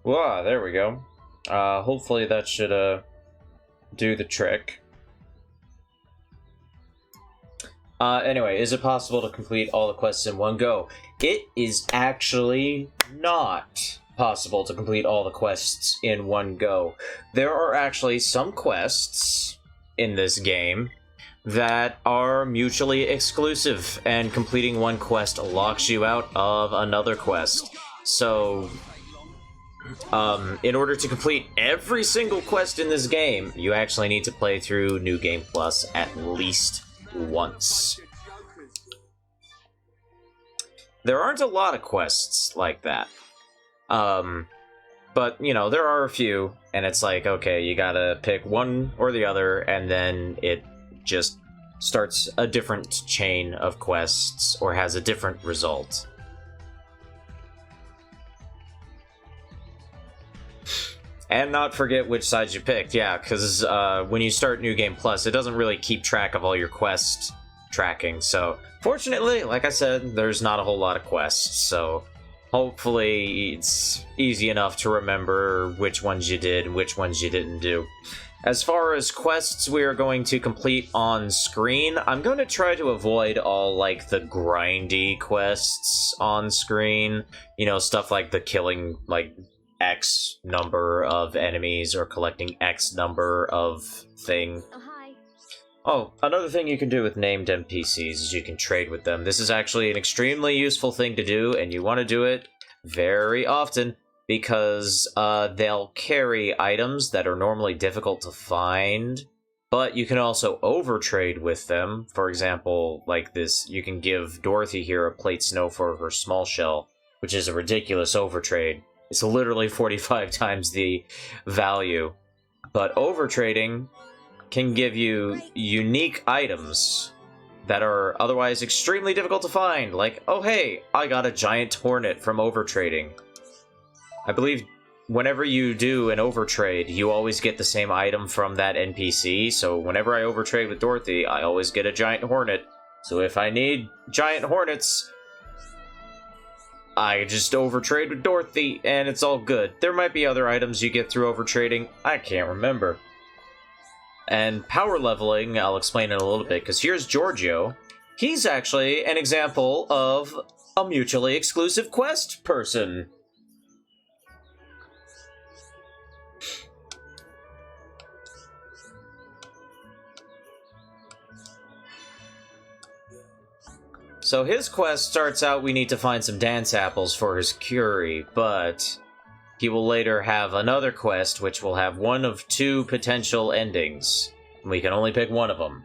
Wow, there we go. Hopefully that should, do the trick. Anyway, is it possible to complete all the quests in one go? It is actually not possible to complete all the quests in one go. There are actually some quests in this game that are mutually exclusive, and completing one quest locks you out of another quest. So, in order to complete every single quest in this game, you actually need to play through New Game Plus at least once. There aren't a lot of quests like that. But, you know, there are a few, and it's like, okay, you gotta pick one or the other, and then it just starts a different chain of quests, or has a different result. And not forget which sides you picked, yeah, because when you start New Game Plus, it doesn't really keep track of all your quest tracking, so fortunately, like I said, there's not a whole lot of quests, so hopefully it's easy enough to remember which ones you did and which ones you didn't do. As far as quests we are going to complete on screen, I'm going to try to avoid all, like, the grindy quests on screen. You know, stuff like the killing, like, X number of enemies or collecting X number of thing. Oh, another thing you can do with named NPCs is you can trade with them. This is actually an extremely useful thing to do, and you want to do it very often, because they'll carry items that are normally difficult to find, but you can also overtrade with them. For example, like this, you can give Dorothy here a plate snow for her small shell, which is a ridiculous overtrade. It's literally 45 times the value. But overtrading can give you unique items that are otherwise extremely difficult to find, like, oh hey, I got a giant hornet from overtrading. I believe whenever you do an overtrade, you always get the same item from that NPC, so whenever I overtrade with Dorothy, I always get a giant hornet. So if I need giant hornets, I just overtrade with Dorothy, and it's all good. There might be other items you get through overtrading, I can't remember. And power leveling, I'll explain in a little bit, because here's Giorgio. He's actually an example of a mutually exclusive quest person. So his quest starts out, we need to find some dance apples for his Curie, but he will later have another quest which will have one of two potential endings. We can only pick one of them.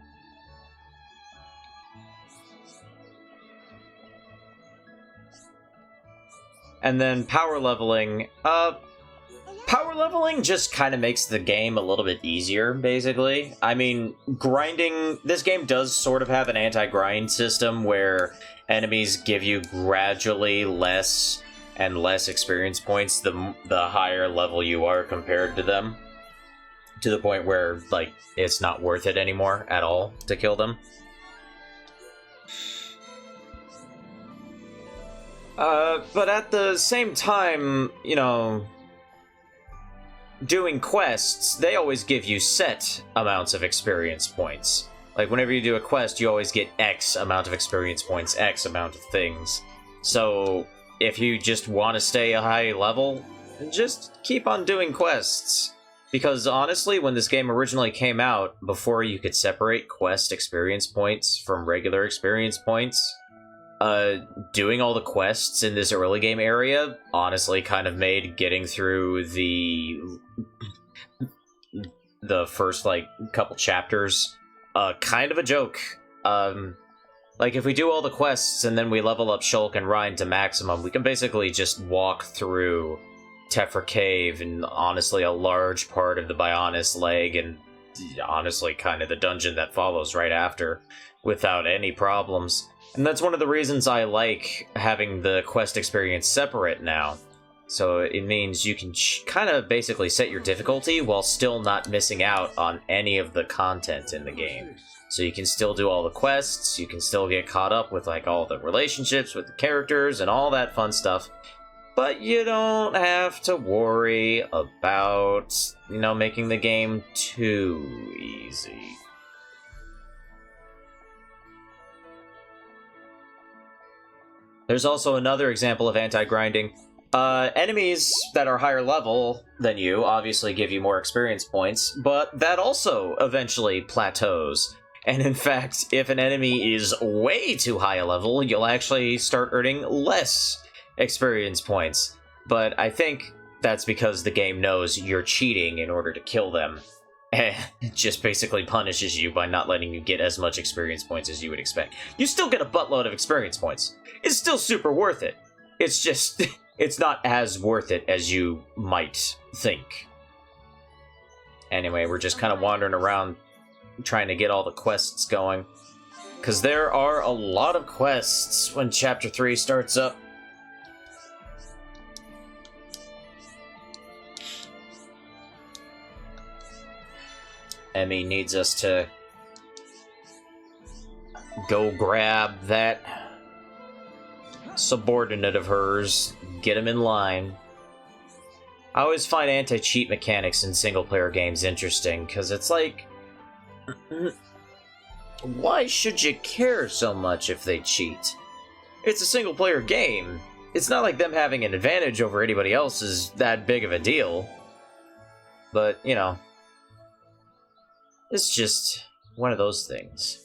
And then power leveling. Power leveling just kind of makes the game a little bit easier, basically. I mean, grinding... This game does sort of have an anti-grind system where enemies give you gradually less and less experience points the higher level you are compared to them. To the point where, like, it's not worth it anymore at all to kill them. But at the same time, you know... doing quests, they always give you set amounts of experience points. Like, whenever you do a quest, you always get X amount of experience points, X amount of things. So, if you just want to stay a high level, just keep on doing quests. Because honestly, when this game originally came out, before you could separate quest experience points from regular experience points, doing all the quests in this early game area honestly kind of made getting through the first, like, couple chapters kind of a joke. Like, if we do all the quests and then we level up Shulk and Rhine to maximum, we can basically just walk through Tephra Cave and honestly a large part of the Bionis Leg and honestly kind of the dungeon that follows right after without any problems. And that's one of the reasons I like having the quest experience separate now. So it means you can kind of basically set your difficulty while still not missing out on any of the content in the game. So you can still do all the quests, you can still get caught up with, like, all the relationships with the characters and all that fun stuff. but you don't have to worry about, making the game too easy. There's also another example of anti-grinding. Enemies that are higher level than you obviously give you more experience points, but that also eventually plateaus. And in fact, if an enemy is way too high a level, you'll actually start earning less experience points. But I think that's because the game knows you're cheating in order to kill them. And it just basically punishes you by not letting you get as much experience points as you would expect. You still get a buttload of experience points. It's still super worth it. It's just, it's not as worth it as you might think. Anyway, we're just kind of wandering around trying to get all the quests going. Because there are a lot of quests when Chapter 3 starts up. Emmy needs us to go grab that subordinate of hers, get him in line. I always find anti-cheat mechanics in single-player games interesting, because it's like, why should you care so much if they cheat? It's a single-player game. It's not like them having an advantage over anybody else is that big of a deal. But, it's just one of those things.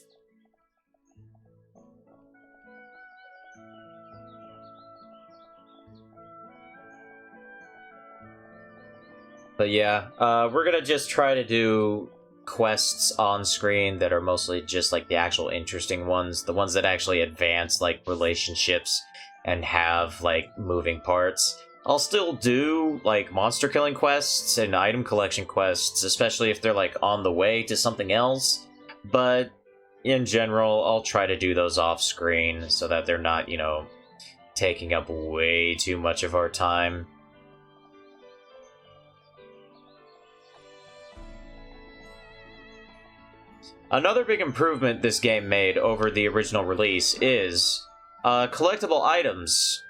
But yeah, we're gonna just try to do quests on screen that are mostly just like the actual interesting ones, the ones that actually advance like relationships and have like moving parts. I'll still do like monster killing quests and item collection quests, especially if they're like on the way to something else, but in general I'll try to do those off screen so that they're not, taking up way too much of our time. Another big improvement this game made over the original release is collectible items.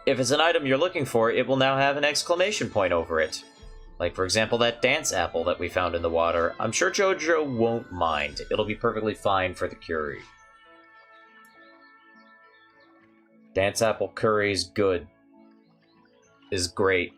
If it's an item you're looking for, it will now have an exclamation point over it. Like, for example, that dance apple that we found in the water. I'm sure Jojo won't mind. It'll be perfectly fine for the curry. Dance apple curry is good. Is great.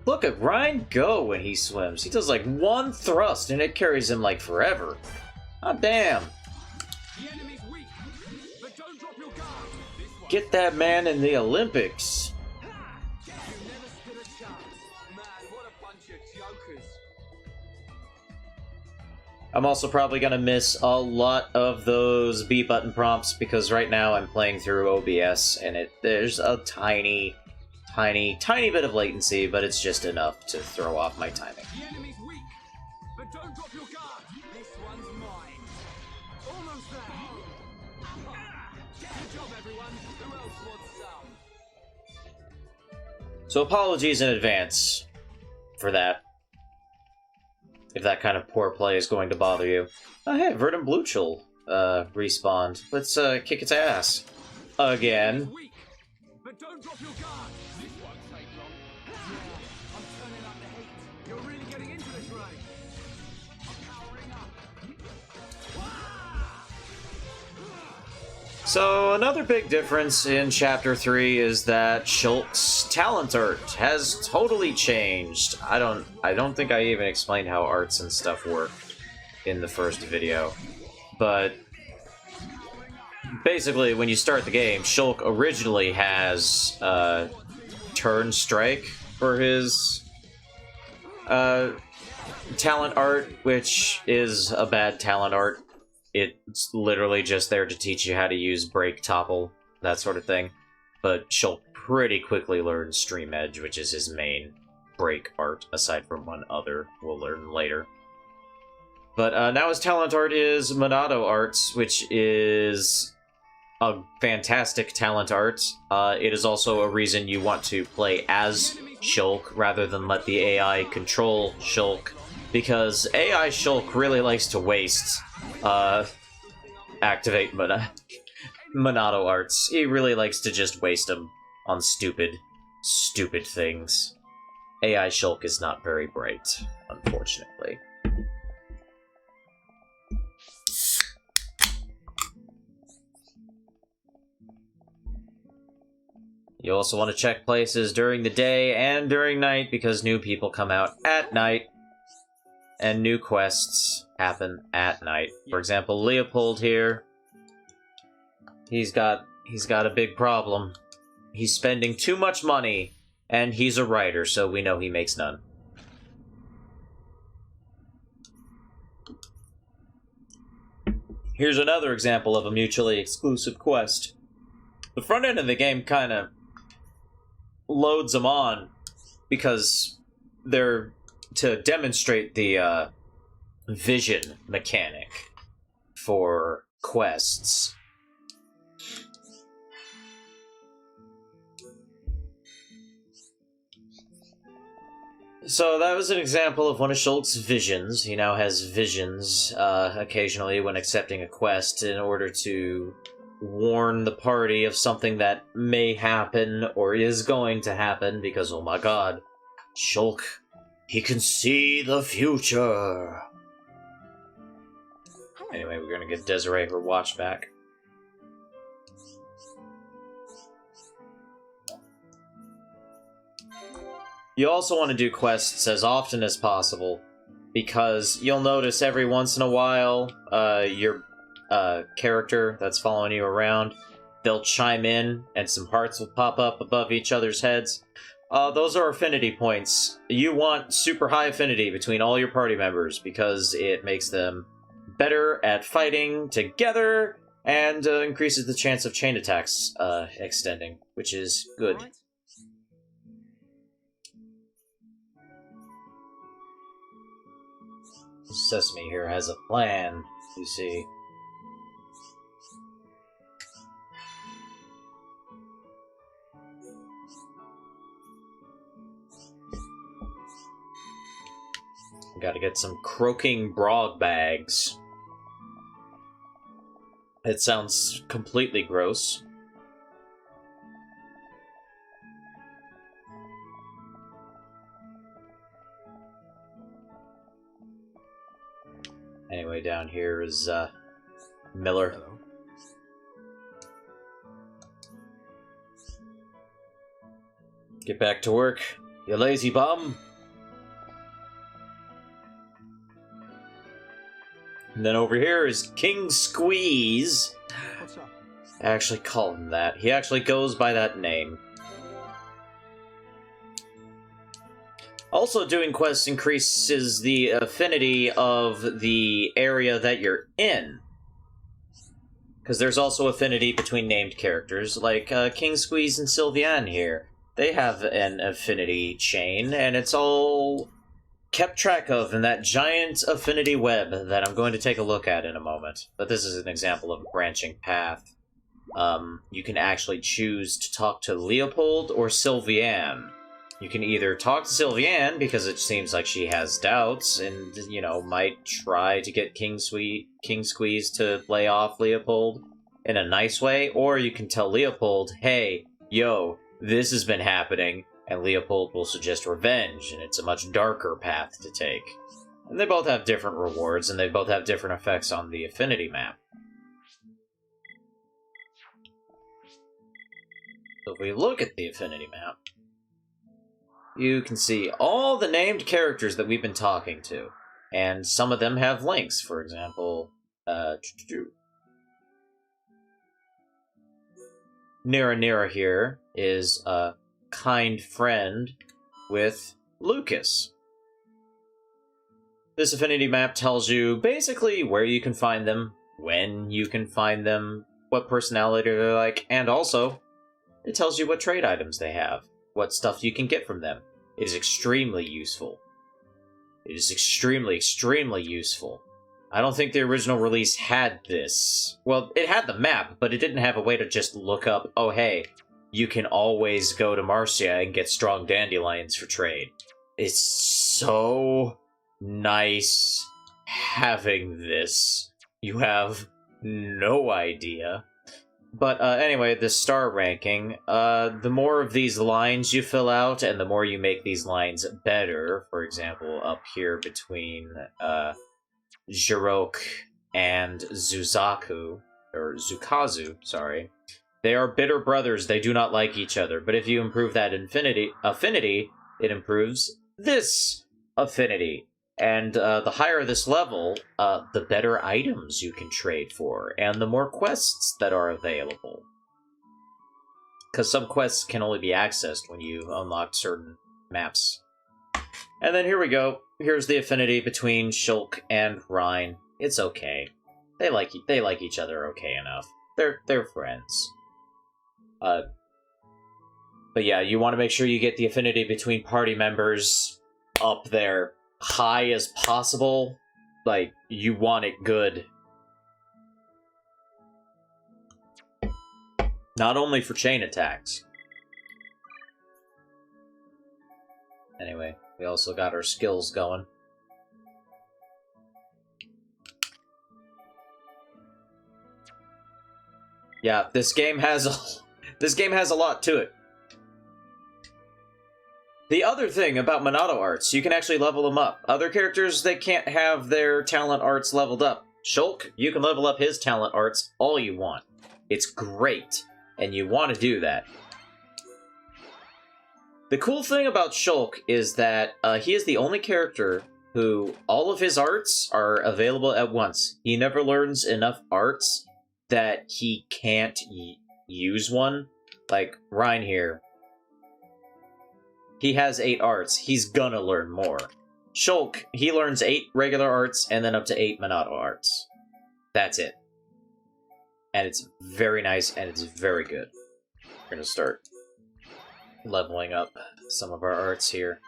Look at Ryan go when he swims. He does like one thrust and it carries him like forever. Oh, damn. Get that man in the Olympics. I'm also probably going to miss a lot of those B button prompts because right now I'm playing through OBS and there's a tiny bit of latency, but it's just enough to throw off my timing. The enemy's weak, but don't drop your guard. This one's mine. Almost there. Good job, everyone. Who else wants some? So apologies in advance for that. If that kind of poor play is going to bother you. Oh hey, Verdant Bluchel respawned. Let's kick its ass. Again. Weak, but don't drop your guard. This won't take long. I'm turning up the heat. You're really getting into this race. I'm powering up. So another big difference in Chapter 3 is that Shulk's talent art has totally changed. I don't think I even explained how arts and stuff work in the first video. But basically, when you start the game, Shulk originally has Turn Strike for his talent art, which is a bad talent art. It's literally just there to teach you how to use Break, Topple, that sort of thing. But Shulk pretty quickly learns Stream Edge, which is his main break art, aside from one other we'll learn later. But now his talent art is Monado arts, which is a fantastic talent art. It is also a reason you want to play as Shulk rather than let the AI control Shulk, because AI Shulk really likes to waste activate Monado arts. He really likes to just waste them on stupid things. AI Shulk is not very bright, unfortunately. You also want to check places during the day and during night, because new people come out at night, and new quests happen at night. For example, Leopold here, he's got a big problem. He's spending too much money, and he's a writer, so we know he makes none. Here's another example of a mutually exclusive quest. The front end of the game kind of loads them on because they're to demonstrate the vision mechanic for quests. So that was an example of one of Shulk's visions. He now has visions occasionally when accepting a quest in order to warn the party of something that may happen or is going to happen, because oh my god, Shulk, he can see the future. Anyway, we're gonna get Desiree her watch back. You also want to do quests as often as possible, because you'll notice every once in a while your character that's following you around, they'll chime in and some hearts will pop up above each other's heads. Those are affinity points. You want super high affinity between all your party members because it makes them better at fighting together and increases the chance of chain attacks extending, which is good. Sesame here has a plan, you see. Gotta get some croaking brog bags. It sounds completely gross. Anyway, down here is Miller. Hello. Get back to work, you lazy bum. And then over here is King Squeeze. What's up? I actually call him that. He actually goes by that name. Also, doing quests increases the affinity of the area that you're in. Because there's also affinity between named characters, like King Squeeze and Sylviane here. They have an affinity chain, and it's all kept track of in that giant affinity web that I'm going to take a look at in a moment. But this is an example of a branching path. You can actually choose to talk to Leopold or Sylviane. You can either talk to Sylviane, because it seems like she has doubts, and, you know, might try to get King Squeeze to lay off Leopold in a nice way, or you can tell Leopold, hey, yo, this has been happening, and Leopold will suggest revenge, and it's a much darker path to take. And they both have different rewards, and they both have different effects on the affinity map. So if we look at the affinity map, you can see all the named characters that we've been talking to. And some of them have links, for example, Nira here is a kind friend with Lucas. This affinity map tells you basically where you can find them, when you can find them, what personality they're like, and also, it tells you what trade items they have, what stuff you can get from them. It is extremely useful. It is extremely, extremely useful. I don't think the original release had this. Well, it had the map, but it didn't have a way to just look up, oh hey, you can always go to Marcia and get strong dandelions for trade. It's so nice having this. You have no idea. But anyway, the star ranking, the more of these lines you fill out, and the more you make these lines better, for example, up here between Jirok and Zukazu, sorry, they are bitter brothers, they do not like each other, but if you improve that affinity, it improves this affinity. And the higher this level, the better items you can trade for, and the more quests that are available. Because some quests can only be accessed when you unlock certain maps. And then here we go. Here's the affinity between Shulk and Rhine. It's okay. They like each other okay enough. They're friends. But yeah, you want to make sure you get the affinity between party members up there high as possible. Like, you want it good. Not only for chain attacks. Anyway, we also got our skills going. Yeah, this game has a lot to it. The other thing about Monado arts, you can actually level them up. Other characters, they can't have their talent arts leveled up. Shulk, you can level up his talent arts all you want. It's great, and you want to do that. The cool thing about Shulk is that he is the only character who all of his arts are available at once. He never learns enough arts that he can't use one. Like Rhine here. He has 8 arts. He's gonna learn more. Shulk, he learns 8 regular arts and then up to 8 Monado arts. That's it. And it's very nice and it's very good. We're gonna start leveling up some of our arts here.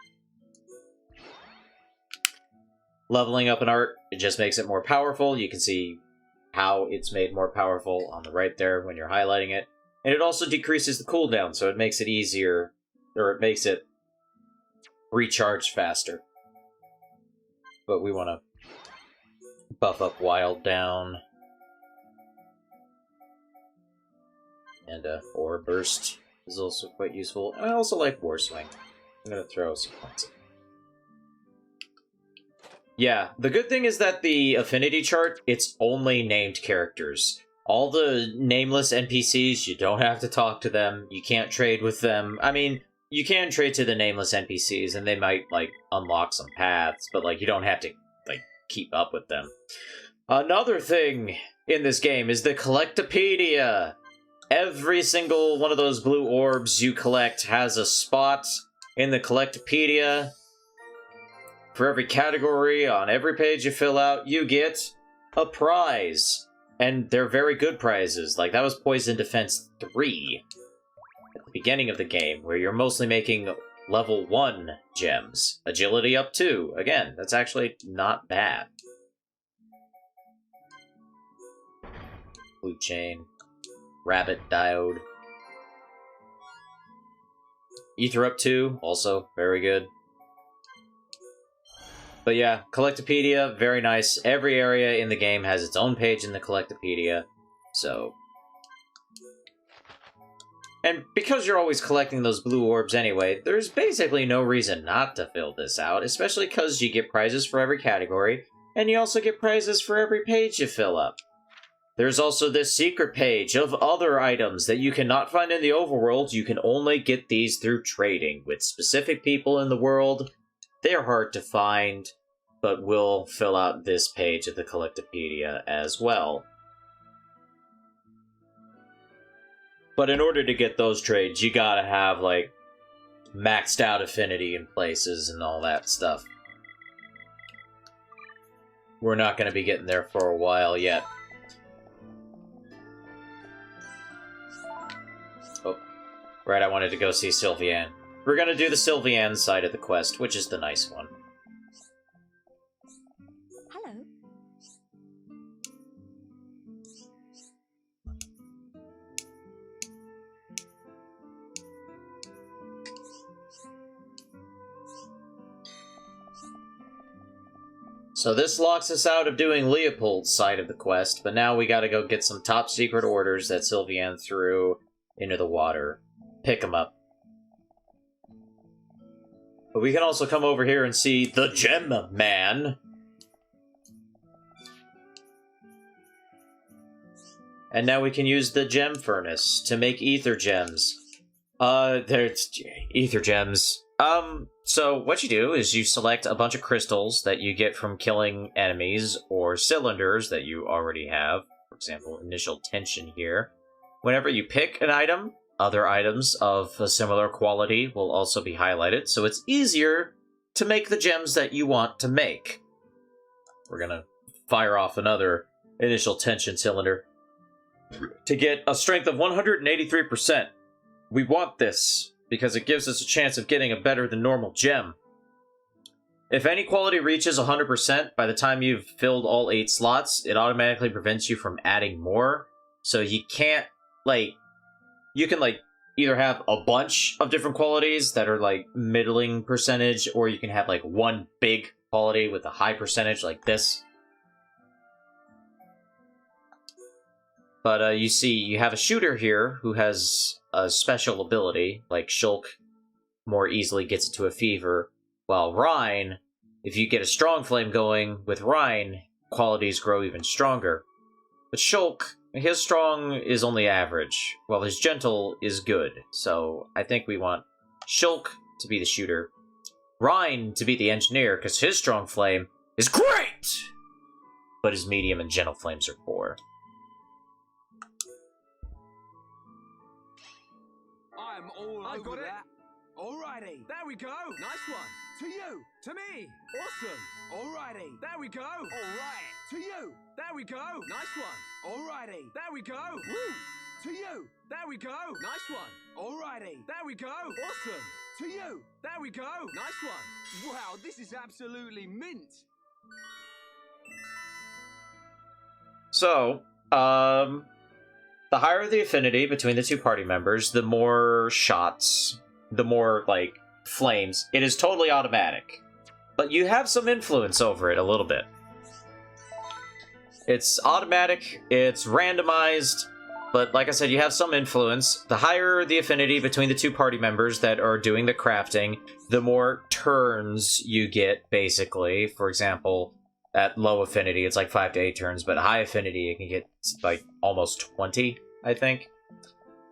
Leveling up an art, it just makes it more powerful. You can see how it's made more powerful on the right there when you're highlighting it. And it also decreases the cooldown, so it makes it easier, or it makes it recharge faster. But we want to buff up Wild Down. And Aura Burst is also quite useful. And I also like War Swing. I'm going to throw some points in. Yeah, the good thing is that the affinity chart, it's only named characters. All the nameless NPCs, you don't have to talk to them. You can't trade with them. I mean, you can trade to the nameless NPCs, and they might, like, unlock some paths, but, like, you don't have to, like, keep up with them. Another thing in this game is the Collectopedia. Every single one of those blue orbs you collect has a spot in the Collectopedia. For every category, on every page you fill out, you get a prize. And they're very good prizes. Like, that was Poison Defense 3. Beginning of the game, where you're mostly making level 1 gems. Agility up 2. Again, that's actually not bad. Blue Chain. Rabbit Diode. Ether up 2. Also, very good. But yeah, Collectopedia, very nice. Every area in the game has its own page in the Collectopedia. So... And because you're always collecting those blue orbs anyway, there's basically no reason not to fill this out, especially because you get prizes for every category, and you also get prizes for every page you fill up. There's also this secret page of other items that you cannot find in the overworld. You can only get these through trading with specific people in the world. They're hard to find, but we'll fill out this page of the Collectopedia as well. But in order to get those trades, you gotta have, like, maxed out affinity in places and all that stuff. We're not gonna be getting there for a while yet. Oh, right, I wanted to go see Sylviane. We're gonna do the Sylviane side of the quest, which is the nice one. Hello. So this locks us out of doing Leopold's side of the quest, but now we gotta go get some top secret orders that Sylviane threw into the water. Pick them up. But we can also come over here and see the Gem Man. And now we can use the Gem Furnace to make Ether Gems. There's Ether Gems. So what you do is you select a bunch of crystals that you get from killing enemies, or cylinders that you already have. For example, initial tension here. Whenever you pick an item, other items of a similar quality will also be highlighted, so it's easier to make the gems that you want to make. We're gonna fire off another initial tension cylinder to get a strength of 183%. We want this because it gives us a chance of getting a better than normal gem. If any quality reaches 100% by the time you've filled all 8 slots, it automatically prevents you from adding more. So you can't, you can, either have a bunch of different qualities that are, middling percentage, or you can have, one big quality with a high percentage, like this. But, you see, you have a shooter here who has a special ability, like Shulk more easily gets into a fever, while Rhine, if you get a strong flame going with Rhine, qualities grow even stronger. But Shulk, his strong is only average, while his gentle is good, so I think we want Shulk to be the shooter, Rhine to be the engineer, because his strong flame is great! But his medium and gentle flames are poor. I'm all I've over got it. that. Alrighty. There we go. Nice one. To you. To me. Awesome. Alrighty. There we go. Alright. To you. There we go. Nice one. Alrighty. There we go. Woo. To you. There we go. Nice one. Alrighty. There we go. Awesome. To you. There we go. Nice one. Wow, this is absolutely mint. So, the higher the affinity between the two party members, the more shots, the more, flames. It is totally automatic. But you have some influence over it a little bit. It's automatic, it's randomized, but like I said, you have some influence. The higher the affinity between the two party members that are doing the crafting, the more turns you get, basically. For example, at low affinity, it's 5 to 8 turns, but high affinity, you can get, almost 20, I think.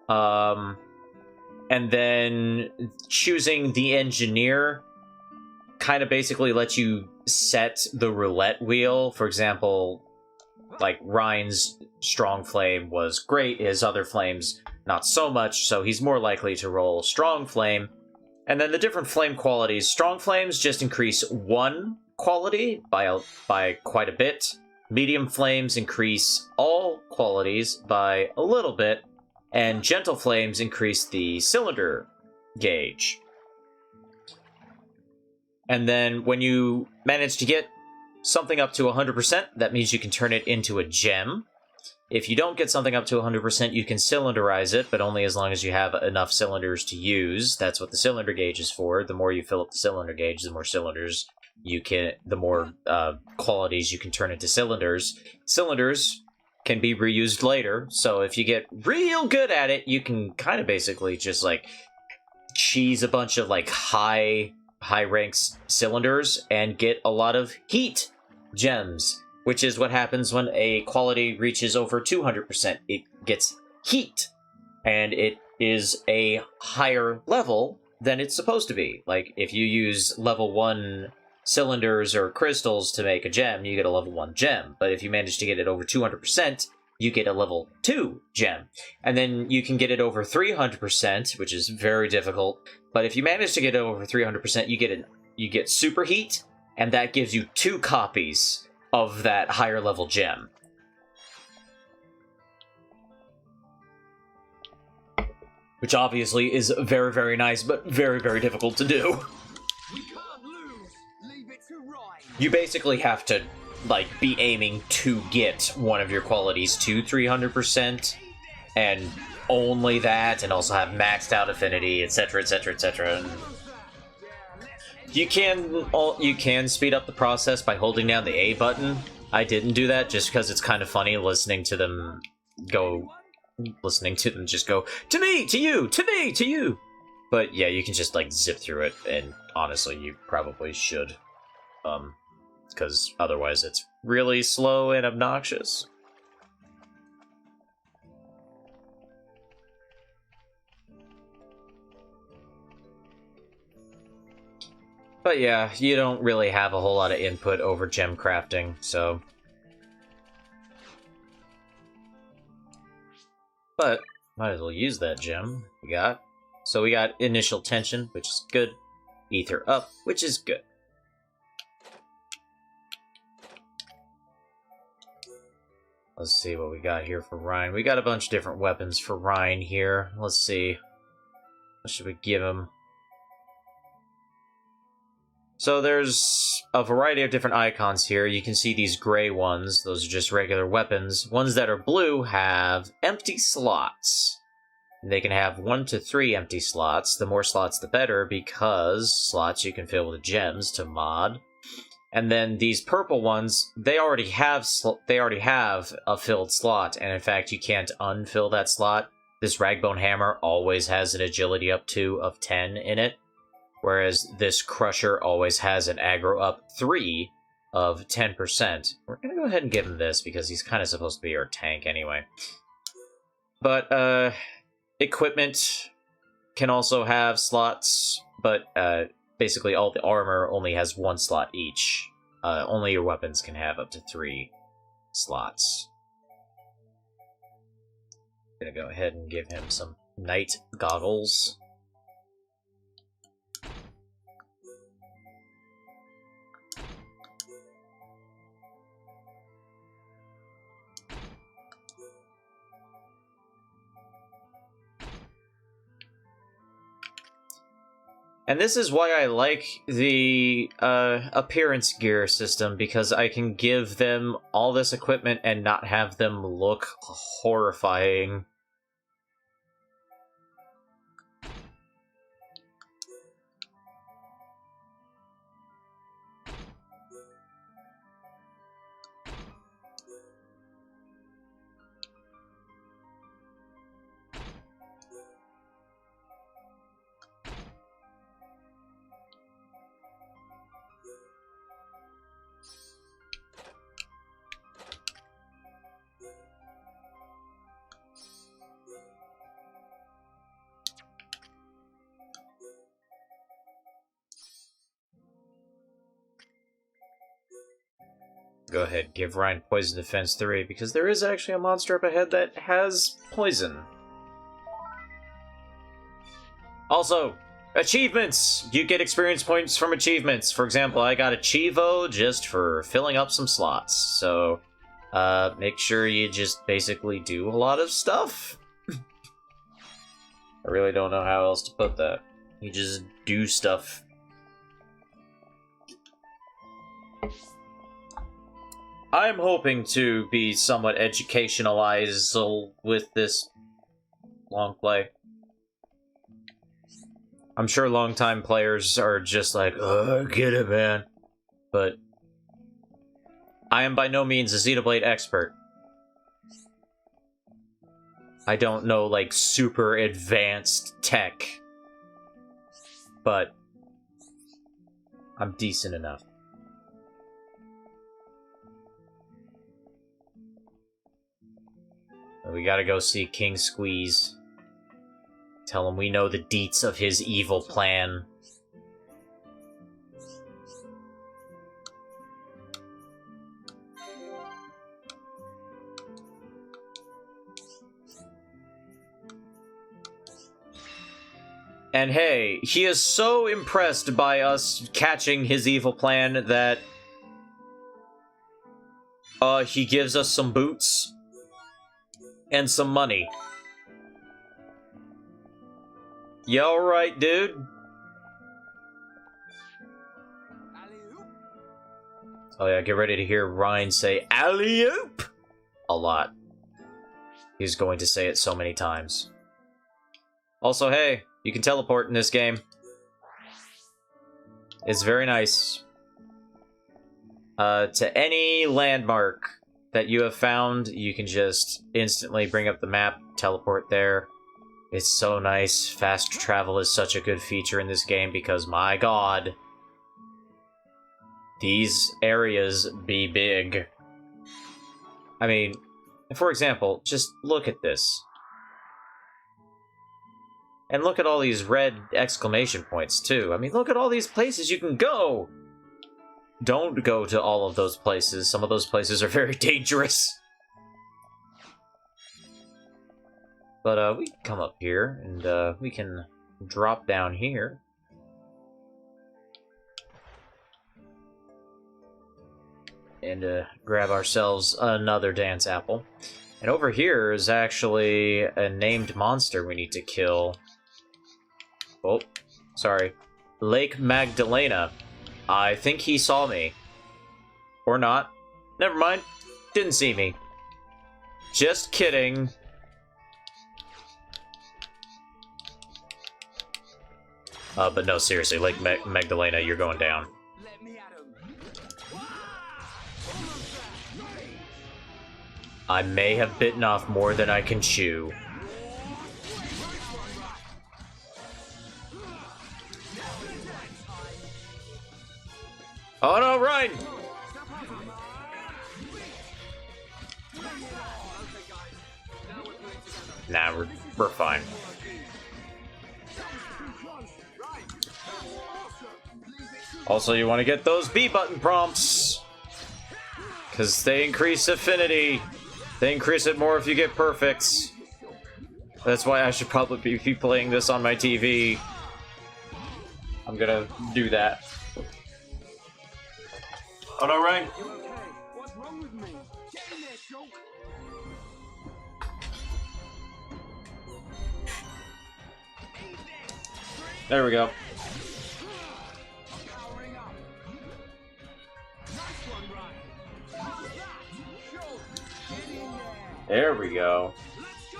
And then choosing the engineer kind of basically lets you set the roulette wheel. For example, Ryan's strong flame was great, his other flames not so much, so he's more likely to roll strong flame. And then the different flame qualities. Strong flames just increase 1 quality by quite a bit. Medium flames increase all qualities by a little bit. And gentle flames increase the cylinder gauge. And then when you manage to get something up to 100%, that means you can turn it into a gem. If you don't get something up to 100%, you can cylinderize it, but only as long as you have enough cylinders to use. That's what the cylinder gauge is for. The more you fill up the cylinder gauge, the more cylinders you can, the more qualities you can turn into cylinders. Cylinders can be reused later, so if you get real good at it, you can kind of basically just cheese a bunch of high ranks cylinders and get a lot of heat gems, which is what happens when a quality reaches over 200%. It gets heat, and it is a higher level than it's supposed to be. If you use level 1 cylinders or crystals to make a gem, you get a level 1 gem. But if you manage to get it over 200%, you get a level 2 gem. And then you can get it over 300%, which is very difficult. But if you manage to get it over 300%, you get superheat, and that gives you 2 copies of that higher level gem. Which obviously is very, very nice, but very, very difficult to do. We can't lose. Leave it to Ryan. You basically have to, be aiming to get one of your qualities to 300%, and only that, and also have maxed out affinity, etc., etc., etc. You can speed up the process by holding down the A button. I didn't do that just because it's kind of funny listening to them just go, to me, to you, to me, to you. But yeah, you can just like zip through it, and honestly, you probably should. Because otherwise it's really slow and obnoxious. But yeah, you don't really have a whole lot of input over gem crafting, so... But, might as well use that gem we got. So we got Initial Tension, which is good. Ether Up, which is good. Let's see what we got here for Ryan. We got a bunch of different weapons for Ryan here. Let's see. What should we give him? So there's a variety of different icons here. You can see these gray ones. Those are just regular weapons. Ones that are blue have empty slots. They can have 1 to 3 empty slots. The more slots, the better, because slots you can fill with gems to mod. And then these purple ones, they already have a filled slot, and in fact, you can't unfill that slot. This Ragbone Hammer always has an agility up 2 of 10 in it. Whereas this Crusher always has an aggro up 3 of 10%. We're gonna go ahead and give him this, because he's kind of supposed to be our tank anyway. But, equipment can also have slots, but, basically all the armor only has 1 slot each. Only your weapons can have up to 3 slots. Gonna go ahead and give him some Night Goggles. And this is why I like the appearance gear system, because I can give them all this equipment and not have them look horrifying. Go ahead, give Ryan Poison Defense 3, because there is actually a monster up ahead that has poison. Also, achievements! You get experience points from achievements. For example, I got a Chivo just for filling up some slots. So, make sure you just basically do a lot of stuff. I really don't know how else to put that. You just do stuff. I'm hoping to be somewhat educationalized with this long play. I'm sure longtime players are just like, oh, get it, man. But I am by no means a Xenoblade expert. I don't know, like, super advanced tech. But I'm decent enough. We gotta go see King Squeeze. Tell him we know the deets of his evil plan. And hey, he is so impressed by us catching his evil plan that he gives us some boots and some money. You alright, dude? Oh yeah, get ready to hear Ryan say alley-oop a lot. He's going to say it so many times. Also, hey, you can teleport in this game. It's very nice. To any landmark that you have found, you can just instantly bring up the map, teleport there. It's so nice. Fast travel is such a good feature in this game because, my god, these areas be big. I mean, for example, just look at this. And look at all these red exclamation points, too. I mean, look at all these places you can go! Don't go to all of those places. Some of those places are very dangerous. But, we can come up here, and, we can drop down here. And, grab ourselves another dance apple. And over here is actually a named monster we need to kill. Oh, sorry. Lake Magdalena. I think he saw me. Or not. Never mind. Didn't see me. Just kidding. But no, seriously, Lake Magdalena, you're going down. I may have bitten off more than I can chew. Oh no, Ryan! Nah, we're fine. Also, you want to get those B button prompts, because they increase affinity. They increase it more if you get perfects. That's why I should probably be playing this on my TV. I'm gonna do that. Oh no, Ryan! What's wrong with me? Get in there, Shulk. There we go. Powering up. Nice one, Ryan. Shulk, get in there. There we go. Let's go.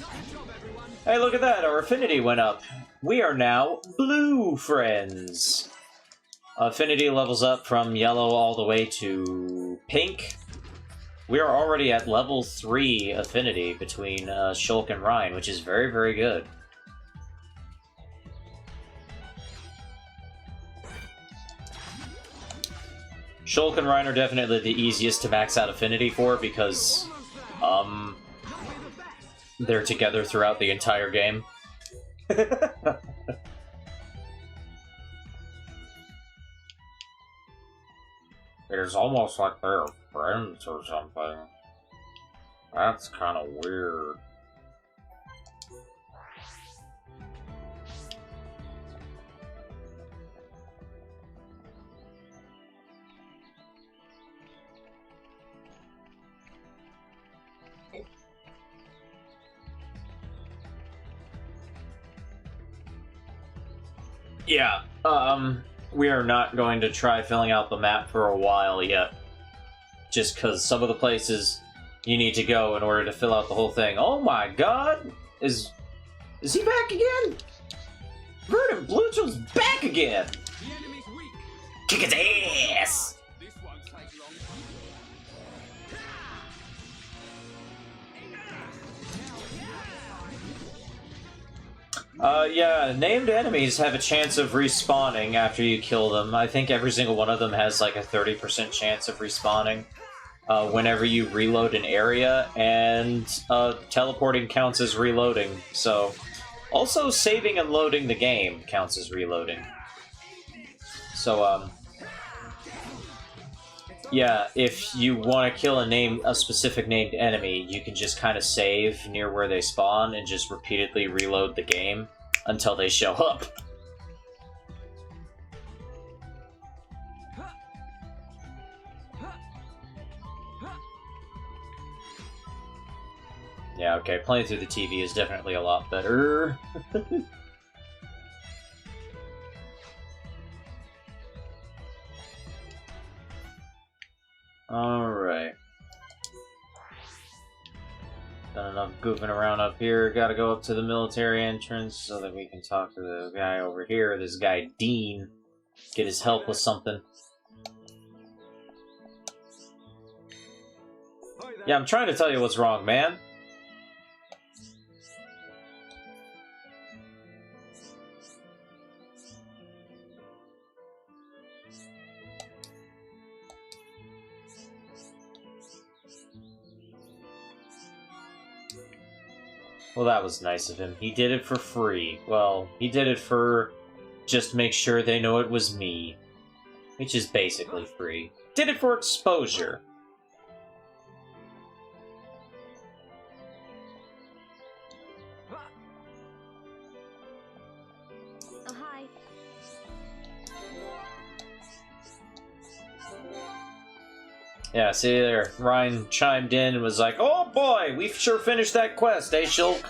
Nice job, everyone. Hey, look at that! Our affinity went up. We are now blue friends. Affinity levels up from yellow all the way to pink. We are already at level 3 affinity between Shulk and Ryan, which is very, very good. Shulk and Ryan are definitely the easiest to max out affinity for because, they're together throughout the entire game. It's almost like they're friends or something. That's kind of weird. Yeah, we are not going to try filling out the map for a while yet. Just because some of the places you need to go in order to fill out the whole thing. Oh my god! Is he back again? Verdant Bluetooth's back again! The enemy's weak. Kick his ass! This won't take long. Yeah, named enemies have a chance of respawning after you kill them. I think every single one of them has like a 30% chance of respawning whenever you reload an area, and teleporting counts as reloading. So, also saving and loading the game counts as reloading. So, yeah, if you want to kill a specific named enemy, you can just kind of save near where they spawn and just repeatedly reload the game until they show up. Yeah, okay, playing through the TV is definitely a lot better. Alright. Done enough goofing around up here. Gotta go up to the military entrance so that we can talk to the guy over here. This guy, Dean. Get his help with something. Yeah, I'm trying to tell you what's wrong, man. Well, that was nice of him. He did it for free. Well, he did it for just make sure they know it was me. Which is basically free. Did it for exposure. Oh, hi. Yeah, see there, Ryan chimed in and was like, "Oh boy, we've sure finished that quest, eh, Shulk?"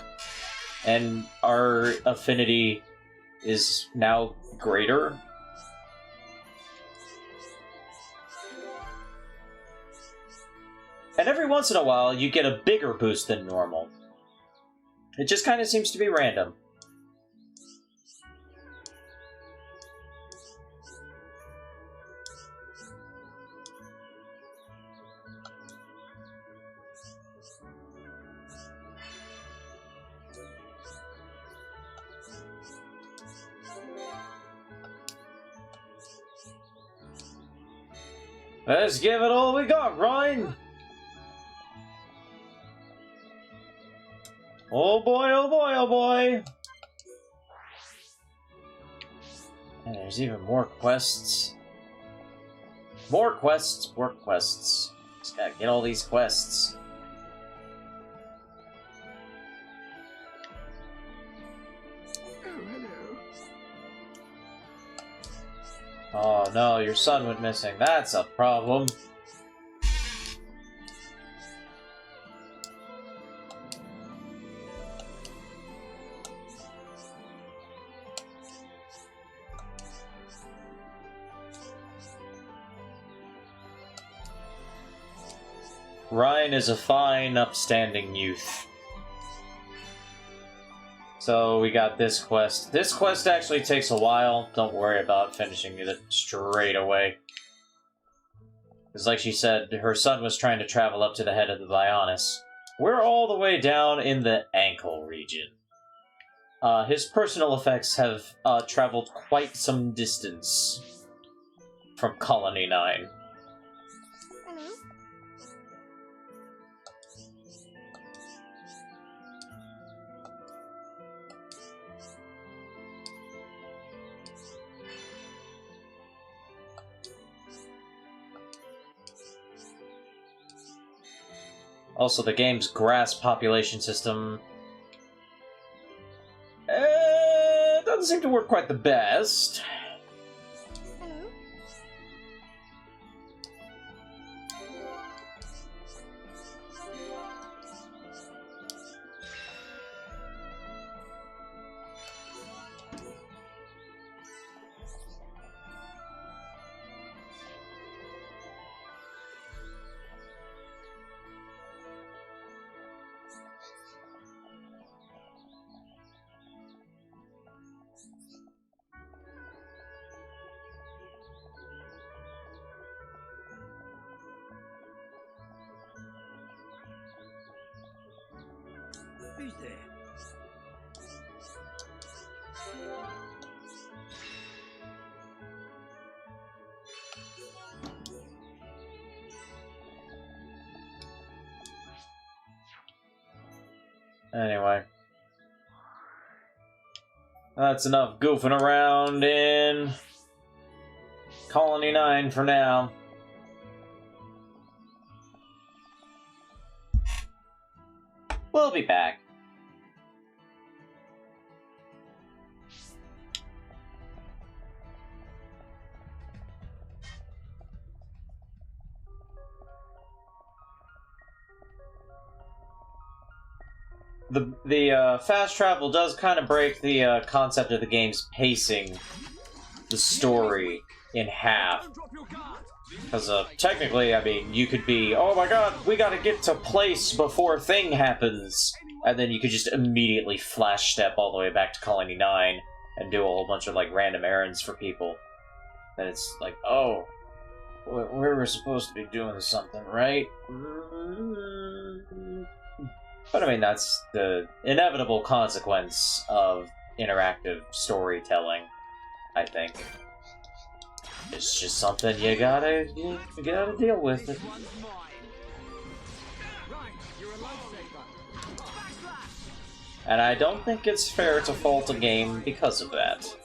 And our affinity is now greater. And every once in a while, you get a bigger boost than normal. It just kind of seems to be random. Let's give it all we got, Ryan! Oh boy, oh boy, oh boy! And there's even more quests. More quests, more quests. Just gotta get all these quests. Oh no, your son went missing. That's a problem. Ryan is a fine, upstanding youth. So we got this quest. This quest actually takes a while. Don't worry about finishing it straight away. Because like she said, her son was trying to travel up to the head of the Bionis. We're all the way down in the ankle region. His personal effects have traveled quite some distance from Colony 9. Hello. Also, the game's grass population system doesn't seem to work quite the best. Hello. Who's there? Anyway. That's enough goofing around in Colony 9 for now. We'll be back. The fast travel does kind of break the concept of the game's pacing, the story, in half. Don't drop your guard. Because technically, I mean, you could be, oh my god, we gotta get to place before thing happens, and then you could just immediately flash step all the way back to Colony 9 and do a whole bunch of, like, random errands for people. And it's like, oh, we were supposed to be doing something, right? But I mean, that's the inevitable consequence of interactive storytelling, I think. It's just something you gotta deal with it. And I don't think it's fair to fault a game because of that.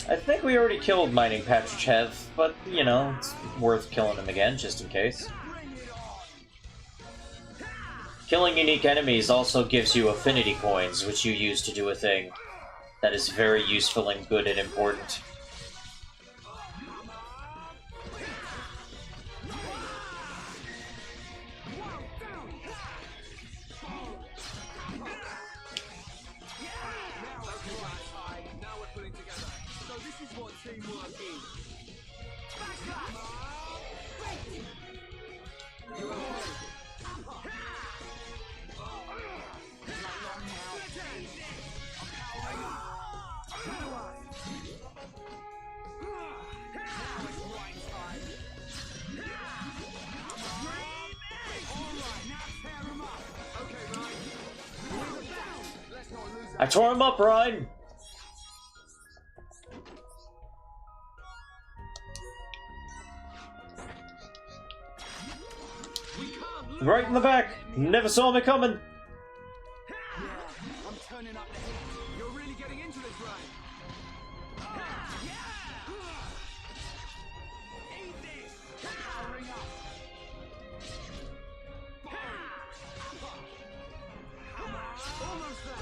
I think we already killed Mining Patrichev, but, you know, it's worth killing him again, just in case. Killing unique enemies also gives you affinity coins, which you use to do a thing that is very useful and good and important. I tore him up, Ryan! Right in the back! Never saw me coming! I'm turning up the heat. You're really getting into this, right? Eat this! Powering up! Almost there!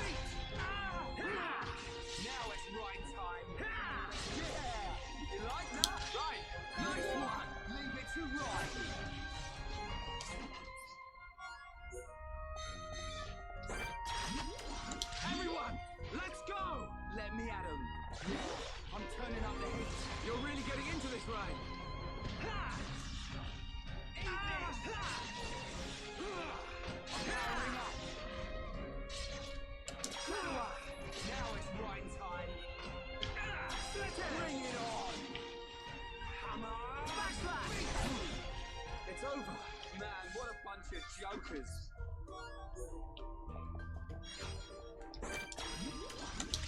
Now it's right time! Yeah! You like that? Right! Nice one! Leave it to right! Everyone, let's go! Let me at him. Yeah, I'm turning up the heat. You're really getting into this, right? Ha! Eat this! I'm powering up. Now it's right time. Bring it on! Hammer! Backslash! It's over. Man, what a bunch of jokers.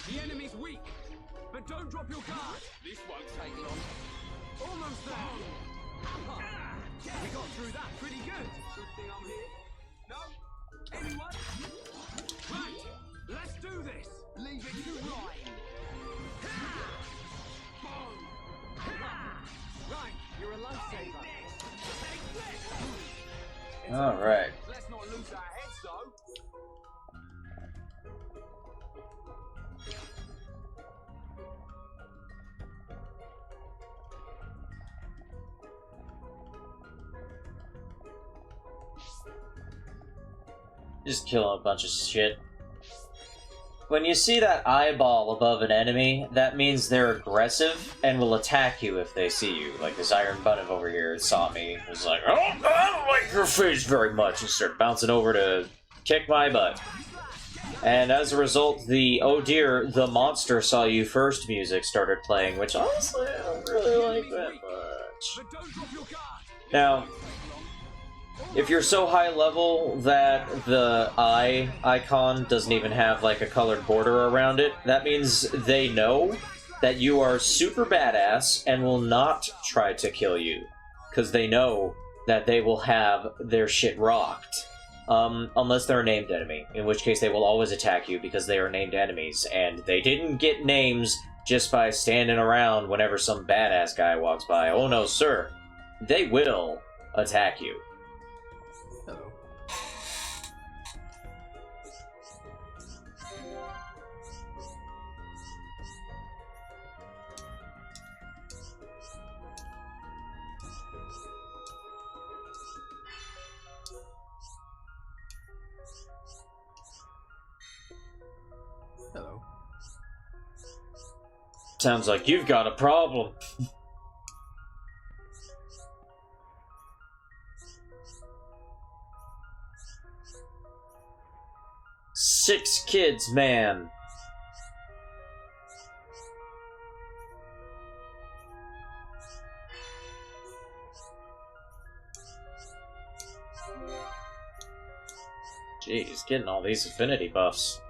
The enemy's weak, but don't drop your guard. This won't take long. Almost there. We got through that pretty good. Good thing I'm here. No? Anyone? Right, let's do this. Leave it to Ryan. Boom. Right, you're a lifesaver. Alright. Let's not lose our heads, though. Just killing a bunch of shit. When you see that eyeball above an enemy, that means they're aggressive and will attack you if they see you. Like this Iron Button over here saw me, was like, oh, I don't like your face very much, and started bouncing over to kick my butt. And as a result, the oh dear, the monster saw you first music started playing, which honestly I don't really like that much. Now, if you're so high level that the eye icon doesn't even have like a colored border around it, that means they know that you are super badass and will not try to kill you. Because they know that they will have their shit rocked. Unless they're a named enemy, in which case they will always attack you because they are named enemies, and they didn't get names just by standing around whenever some badass guy walks by. Oh no, sir. They will attack you. Hello. Hello. Sounds like you've got a problem. 6 kids, man. Jeez, getting all these affinity buffs.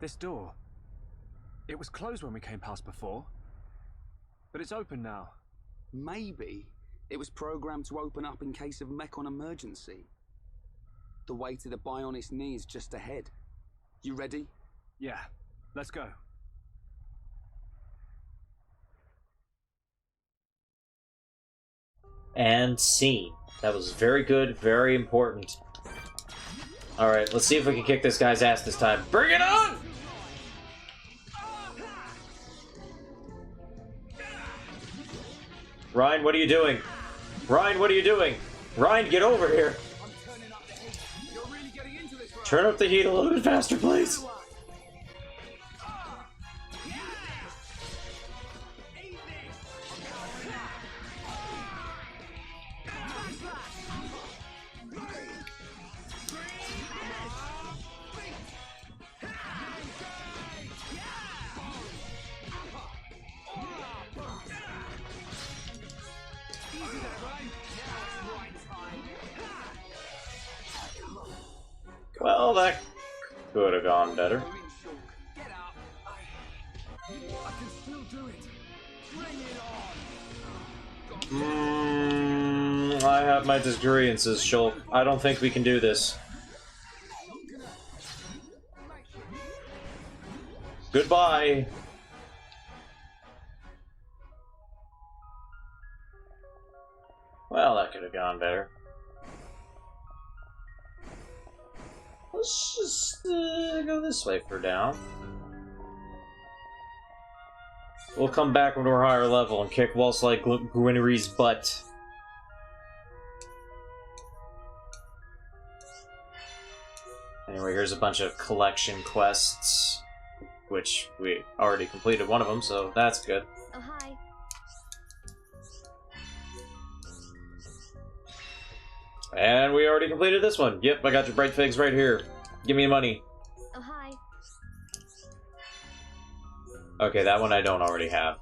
This door. It was closed when we came past before. But it's open now. Maybe it was programmed to open up in case of Mechon emergency. The way to the Bionis knee is just ahead. You ready? Yeah, let's go. And scene. That was very good, very important. Alright, let's see if we can kick this guy's ass this time. Bring it on! Ryan, what are you doing? Ryan, what are you doing? Ryan, get over here! Turn up the heat a little bit faster, please. Well, that could have gone better. I have my disagreements, Shulk. I don't think we can do this. Goodbye. Well, that could have gone better. Let's just go this way for now. We'll come back when we're higher level and kick Waltz like Gwynnery's butt. Anyway, here's a bunch of collection quests, which we already completed one of them, so that's good. Oh, hi. And we already completed this one. Yep, I got your bright figs right here. Give me money. Oh, hi. Okay, that one I don't already have.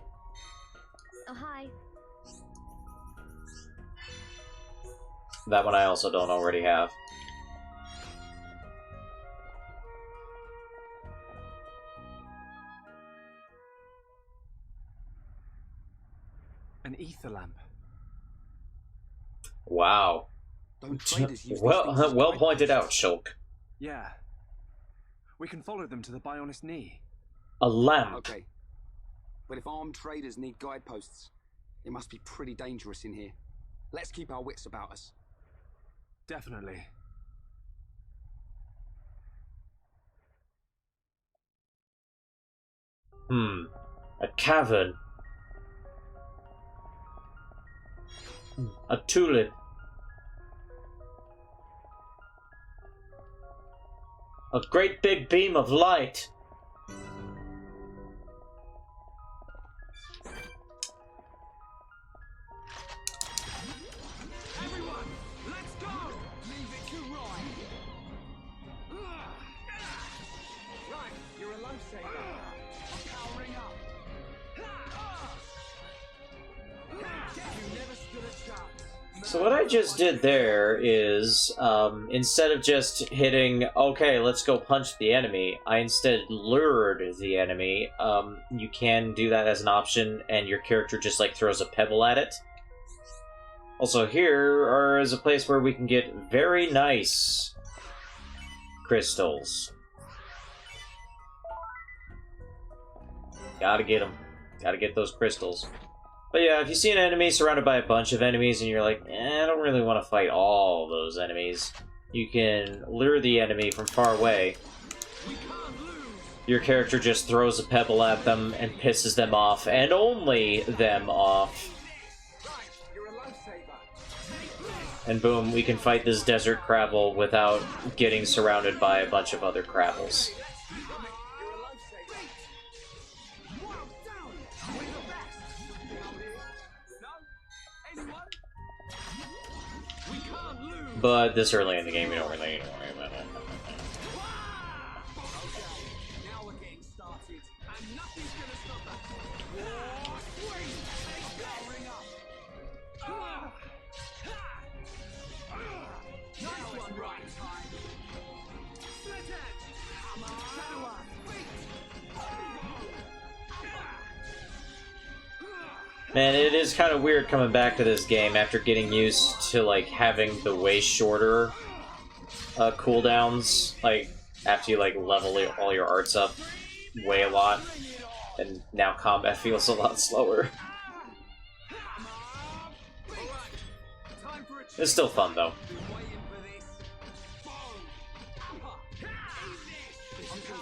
Oh, hi. That one I also don't already have. An ether lamp. Wow. Don't traders use these things Well, as well pointed out, guideposts? Shulk. Yeah. We can follow them to the Bionis knee. A lamp. Okay. But if armed traders need guideposts, it must be pretty dangerous in here. Let's keep our wits about us. Definitely. A cavern. A tulip. A great big beam of light. Everyone, let's go! Leave it to Ryan. Right, you're a lifesaver. Powering up. You never stood a chance. So what I just did there is, instead of just hitting, okay, let's go punch the enemy, I instead lured the enemy. You can do that as an option, and your character just, like, throws a pebble at it. Also, here is a place where we can get very nice crystals. Gotta get them. Gotta get those crystals. But yeah, if you see an enemy surrounded by a bunch of enemies and you're like, I don't really want to fight all those enemies, you can lure the enemy from far away. Your character just throws a pebble at them and pisses them off, and only them off. And boom, we can fight this desert crabble without getting surrounded by a bunch of other crabbles. But this early in the game, we don't really need to worry about it. Now we're getting started, and nothing's gonna stop us. Powering up. Nice one, right time. Split edge. Come on. Shadow Eye. Man, it is kind of weird coming back to this game after getting used to, like, having the way shorter cooldowns, like, after you, like, level all your arts up way a lot, and now combat feels a lot slower. It's still fun, though.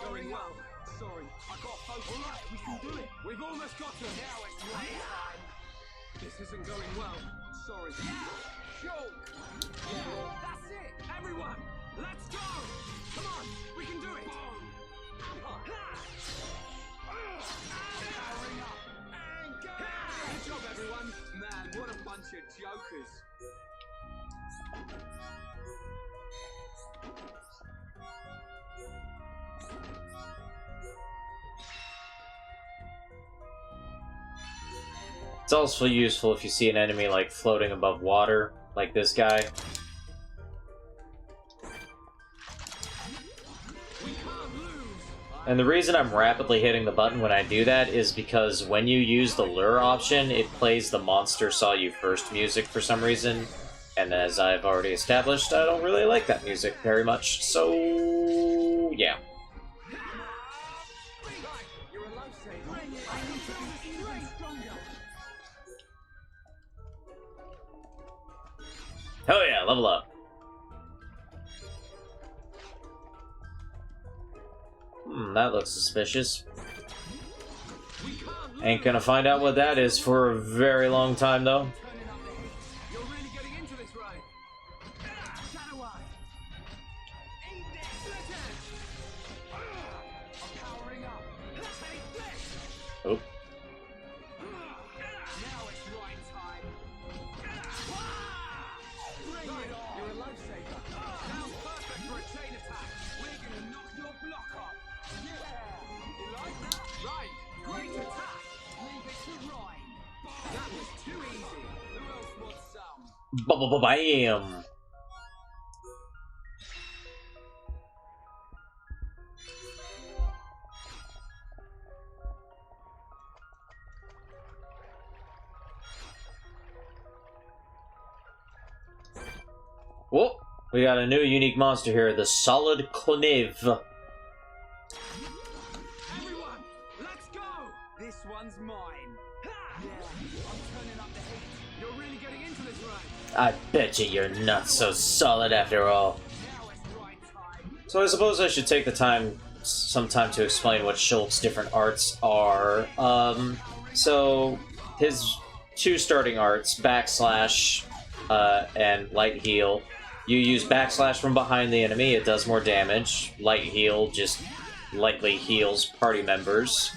Going well. Sorry, I got focus. All right, we can do it. We've almost got him. Now it's right time. This isn't going well. Sorry. Shulk. That's it. Everyone, let's go. Come on, we can do it. Powering up and go. Good job, everyone. Man, what a bunch of jokers. It's also useful if you see an enemy, like, floating above water, like this guy. And the reason I'm rapidly hitting the button when I do that is because when you use the lure option, it plays the Monster Saw You First music for some reason. And as I've already established, I don't really like that music very much, so yeah. Oh yeah, level up. That looks suspicious. Ain't gonna find out what that is for a very long time, though. You're really getting into this, right? Shadow Eye. Eat this, split edge. I'm powering up. Take this. Oh. Now it's right time. Bring it on. You're a lifesaver. Sounds perfect for a chain attack. We're gonna knock your block off. Yeah. You like that? Right. Great attack. Leave it to Ryan. That was too easy. Who else wants some? Bam! Whoa! We got a new unique monster here, the Solid Clonive. Everyone, let's go! This one's mine. Ha! Yeah, I'm turning up the heat. You're really getting into this, right? I bet you you're not so solid after all. Now it's right time. So I suppose I should take the time, some time to explain what Shulk's different arts are. So his two starting arts, backslash and light heal. You use backslash from behind the enemy, it does more damage. Light heal just lightly heals party members.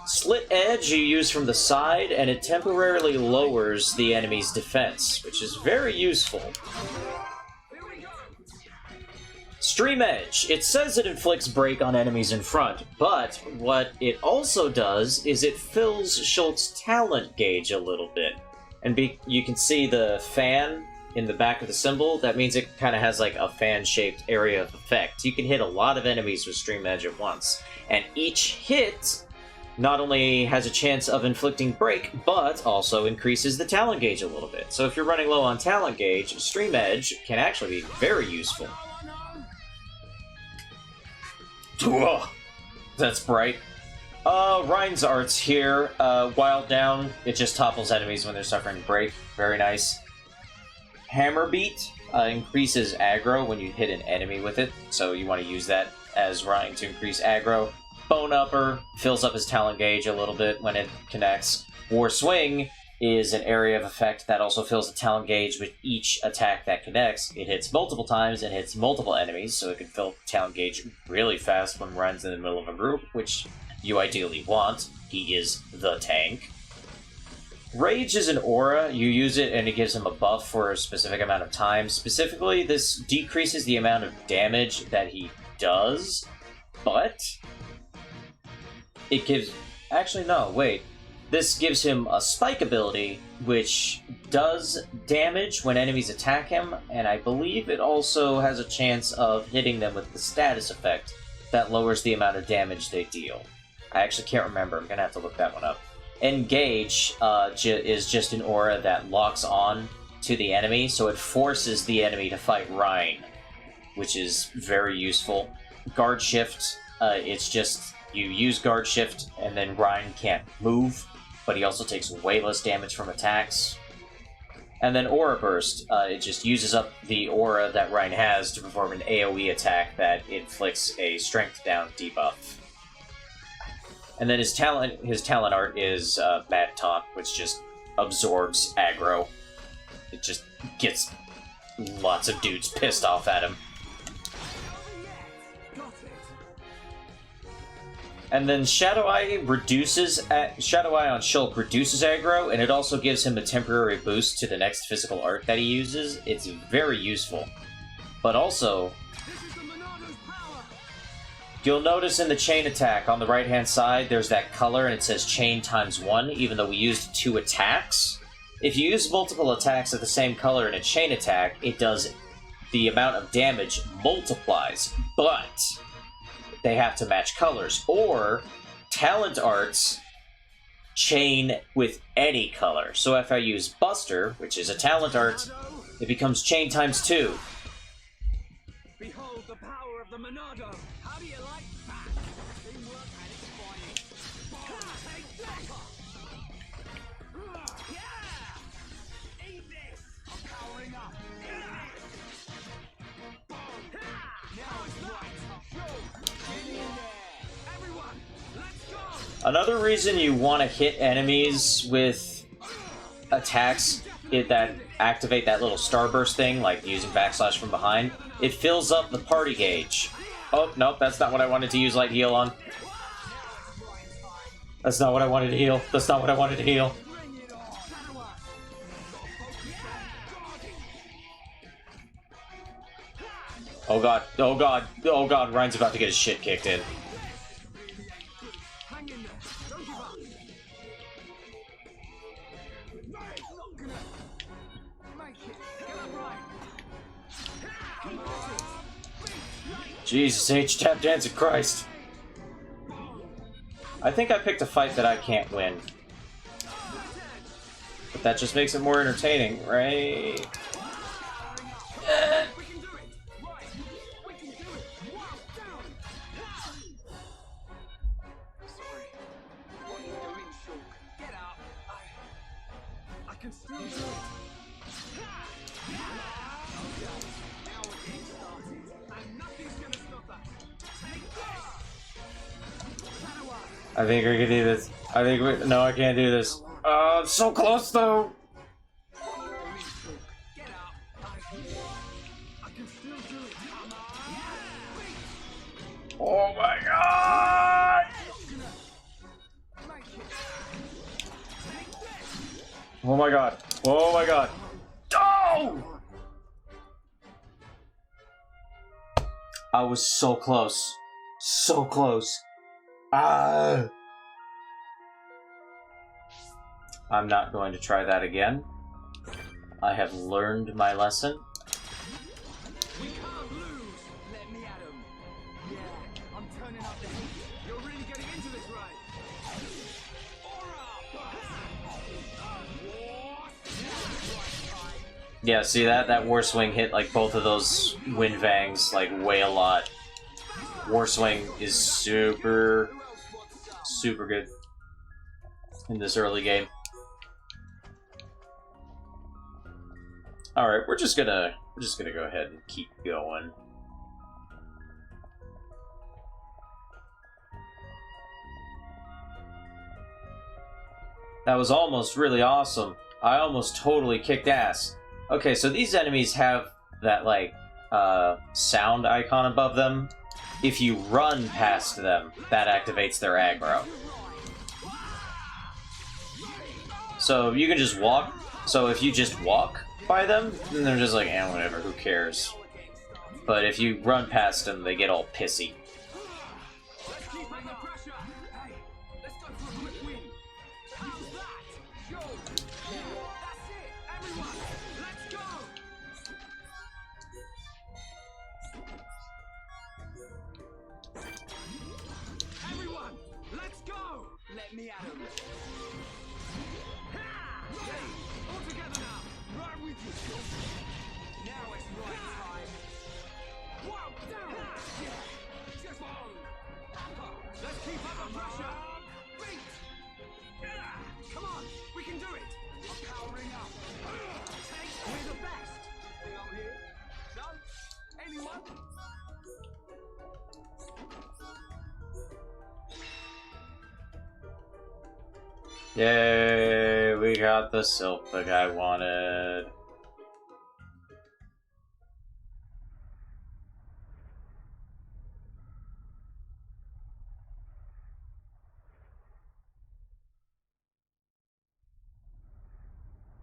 Slit edge you use from the side, and it temporarily lowers the enemy's defense, which is very useful. Stream edge. It says it inflicts break on enemies in front, but what it also does is it fills Shulk's talent gauge a little bit. And you can see the fan in the back of the symbol. That means it kind of has like a fan-shaped area of effect. You can hit a lot of enemies with Stream Edge at once, and each hit not only has a chance of inflicting break, but also increases the talent gauge a little bit. So if you're running low on talent gauge, Stream Edge can actually be very useful. That's bright. Ryan's arts here. Wild Down, it just topples enemies when they're suffering break. Very nice. Hammer Beat increases aggro when you hit an enemy with it, so you want to use that as Ryan to increase aggro. Bone Upper fills up his talent gauge a little bit when it connects. War Swing is an area of effect that also fills a talent gauge with each attack that connects. It hits multiple times and hits multiple enemies, so it can fill talent gauge really fast when Ryan's in the middle of a group, which you ideally want. He is the tank. Rage is an aura. You use it and it gives him a buff for a specific amount of time. Specifically, this decreases the amount of damage that he does, but it gives... Actually, no, wait. This gives him a spike ability, which does damage when enemies attack him, and I believe it also has a chance of hitting them with the status effect that lowers the amount of damage they deal. I actually can't remember. I'm going to have to look that one up. Engage is just an aura that locks on to the enemy, so it forces the enemy to fight Ryan, which is very useful. Guard Shift, it's just you use Guard Shift, and then Ryan can't move, but he also takes way less damage from attacks. And then Aura Burst, it just uses up the aura that Ryan has to perform an AoE attack that inflicts a Strength Down debuff. And then his talent art is Mad Taunt, which just absorbs aggro. It just gets lots of dudes pissed off at him. And then Shadow Eye on Shulk reduces aggro, and it also gives him a temporary boost to the next physical art that he uses. It's very useful. But also, you'll notice in the chain attack on the right-hand side, there's that color and it says chain ×1, even though we used 2 attacks. If you use multiple attacks of the same color in a chain attack, it does the amount of damage multiplies, but they have to match colors. Or talent arts chain with any color. So if I use Buster, which is a talent art, it becomes chain ×2. Behold the power of the Monado. How do you like that? Teamwork at its finest. Take that. Yeah! Eat this. I'm powering up. Now it's right. Get in there. Everyone, let's go. Another reason you want to hit enemies with attacks that activate that little starburst thing, like using backslash from behind, it fills up the party gauge. Oh, nope, that's not what I wanted to use light heal on. That's not what I wanted to heal. That's not what I wanted to heal. Oh god, oh god, oh god, Ryan's about to get his shit kicked in. Jesus H, tap dancing Christ. I think I picked a fight that I can't win. But that just makes it more entertaining, right? I think we can do this. No, I can't do this. I'm so close though. Oh my god! Oh my god. Oh my god. Oh! I was so close. So close. I'm not going to try that again. I have learned my lesson. We can't lose. Let me at him. Yeah, I'm turning up the heat. You're really getting into this, right? Yeah, see that? That War Swing hit like both of those Wind Vangs like way a lot. War Swing is super good in this early game. All right, we're just gonna go ahead and keep going. That was almost really awesome. I almost totally kicked ass. Okay, so these enemies have that, like, sound icon above them. If you run past them, that activates their aggro. So you can just walk. So if you just walk by them, then they're just like, eh, whatever, who cares? But if you run past them, they get all pissy. Let me at him. All together now. Right with you, Phil. Now it's right time. Whoa, down. Just on. Let's keep up the pressure. Beat. Come on, we can do it. I'm powering up. Take, we're the best. Think I'm here? No? Anyone? Yay, we got the silk book I wanted.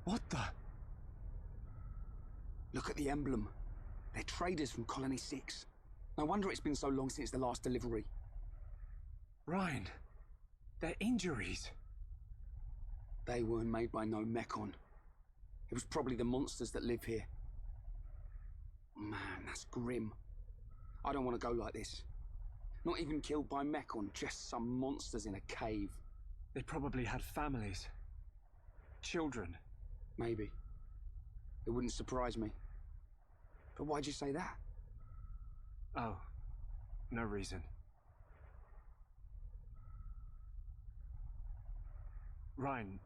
What the? Look at the emblem. They're traders from Colony 6. No wonder it's been so long since the last delivery. Ryan, they're injuries. They weren't made by no Mechon. It was probably the monsters that live here. Man, that's grim. I don't want to go like this. Not even killed by Mechon, just some monsters in a cave. They probably had families. Children. Maybe. It wouldn't surprise me. But why'd you say that? Oh, no reason. Ryan,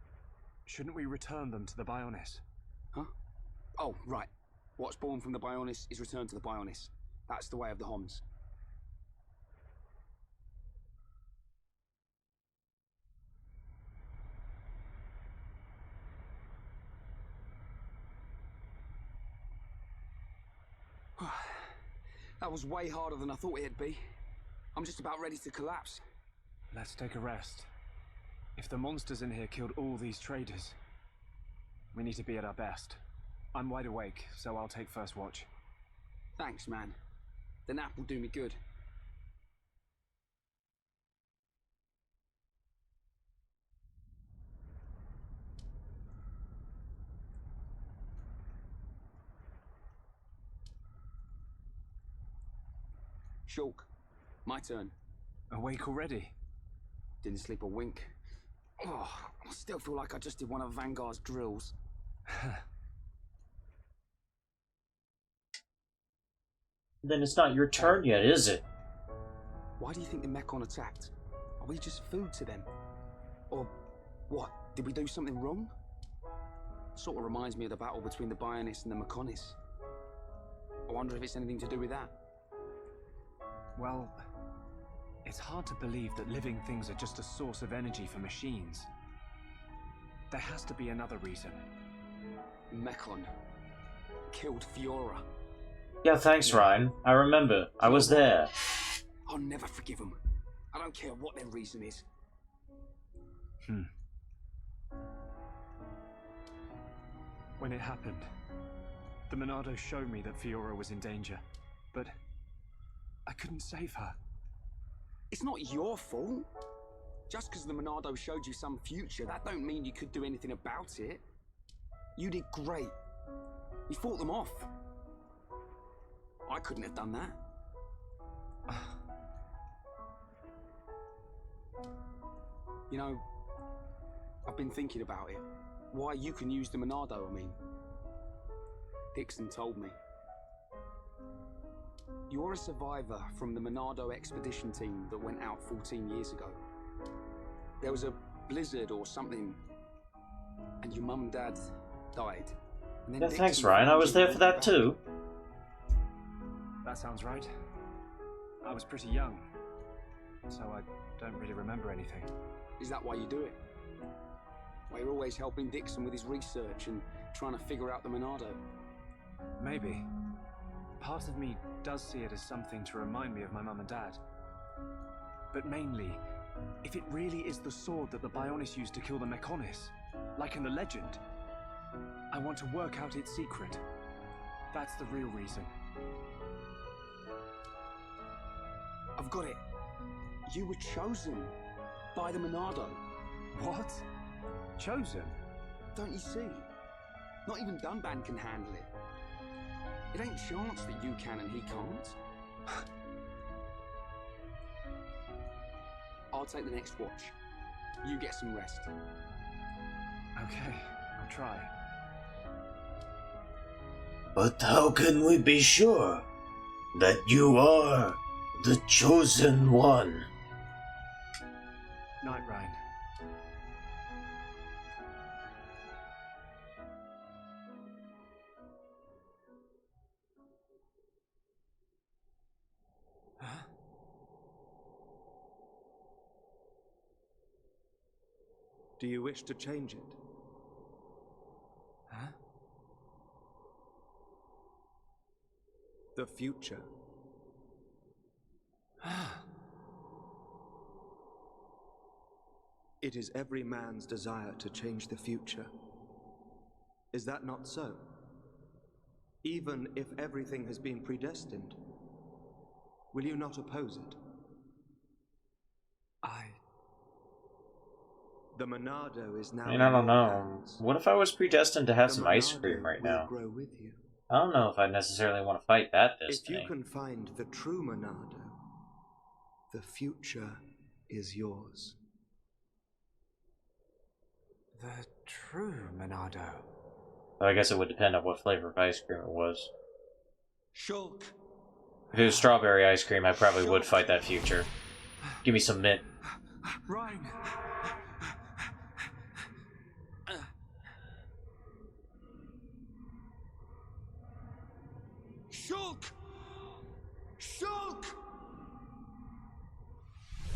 shouldn't we return them to the Bionis? Huh? Oh, right. What's born from the Bionis is returned to the Bionis. That's the way of the Homs. That was way harder than I thought it'd be. I'm just about ready to collapse. Let's take a rest. If the monsters in here killed all these traders, we need to be at our best. I'm wide awake, so I'll take first watch. Thanks, man. The nap will do me good. Shulk, my turn. Awake already? Didn't sleep a wink. Oh, I still feel like I just did one of Vanguard's drills. Then it's not your turn yet, is it? Why do you think the Mechon attacked? Are we just food to them? Or what? Did we do something wrong? Sort of reminds me of the battle between the Bionis and the Mechonis. I wonder if it's anything to do with that. Well, it's hard to believe that living things are just a source of energy for machines. There has to be another reason. Mechon killed Fiora. Yeah, thanks, Ryan. I remember. I was there. I'll never forgive them. I don't care what their reason is. When it happened, the Monado showed me that Fiora was in danger, but I couldn't save her. It's not your fault. Just because the Monado showed you some future, that don't mean you could do anything about it. You did great. You fought them off. I couldn't have done that. You know, I've been thinking about it. Why you can use the Monado, I mean. Dixon told me. You're a survivor from the Monado expedition team that went out 14 years ago. There was a blizzard or something, and your mum and dad died. And then Yeah, Dixon thanks, Ryan. I found was you there and for brought you that back. too. That sounds right. I was pretty young, so I don't really remember anything. Is that why you do it? Why you're always helping Dixon with his research and trying to figure out the Monado. Maybe. Part of me does see it as something to remind me of my mum and dad. But mainly, if it really is the sword that the Bionis used to kill the Mechonis, like in the legend, I want to work out its secret. That's the real reason. I've got it. You were chosen by the Monado. What? Chosen? Don't you see? Not even Dunban can handle it. It ain't chance that you can and he can't. I'll take the next watch. You get some rest. Okay, I'll try. But how can we be sure that you are the chosen one? Night, Ryan. Huh? Do you wish to change it? Huh? The future. It is every man's desire to change the future. Is that not so? Even if everything has been predestined, will you not oppose it? The Monado is now. I mean, I don't in know. your hands. What if I was predestined to have The some ice Monado cream right will now? grow with you. I don't know if I necessarily want to fight that this If you day. can find the true Monado, the future is yours. The true Monado. I guess it would depend on what flavor of ice cream it was. Shulk! If it was strawberry ice cream, I probably would fight that future. Give me some mint. Ryan! Shulk! Shulk!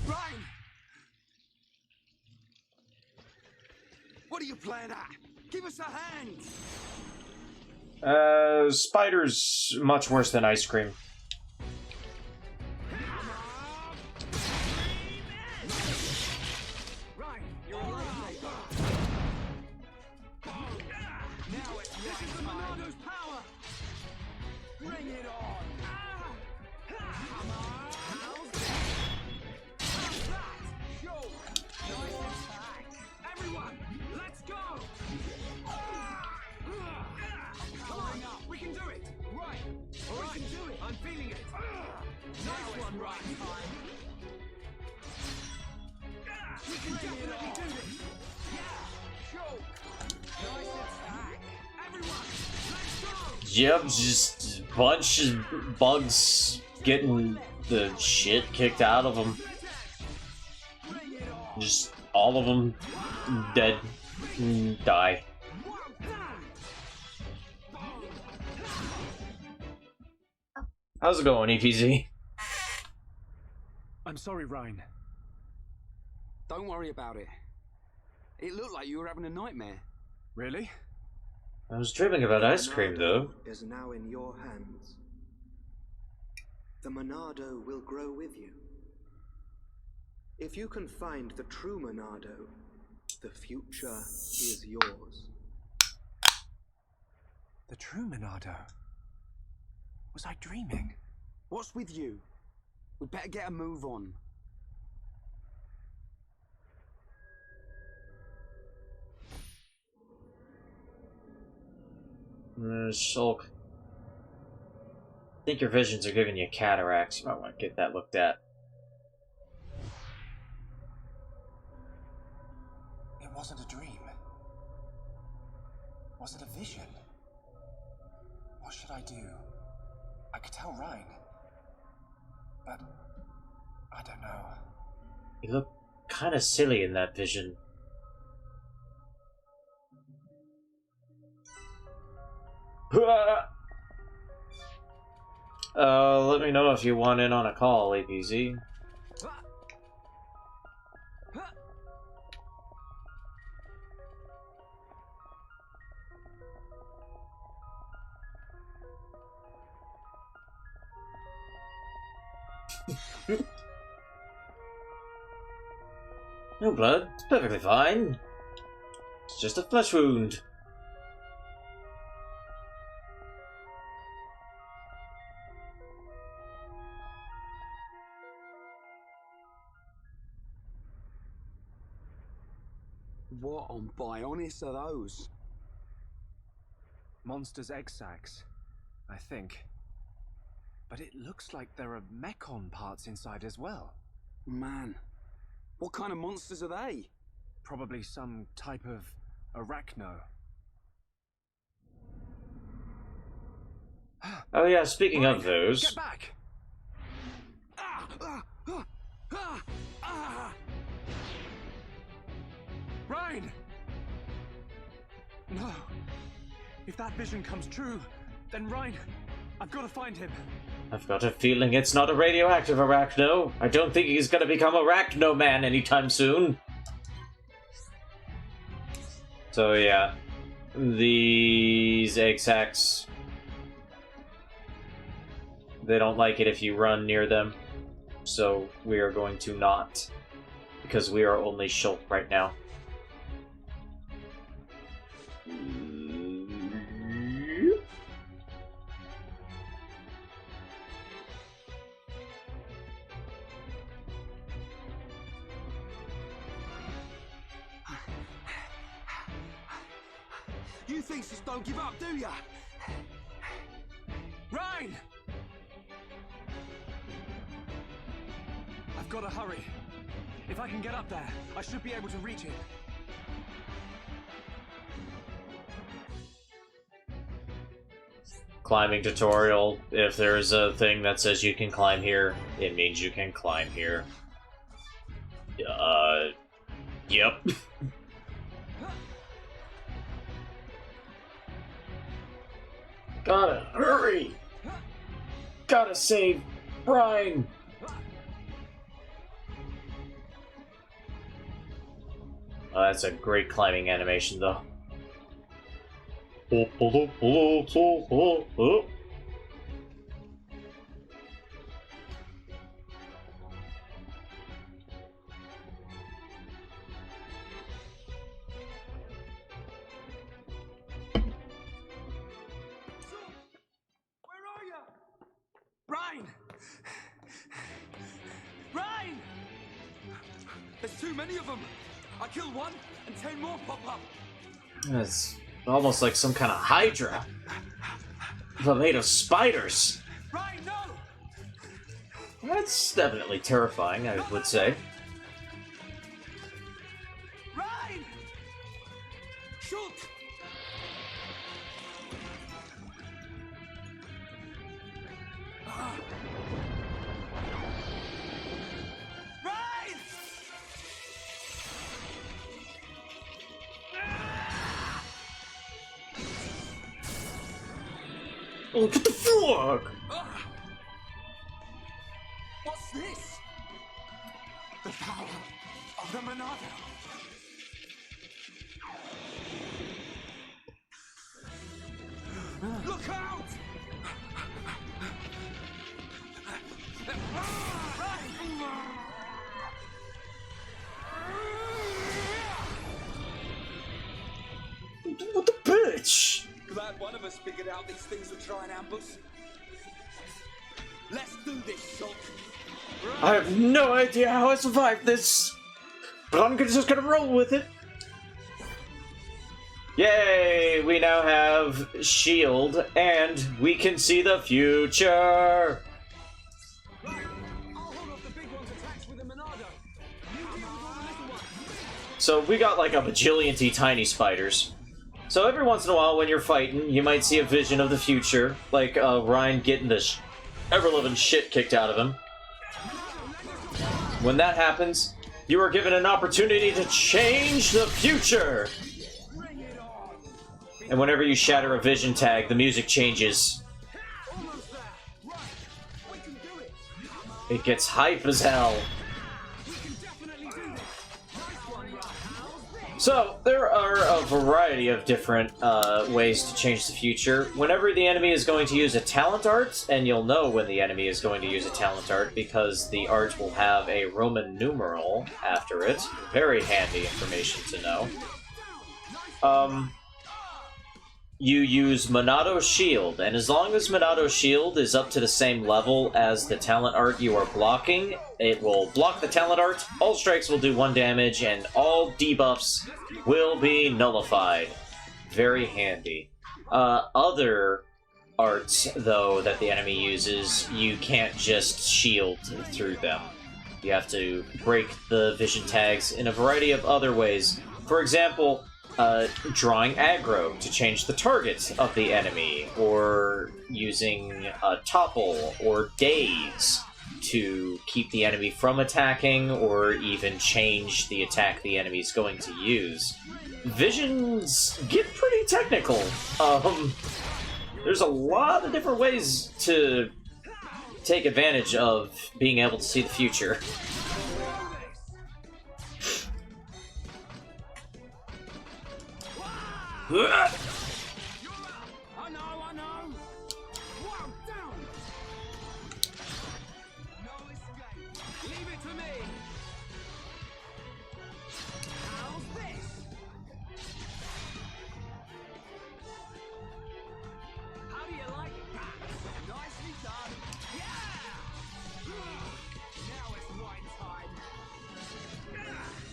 Ryan! What are you playing at? Give us a hand! Spider's much worse than ice cream. Ryan, you're a lifesaver. Now this is the Monado's power! Bring it on! Come on! How's that? Shulk! Nice attack! Everyone, let's go! Coming up! We can do it! Right! All right! We can do it! I'm feeling it! Nice one, right time! We can definitely do this! Yeah! Shulk! Nice attack! Everyone, let's go! Yep, just a bunch of bugs getting the shit kicked out of them. Bring it on! Just all of them dead. Die. How's it going, EPZ? I'm sorry, Ryan. Don't worry about it. It looked like you were having a nightmare. Really? I was dreaming about ice cream, though. Is now in your hands. The Monado will grow with you. If you can find the true Monado, the future is yours. The true Monado? Was I dreaming? What's with you? We'd better get a move on. Shulk. I think your visions are giving you cataracts. You might want to get that looked at. It wasn't a dream. Was it a vision? What should I do? I could tell Ryan. But I don't know. You look kind of silly in that vision. Let me know if you want in on a call, APZ. No blood. It's perfectly fine. It's just a flesh wound. What on Bionis are those? Monsters' egg sacs, I think. But it looks like there are mechon parts inside as well. Man, what kind of monsters are they? Probably some type of arachno. Oh yeah, speaking of those... Get back! Ryan! No. If that vision comes true, then Ryan, I've got to find him. I've got a feeling it's not a radioactive arachno. I don't think he's gonna become Arachno Man anytime soon. So yeah, these egg sacs, they don't like it if you run near them. So we are going to not, because we are only Shulk right now. You things just don't give up, do ya? Ryan! I've got to hurry. If I can get up there, I should be able to reach it. Climbing tutorial. If there's a thing that says you can climb here, it means you can climb here. Yep. Gotta hurry! Gotta save Brian! That's a great climbing animation, though. Ryan! Ryan! There's too many of them! I killed one, and 10 more pop up! It's almost like some kind of Hydra. But made of spiders. Ryan, no! That's definitely terrifying, I would say. Ryan! Shoot! Ryan! Oh, what the fuck? What's this? The power of the Monado. Look out! What the bitch? Glad one of us figured out these things would try and ambush. Let's do this, Shulk. I have no idea how I survived this, but I'm just gonna roll with it. Yay! We now have shield, and we can see the future. Right, I'll hold off the big one's attacks with the Monado. You deal with all the little ones. So we got like a bajillion tiny spiders. So every once in a while when you're fighting, you might see a vision of the future, like Ryan getting the ever-living shit kicked out of him. When that happens, you are given an opportunity to change the future! And whenever you shatter a vision tag, the music changes. Almost there. Right, we can do it. It gets hype as hell. We can definitely do this. Nice one, Ryan. So, there are a variety of different ways to change the future. Whenever the enemy is going to use a talent art, and you'll know when the enemy is going to use a talent art because the art will have a Roman numeral after it. Very handy information to know. You use Monado's Shield, and as long as Monado's Shield is up to the same level as the talent art you are blocking, it will block the talent art, all strikes will do 1 damage, and all debuffs will be nullified. Very handy. Other arts, though, that the enemy uses, you can't just shield through them. You have to break the vision tags in a variety of other ways. For example, drawing aggro to change the target of the enemy, or using a topple or daze to keep the enemy from attacking, or even change the attack the enemy is going to use. Visions get pretty technical. There's a lot of different ways to take advantage of being able to see the future. I know. Wow, down. No escape. Leave it to me. How's this? How do you like that? Nicely done. Yeah. Now it's right time.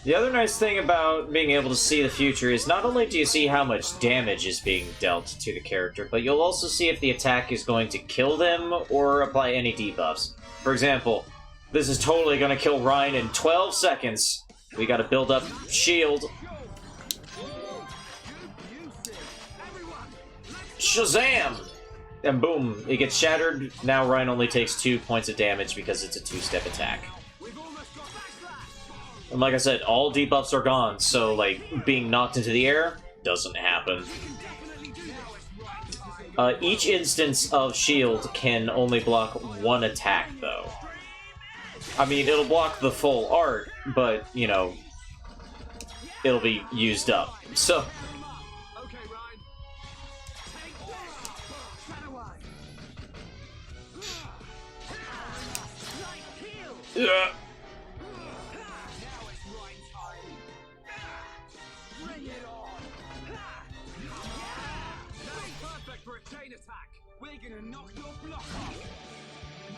The other nice thing about being able to see the future is not only do you see how much damage is being dealt to the character, but you'll also see if the attack is going to kill them or apply any debuffs. For example, this is totally going to kill Ryan in 12 seconds. We got to build up shield. Shazam! And boom, it gets shattered. Now Ryan only takes 2 points of damage because it's a 2-step attack. And like I said, all debuffs are gone, so, like, being knocked into the air doesn't happen. Each instance of shield can only block 1 attack, though. I mean, it'll block the full art, but, you know, it'll be used up. So... Okay, Ryan. Take this. Run away. Yeah.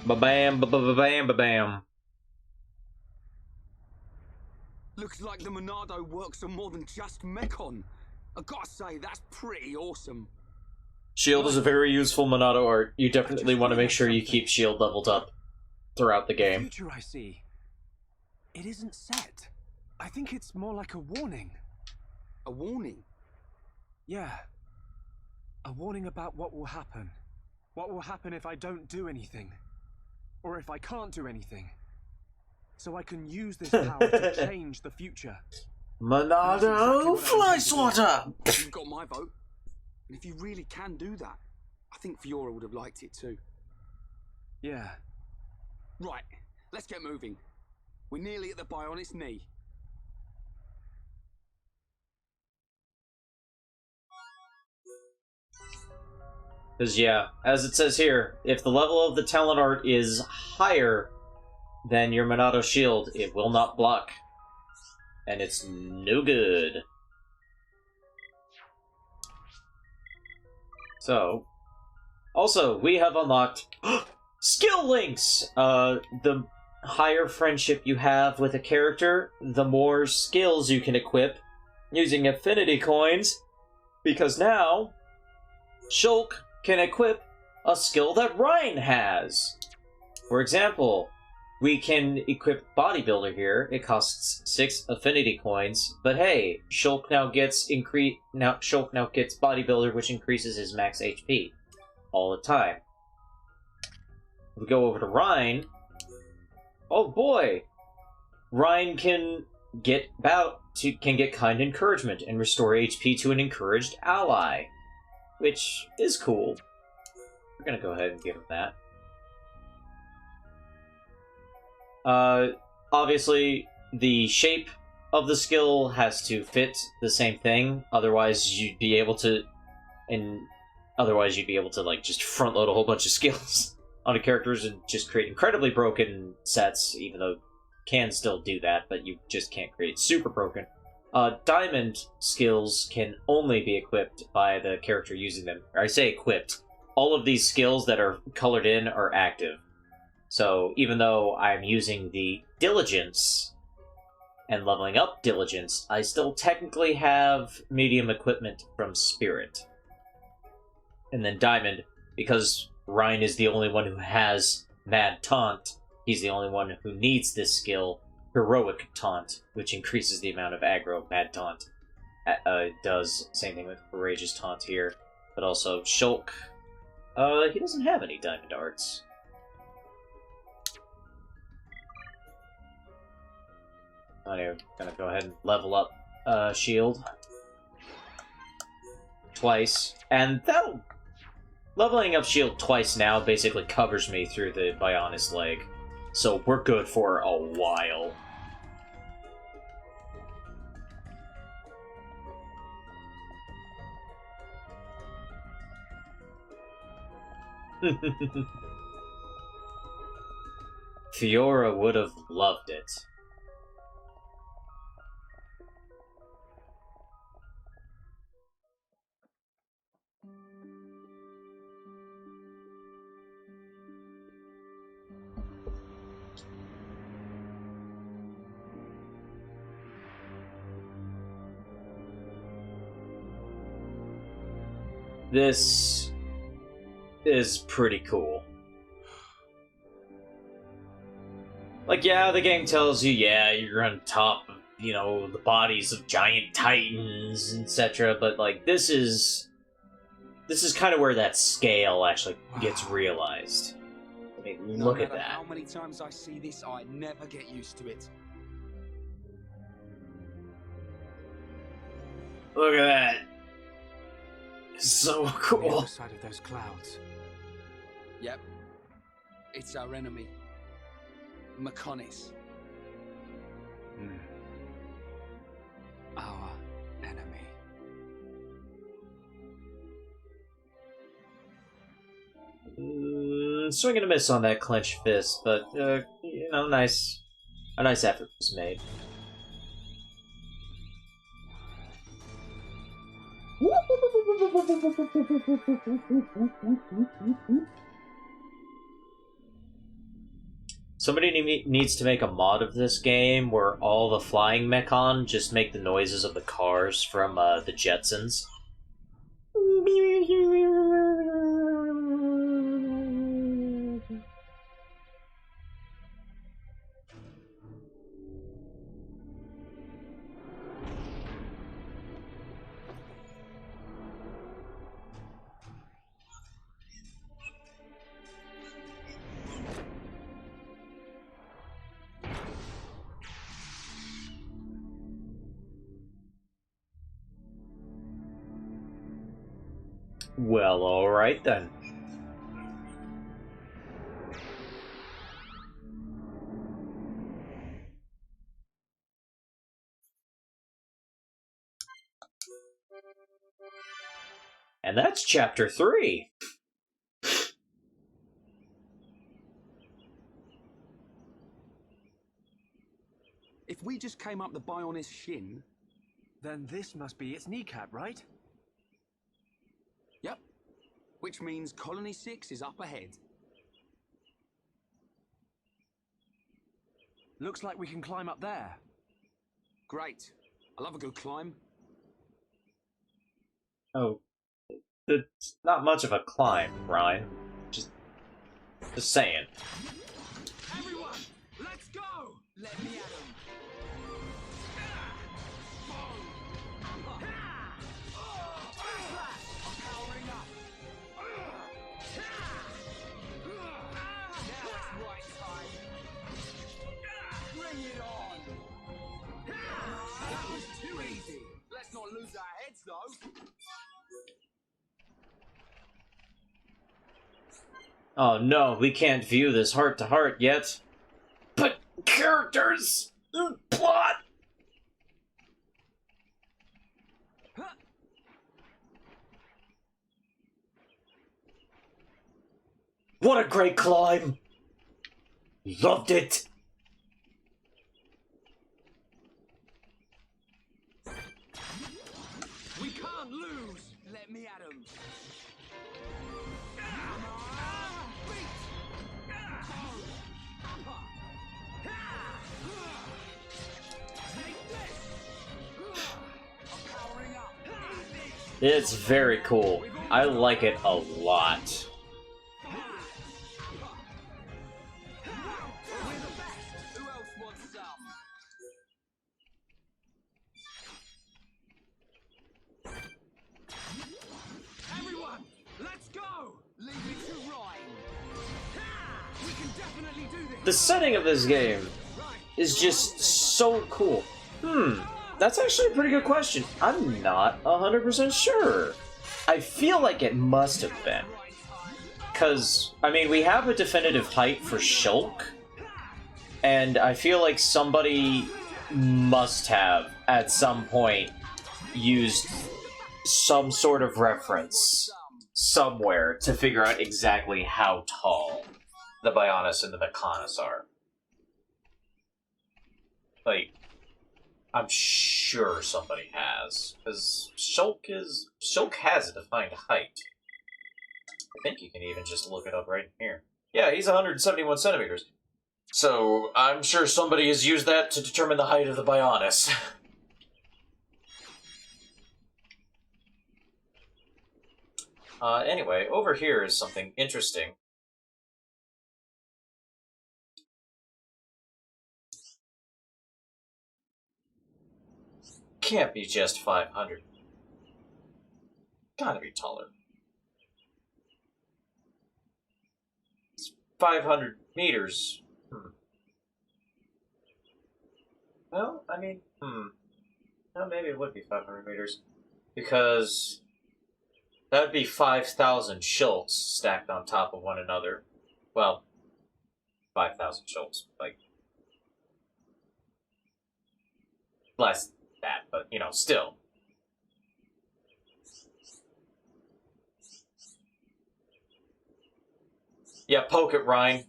Ba-bam, ba-ba-ba-bam, ba-bam. Looks like the Monado works on more than just Mechon. I gotta say, that's pretty awesome. Shield is a very useful Monado art. You definitely want to make sure you keep shield leveled up throughout the The game. future I see, it isn't set. I think it's more like a warning. A warning? Yeah. A warning about what will happen. What will happen if I don't do anything. Or if I can't do anything. So I can use this power to change the future. Monado fly swatter! You've got my vote. And if you really can do that, I think Fiora would have liked it too. Yeah. Right, let's get moving. We're nearly at the Bionic's knee. Because, yeah, as it says here, if the level of the talent art is higher than your Monado shield, it will not block. And it's no good. So, also, we have unlocked skill links! The higher friendship you have with a character, the more skills you can equip using affinity coins, because now Shulk can equip a skill that Ryan has. For example, we can equip Bodybuilder here. It costs 6 affinity coins, but hey, Shulk now gets Bodybuilder, which increases his max HP all the time. We go over to Ryan. Oh boy, Ryan can get kind encouragement and restore HP to an encouraged ally, which is cool. We're gonna go ahead and give him that. Obviously, the shape of the skill has to fit the same thing. Otherwise, you'd be able to, like just front load a whole bunch of skills onto characters and just create incredibly broken sets. Even though you can still do that, but you just can't create super broken. Diamond skills can only be equipped by the character using them. Or I say equipped. All of these skills that are colored in are active. So even though I'm using the Diligence and leveling up Diligence, I still technically have medium equipment from Spirit. And then Diamond, because Ryan is the only one who has Mad Taunt, he's the only one who needs this skill, Heroic Taunt, which increases the amount of aggro Mad Taunt does. Same thing with Courageous Taunt here. But also Shulk, he doesn't have any Diamond Arts. I'm gonna go ahead and level up Shield twice, and that'll leveling up Shield twice now basically covers me through the Bionis leg, so we're good for a while. Fiora would have loved it. This is pretty cool. Like, yeah, the game tells you, yeah, you're on top of, you know, the bodies of giant titans, etc., but, like, this is kind of where that scale actually gets realized. I mean, look at that. How many times I see this, I never get used to it. Look at that. So On the cool. other side of those clouds. Yep. It's our enemy. Mechonis. Our enemy. Swing and a miss on that clenched fist, but, you know, a nice effort was made. Somebody needs to make a mod of this game where all the flying mechon just make the noises of the cars from the Jetsons. Well, alright then. And that's chapter 3. If we just came up the Bionis shin... Then this must be its kneecap, right? Yep. Which means Colony 6 is up ahead. Looks like we can climb up there. Great. I love a good climb. Oh, it's not much of a climb, Ryan. Just saying. Everyone, let's go! Let me at 'em. Bring it on! That was too easy. Let's not lose our heads, though. Oh no, we can't view this heart-to-heart yet. But characters! Plot! What a great climb! Loved it! We can't lose. Let me at him. It's very cool. I like it a lot. Who else wants some? Everyone, let's go! Leave it to Ryan. We can definitely do this. The setting of this game is just so cool. That's actually a pretty good question. I'm not 100% sure. I feel like it must have been. Because, I mean, we have a definitive height for Shulk, and I feel like somebody must have, at some point, used some sort of reference somewhere to figure out exactly how tall the Bionis and the Mechonis are. Like, I'm sure somebody has, because Shulk has a defined height. I think you can even just look it up right here. Yeah, he's 171 centimeters. So, I'm sure somebody has used that to determine the height of the Bionis. Anyway, over here is something interesting. Can't be just 500. Gotta be taller. It's 500 meters. Well, I mean, well, maybe it would be 500 meters. Because that would be 5,000 Shulks stacked on top of one another. Well, 5,000 Shulks, like, less that, but, you know, still. Yeah, poke it, Ryan.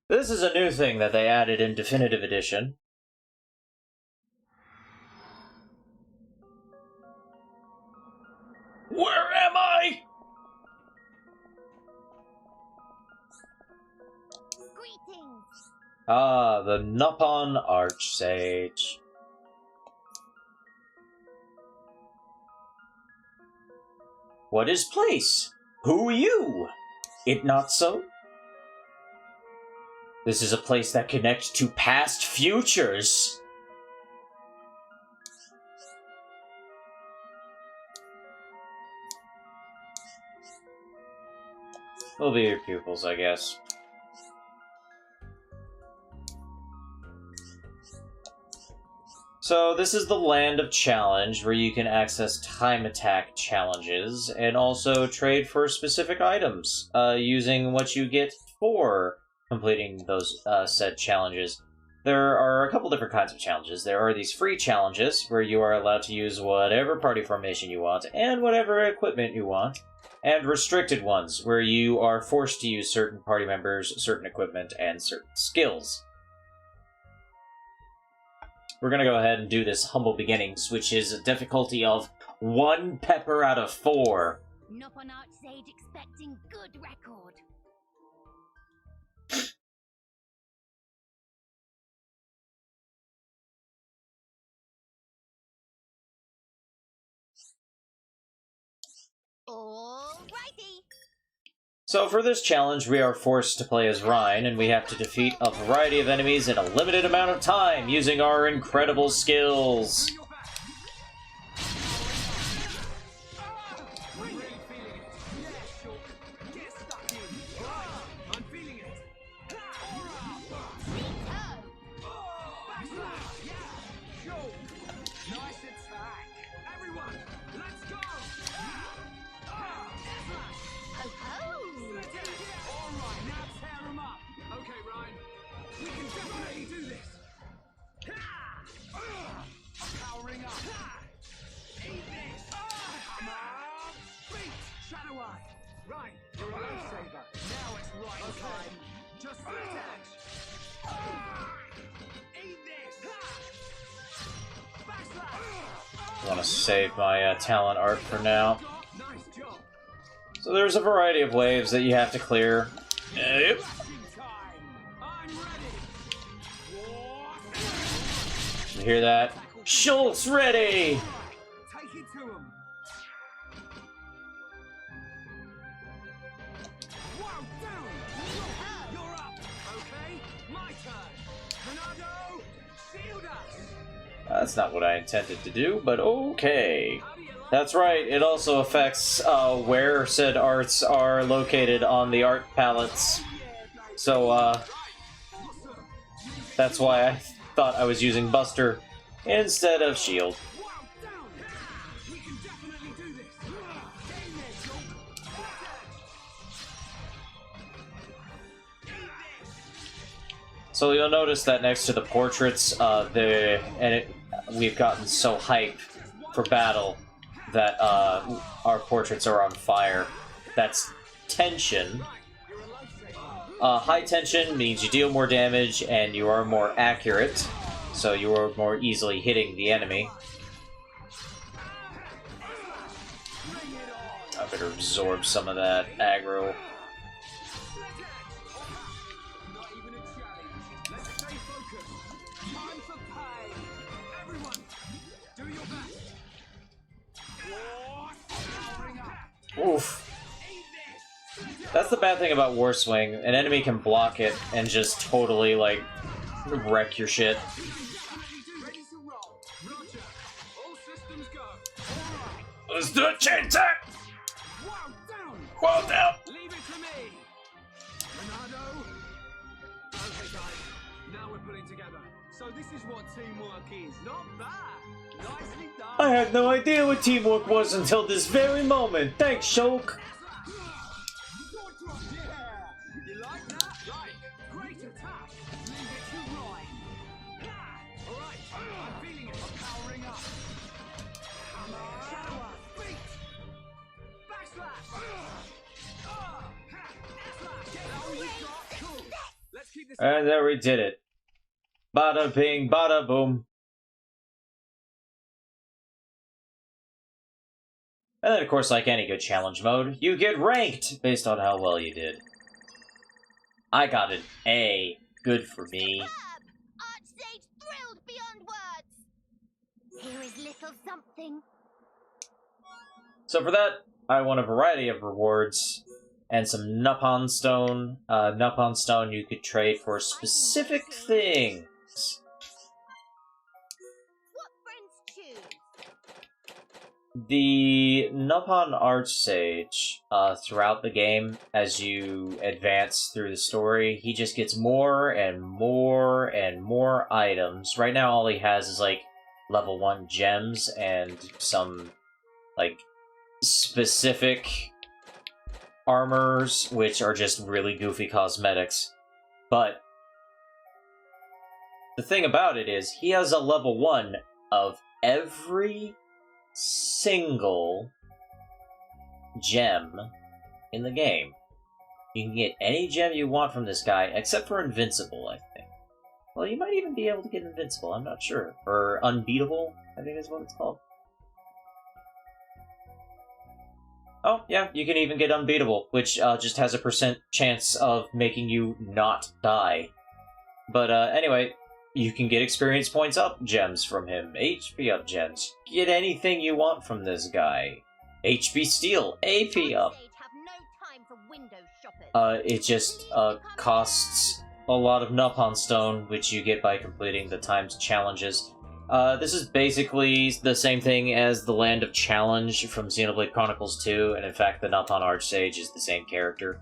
This is a new thing that they added in Definitive Edition. Where am I? Greetings. Ah, the Nupon Archsage. What is place? Who are you? It not so? This is a place that connects to past futures. We'll be your pupils, I guess. So this is the Land of Challenge, where you can access time attack challenges, and also trade for specific items, using what you get for completing those said challenges. There are a couple different kinds of challenges. There are these free challenges, where you are allowed to use whatever party formation you want, and whatever equipment you want. And restricted ones, where you are forced to use certain party members, certain equipment, and certain skills. We're gonna go ahead and do this Humble Beginnings, which is a difficulty of 1 pepper out of 4. Not on Archsage expecting good record. Alrighty. So for this challenge, we are forced to play as Ryan, and we have to defeat a variety of enemies in a limited amount of time, using our incredible skills. Shadow Eye. Right, you're a lifesaver. Now it's right time. Just split edge. Eat this. Backslash. I want to save my talent art for now. Nice job. So there's a variety of waves that you have to clear. Yep. I'm ready. You hear that? Schultz ready! Take it to him. Wow, down. You're up. Okay, my turn. Monado, shield us. That's not what I intended to do, but okay. That's right, it also affects where said arts are located on the art palettes. So, that's why I thought I was using Buster instead of Shield. Wow, down. We can definitely do this. Game there, Jolt. So you'll notice that next to the portraits, we've gotten so hype for battle that our portraits are on fire. That's tension. High tension means you deal more damage and you are more accurate, so you are more easily hitting the enemy. I better absorb some of that aggro. Not even a challenge. Let's stay focused. Time for pain. Everyone, do your best. Powering up. Oof. That's the bad thing about War Swing. An enemy can block it and just totally, like, wreck your shit. Ready to roll. Roger. All systems go. Let's do a chain attack! Wow, down. Well down! Leave it to me. Monado. Okay, guys. Now we're putting together. So this is what teamwork is. Not bad. Nicely done. I had no idea what teamwork was until this very moment. Thanks, Shulk. Yeah. You like that? Right. Great attack. Leave it to Ryan. All right. I'm feeling it. I'm powering up. Hammer. Shadow Eye. Beat. Backslash. Slash. Get all you got. Cool. Let's keep this. And there we did it. Bada bing, bada boom. And then, of course, like any good challenge mode, you get ranked based on how well you did. I got an A. Good for me. Archsage thrilled beyond words. Here is little something. So for that, I won a variety of rewards and some Nupon Stone. Nupon Stone you could trade for specific things. What friends choose? The Nupon Archsage, throughout the game, as you advance through the story, he just gets more and more and more items. Right now all he has is, like, level 1 gems and some, like, specific armors, which are just really goofy cosmetics. But the thing about it is, he has a level 1 of every single gem in the game. You can get any gem you want from this guy, except for Invincible, I think. Well, you might even be able to get Invincible, I'm not sure. Or Unbeatable, I think is what it's called. Oh, yeah, you can even get Unbeatable, which just has a % chance of making you not die. But anyway, you can get experience points up gems from him, HP up gems. Get anything you want from this guy. HP steal, AP up. Archsage have no time for window shoppers. It just costs a lot of Nupon Stone, which you get by completing the timed challenges. This is basically the same thing as the Land of Challenge from Xenoblade Chronicles 2, and in fact the Nupon Archsage is the same character.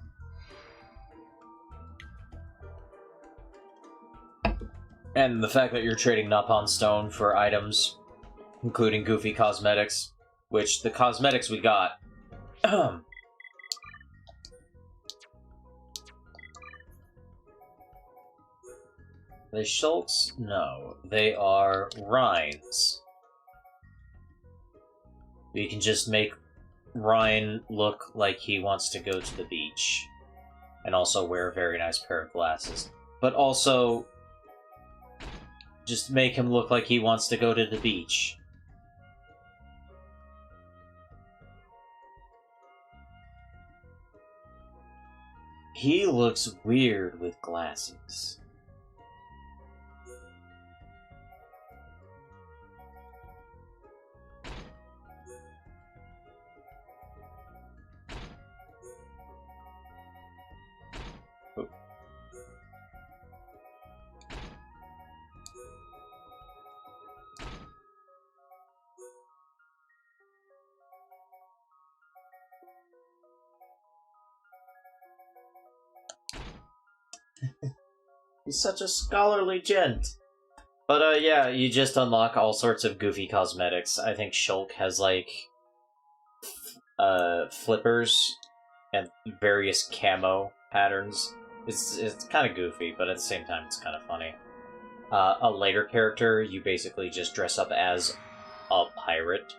And the fact that you're trading Nupon Stone for items, including goofy cosmetics, which the cosmetics we got... Are they Schultz? No, they are Rhines. We can just make Ryan look like he wants to go to the beach. And also wear a very nice pair of glasses. But also, just make him look like he wants to go to the beach. He looks weird with glasses. He's such a scholarly gent. But yeah, you just unlock all sorts of goofy cosmetics. I think Shulk has like flippers and various camo patterns. It's kind of goofy, but at the same time, it's kind of funny. A later character, you basically just dress up as a pirate.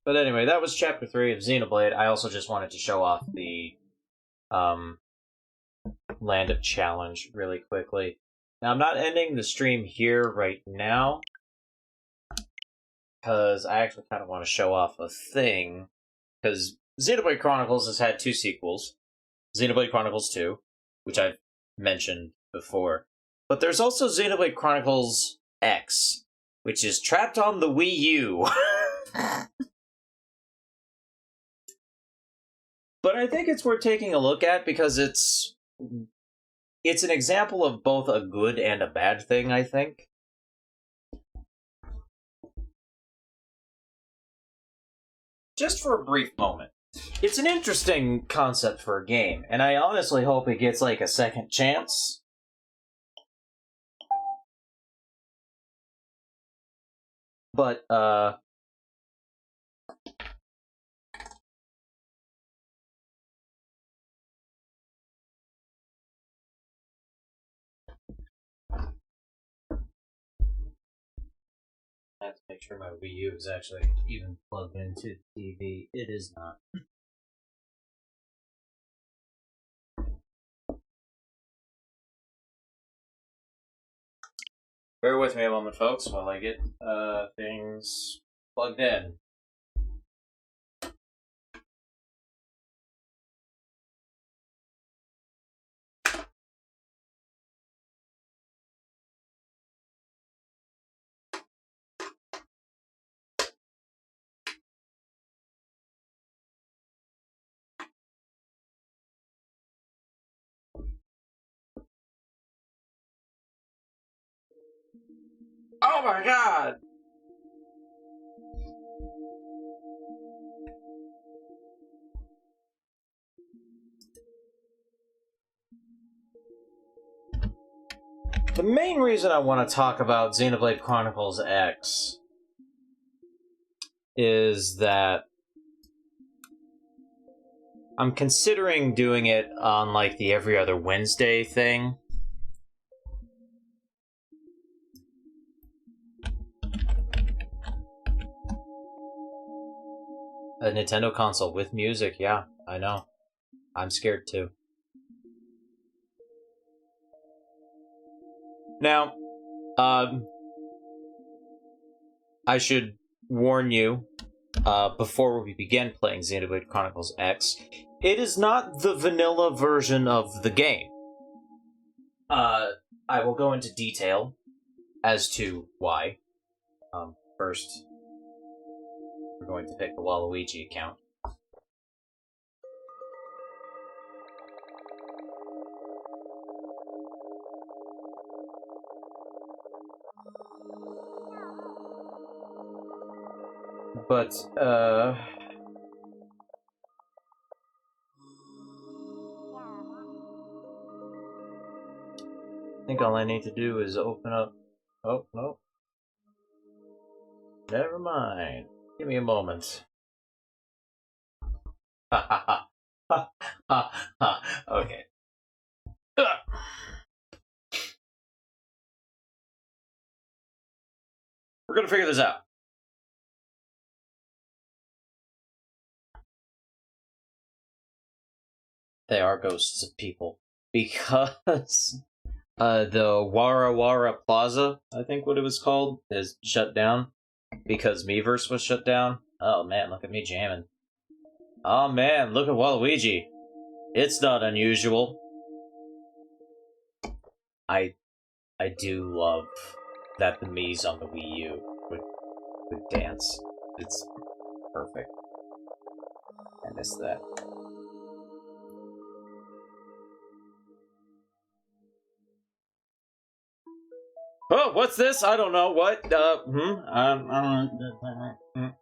But anyway, that was Chapter 3 of Xenoblade. I also just wanted to show off the Land of Challenge really quickly. Now, I'm not ending the stream here right now, because I actually kind of want to show off a thing, because Xenoblade Chronicles has had 2 sequels. Xenoblade Chronicles 2, which I've mentioned before. But there's also Xenoblade Chronicles X, which is trapped on the Wii U. But I think it's worth taking a look at because it's an example of both a good and a bad thing, I think. Just for a brief moment. It's an interesting concept for a game, and I honestly hope it gets like a second chance. But, I have to make sure my Wii U is actually even plugged into the TV. It is not. Bear with me a moment, folks, while I get things plugged in. Oh my god! The main reason I want to talk about Xenoblade Chronicles X is that I'm considering doing it on like the every other Wednesday thing. A Nintendo console with music, yeah, I know. I'm scared too. Now, I should warn you, before we begin playing Xenoblade Chronicles X, it is not the vanilla version of the game. I will go into detail as to why. First, we're going to pick the Waluigi account. But, I think all I need to do is open up... Oh, no. Never mind. Give me a moment. Ha ha ha. Ha ha ha. Okay. Ugh. We're gonna figure this out. They are ghosts of people. Because the Wara Wara Plaza, I think what it was called, is shut down. Because Miiverse was shut down. Oh man, look at me jamming. Oh man, look at Waluigi. It's not unusual. I do love that the Mii's on the Wii U would dance. It's perfect. I miss that. Oh, what's this? I don't know. What? I don't know.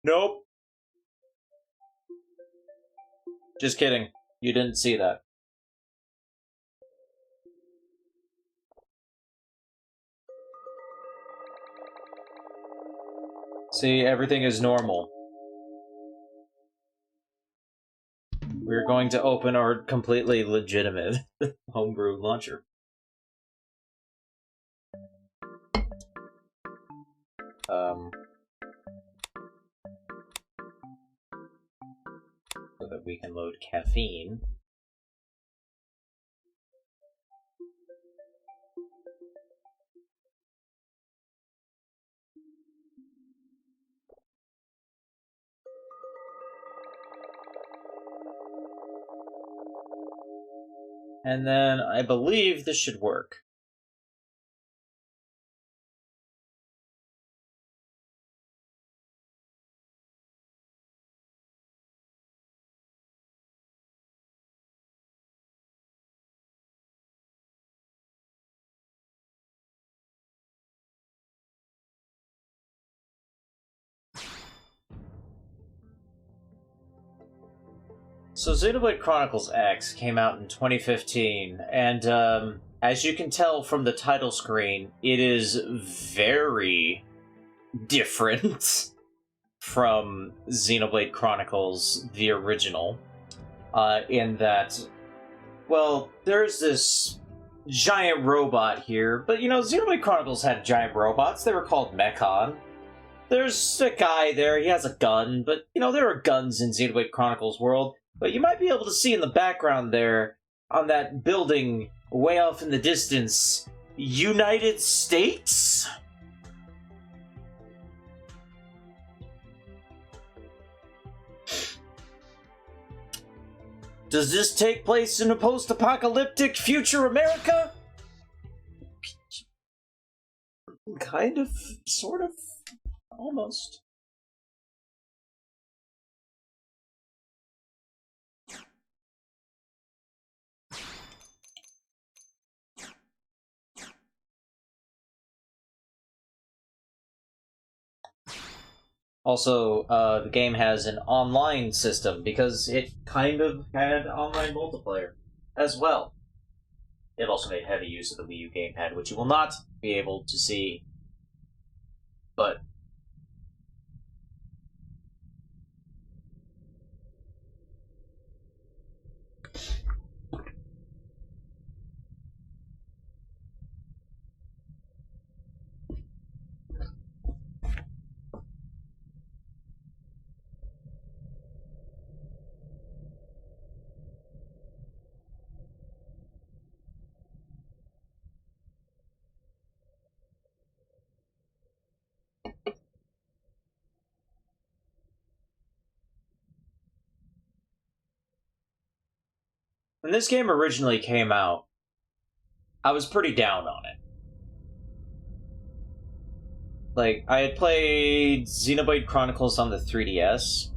Nope. Just kidding. You didn't see that. See, everything is normal. We're going to open our completely legitimate homebrew launcher. So that we can load caffeine. And then I believe this should work. So Xenoblade Chronicles X came out in 2015, and as you can tell from the title screen, it is very different from Xenoblade Chronicles, the original, in that, well, there's this giant robot here, but you know, Xenoblade Chronicles had giant robots, they were called Mechon. There's a guy there, he has a gun, but you know, there are guns in Xenoblade Chronicles world. But you might be able to see in the background there, on that building way off in the distance, United States? Does this take place in a post-apocalyptic future America? Kind of, sort of, almost. Also, the game has an online system, because it kind of had online multiplayer as well. It also made heavy use of the Wii U gamepad, which you will not be able to see, but... When this game originally came out, I was pretty down on it. Like, I had played Xenoblade Chronicles on the 3DS.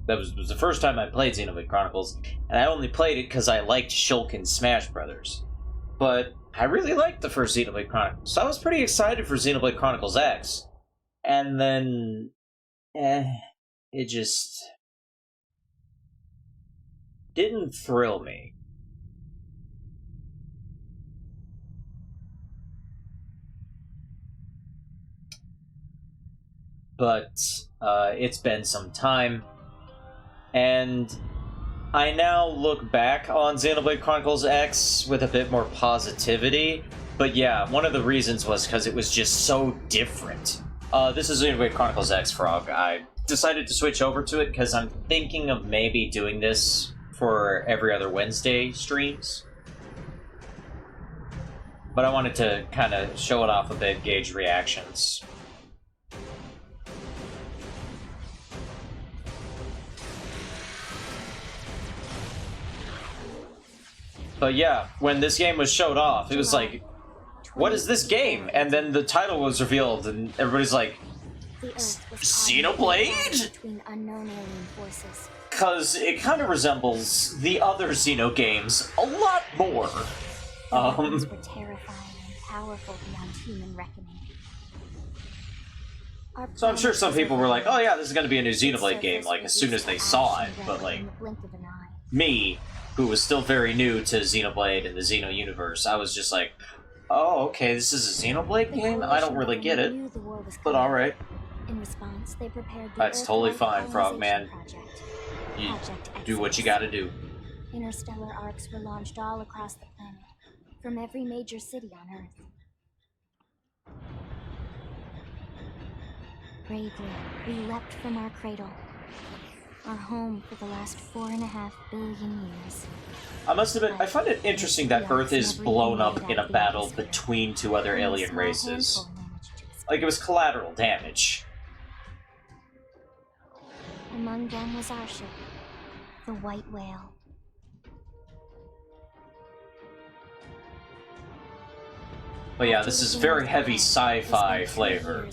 That was the first time I played Xenoblade Chronicles, and I only played it because I liked Shulk in Smash Brothers. But I really liked the first Xenoblade Chronicles. So I was pretty excited for Xenoblade Chronicles X. And then... it just... didn't thrill me. But it's been some time, and I now look back on Xenoblade Chronicles X with a bit more positivity. But yeah, one of the reasons was because it was just so different. This is Xenoblade Chronicles X, Frog. I decided to switch over to it because I'm thinking of maybe doing this for every other Wednesday streams. But I wanted to kind of show it off a bit, gauge reactions. But yeah, when this game was showed off, it was like, what is this game? And then the title was revealed, and everybody's like, Xenoblade? Because it kind of resembles the other Xeno games a lot more. Were terrifying and powerful beyond human reckoning. So I'm sure some people were like, oh yeah, this is going to be a new Xenoblade game, like, as soon as they saw it. But, like, me, who was still very new to Xenoblade and the Xeno universe, I was just like, oh, okay, this is a Xenoblade game? I don't really get it, but alright. In response, they prepared the That's totally fine, Frogman. Project. You Project do what you Exodus. gotta do. Interstellar arcs were launched all across the planet, from every major city on Earth. Bravely, we leapt from our cradle, our home for the last 4.5 billion years. I must admit, I find it interesting that Earth is blown up in a battle between two other Only a alien small races. handful managed to escape. Like, it was collateral damage. Among them was our ship, the White Whale. But yeah, this is very heavy sci-fi flavor.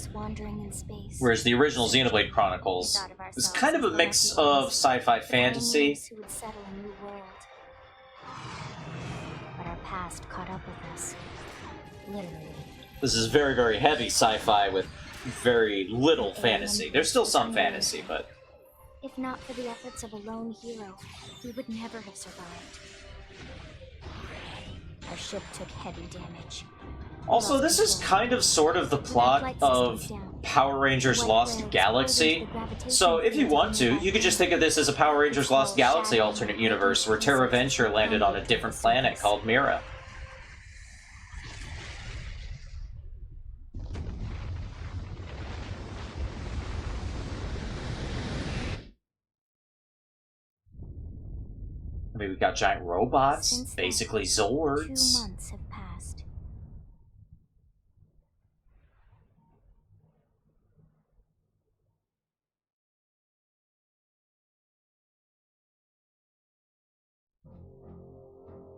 Whereas the original Xenoblade Chronicles was kind of a mix of sci-fi fantasy. Who would settle a new world. But our past caught up with us. Literally. This is very, very heavy sci-fi with very little fantasy. There's still some fantasy, but... If not for the efforts of a lone hero, we would never have survived. Our ship took heavy damage. Also, this is kind of sort of the plot of Power Rangers Lost Galaxy. So if you want to, you could just think of this as a Power Rangers Lost Galaxy alternate universe where Terra Venture landed on a different planet called Mira. I mean, we got giant robots, Since then, basically 2 Zords. months have passed.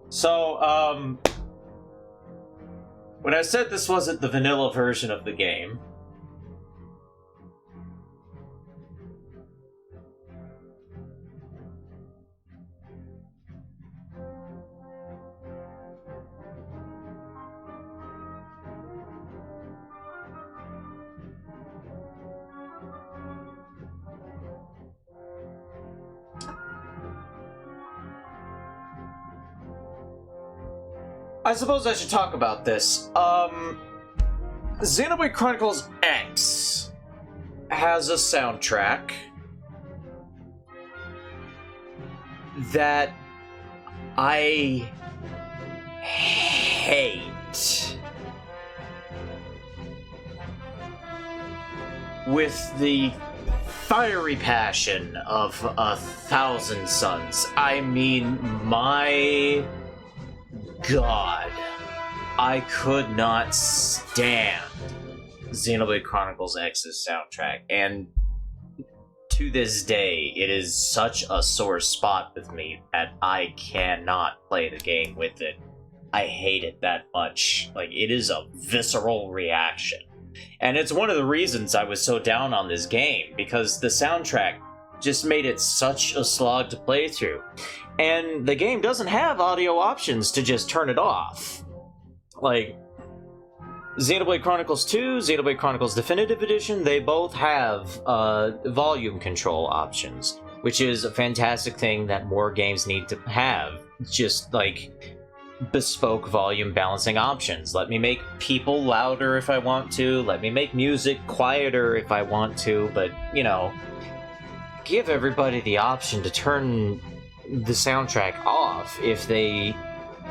So, when I said this wasn't the vanilla version of the game, I suppose I should talk about this. Xenoblade Chronicles X has a soundtrack that I hate with the fiery passion of 1,000 suns. I mean, my God, I could not stand Xenoblade Chronicles X's soundtrack, and to this day, it is such a sore spot with me that I cannot play the game with it. I hate it that much. Like, it is a visceral reaction. And it's one of the reasons I was so down on this game, because the soundtrack just made it such a slog to play through. And the game doesn't have audio options to just turn it off. Like, Xenoblade Chronicles 2, Xenoblade Chronicles Definitive Edition, they both have volume control options, which is a fantastic thing that more games need to have. Just, like, bespoke volume balancing options. Let me make people louder if I want to, let me make music quieter if I want to, but, you know, give everybody the option to turn the soundtrack off if they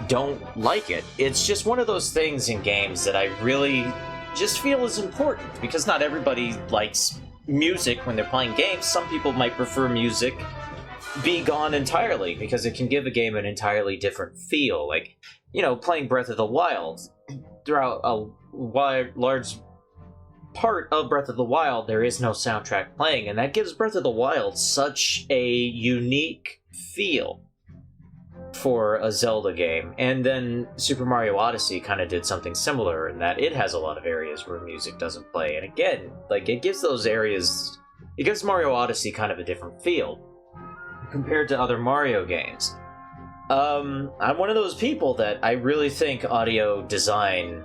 don't like it. It's just one of those things in games that I really just feel is important, because not everybody likes music when they're playing games. Some people might prefer music be gone entirely, because it can give a game an entirely different feel. Like, you know, playing Breath of the Wild, throughout a large part of Breath of the Wild, there is no soundtrack playing, and that gives Breath of the Wild such a unique feel for a Zelda game. And then Super Mario Odyssey kind of did something similar in that it has a lot of areas where music doesn't play, and again, like, it gives those areas, it gives Mario Odyssey kind of a different feel compared to other Mario games. I'm one of those people that I really think audio design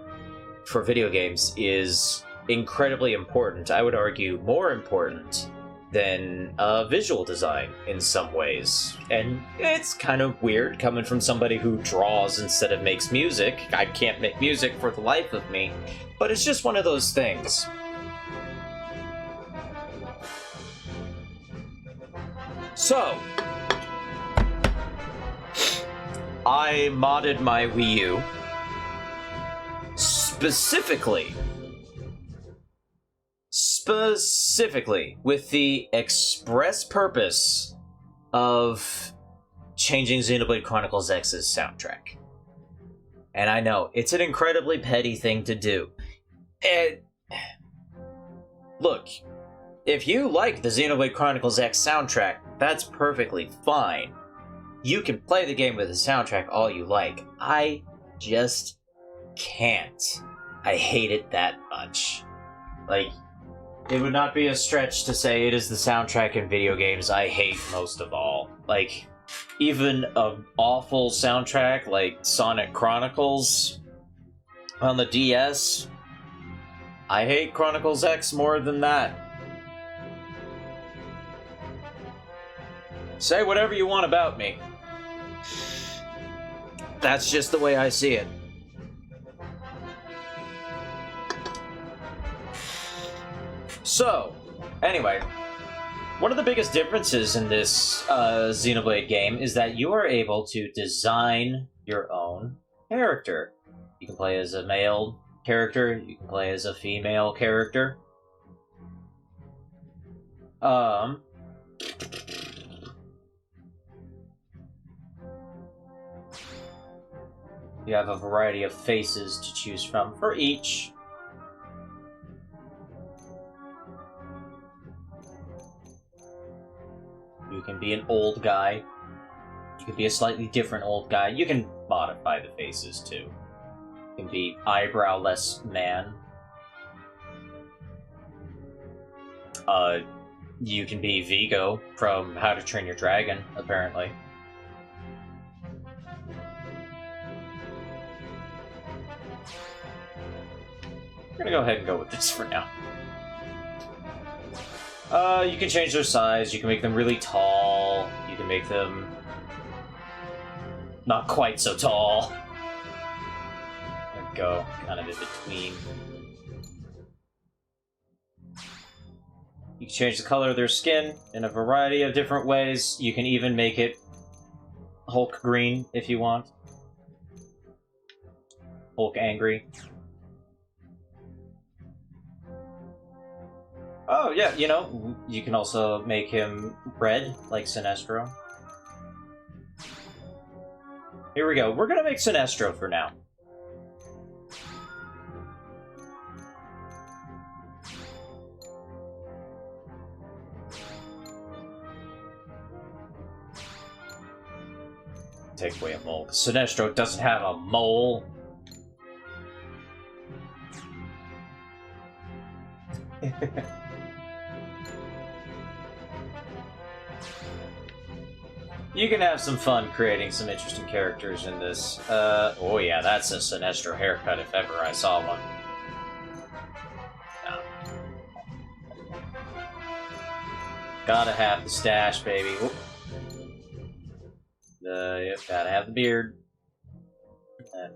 for video games is incredibly important. I would argue more important than visual design in some ways. And it's kind of weird coming from somebody who draws instead of makes music. I can't make music for the life of me, but it's just one of those things. So, I modded my Wii U specifically with the express purpose of changing Xenoblade Chronicles X's soundtrack. And I know, it's an incredibly petty thing to do. And look, if you like the Xenoblade Chronicles X soundtrack, that's perfectly fine. You can play the game with the soundtrack all you like. I just can't. I hate it that much. Like, it would not be a stretch to say it is the soundtrack in video games I hate most of all. Like, even an awful soundtrack like Sonic Chronicles on the DS, I hate Chronicles X more than that. Say whatever you want about me. That's just the way I see it. So, anyway, one of the biggest differences in this Xenoblade game is that you are able to design your own character. You can play as a male character, you can play as a female character. You have a variety of faces to choose from for each. You can be an old guy. You can be a slightly different old guy. You can modify the faces too. You can be eyebrowless man. You can be Vigo from How to Train Your Dragon, apparently. We're gonna go ahead and go with this for now. You can change their size, you can make them really tall, you can make them not quite so tall. There we go, kind of in between. You can change the color of their skin in a variety of different ways. You can even make it Hulk green if you want. Hulk angry. Oh, yeah, you know, you can also make him red, like Sinestro. Here we go. We're gonna make Sinestro for now. Take away a mole. Sinestro doesn't have a mole. You can have some fun creating some interesting characters in this. Oh yeah, that's a Sinestro haircut if ever I saw one. No. Gotta have the stash, baby. Oop. Yep, gotta have the beard. And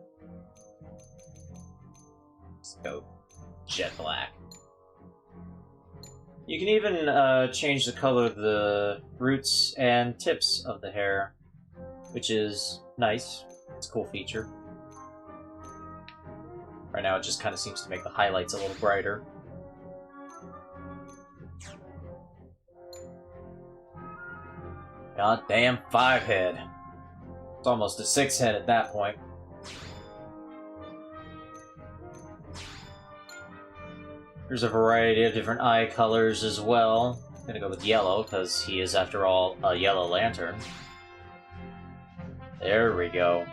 let's go jet black. You can even change the color of the roots and tips of the hair, which is nice. It's a cool feature. Right now it just kind of seems to make the highlights a little brighter. Goddamn 5-head. It's almost a 6-head at that point. There's a variety of different eye colors as well. I'm gonna go with yellow, because he is, after all, a yellow lantern. There we go.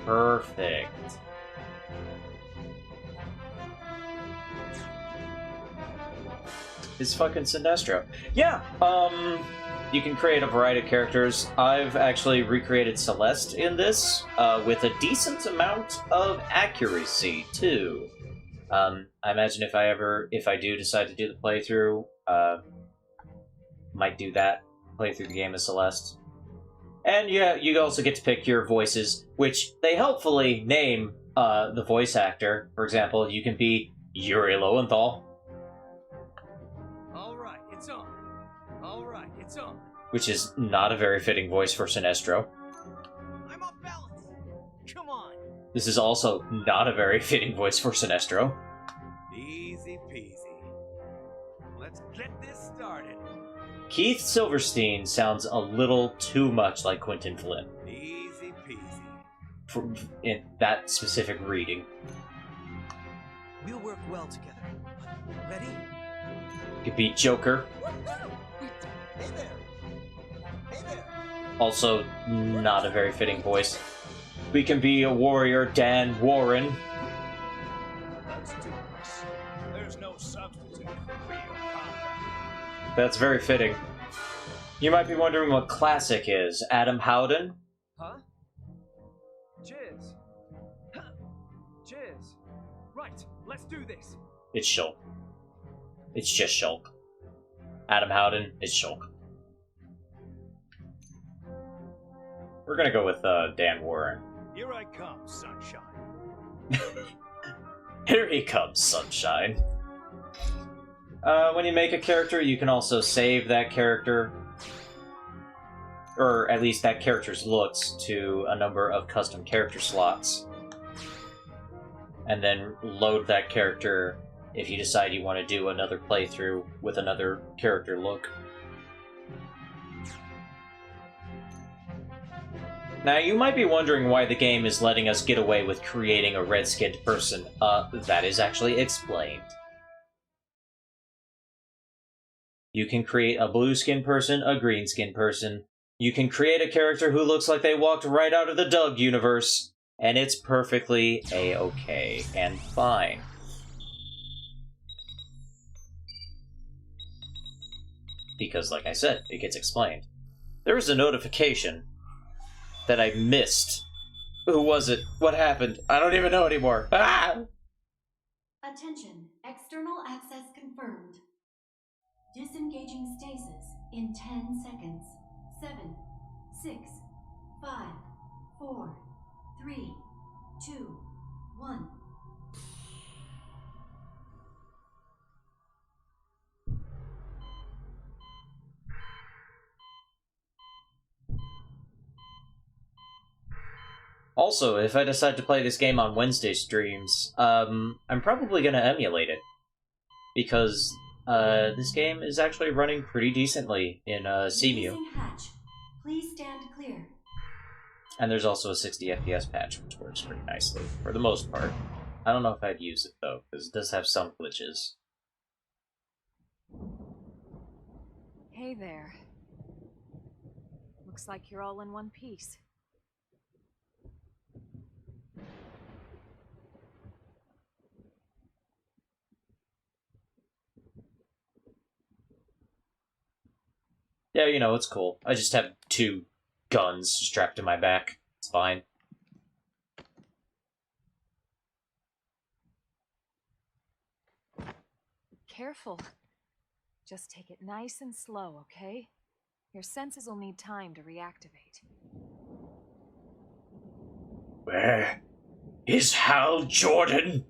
Perfect. It's fucking Sinestro. Yeah, you can create a variety of characters. I've actually recreated Celeste in this, with a decent amount of accuracy, too. I imagine if I do decide to do the playthrough, might do that, play through the game as Celeste. And yeah, you also get to pick your voices, which they helpfully name the voice actor. For example, you can be Yuri Lowenthal. Alright, it's on. Alright, it's on. Which is not a very fitting voice for Sinestro. I'm off balance. Come on. This is also not a very fitting voice for Sinestro. Easy peasy. Let's get this started. Keith Silverstein sounds a little too much like Quentin Flynn. Easy peasy. In that specific reading. We'll work well together. Ready? Could be Joker. Hey there. Hey there. Also, not a very fitting voice. We can be a warrior, Dan Warren. Let's do this. There's no substitute for real combat. That's very fitting. You might be wondering what classic is. Adam Howden? Huh? Cheers. Huh. Cheers. Right, let's do this. It's Shulk. It's just Shulk. Adam Howden is Shulk. We're gonna go with Dan Warren. Here I come, sunshine. Here he comes, sunshine. When you make a character, you can also save that character, or at least that character's looks, to a number of custom character slots. And then load that character if you decide you want to do another playthrough with another character look. Now, you might be wondering why the game is letting us get away with creating a red-skinned person. That is actually explained. You can create a blue-skinned person, a green-skinned person. You can create a character who looks like they walked right out of the Doug universe, and it's perfectly a-okay and fine. Because, like I said, it gets explained. There was a notification that I missed. Who was it? What happened? I don't even know anymore. Ah! Attention, external access confirmed. Disengaging stasis in 10 seconds. 7, 6, 5, 4, 3, 2, 1. Also, if I decide to play this game on Wednesday streams, I'm probably gonna emulate it. Because, this game is actually running pretty decently in, CMU. Releasing hatch. Please stand clear. And there's also a 60 FPS patch, which works pretty nicely, for the most part. I don't know if I'd use it, though, because it does have some glitches. Hey there. Looks like you're all in one piece. Yeah, you know, it's cool. I just have 2 guns strapped to my back. It's fine. Careful. Just take it nice and slow, okay? Your senses will need time to reactivate. Where is Hal Jordan?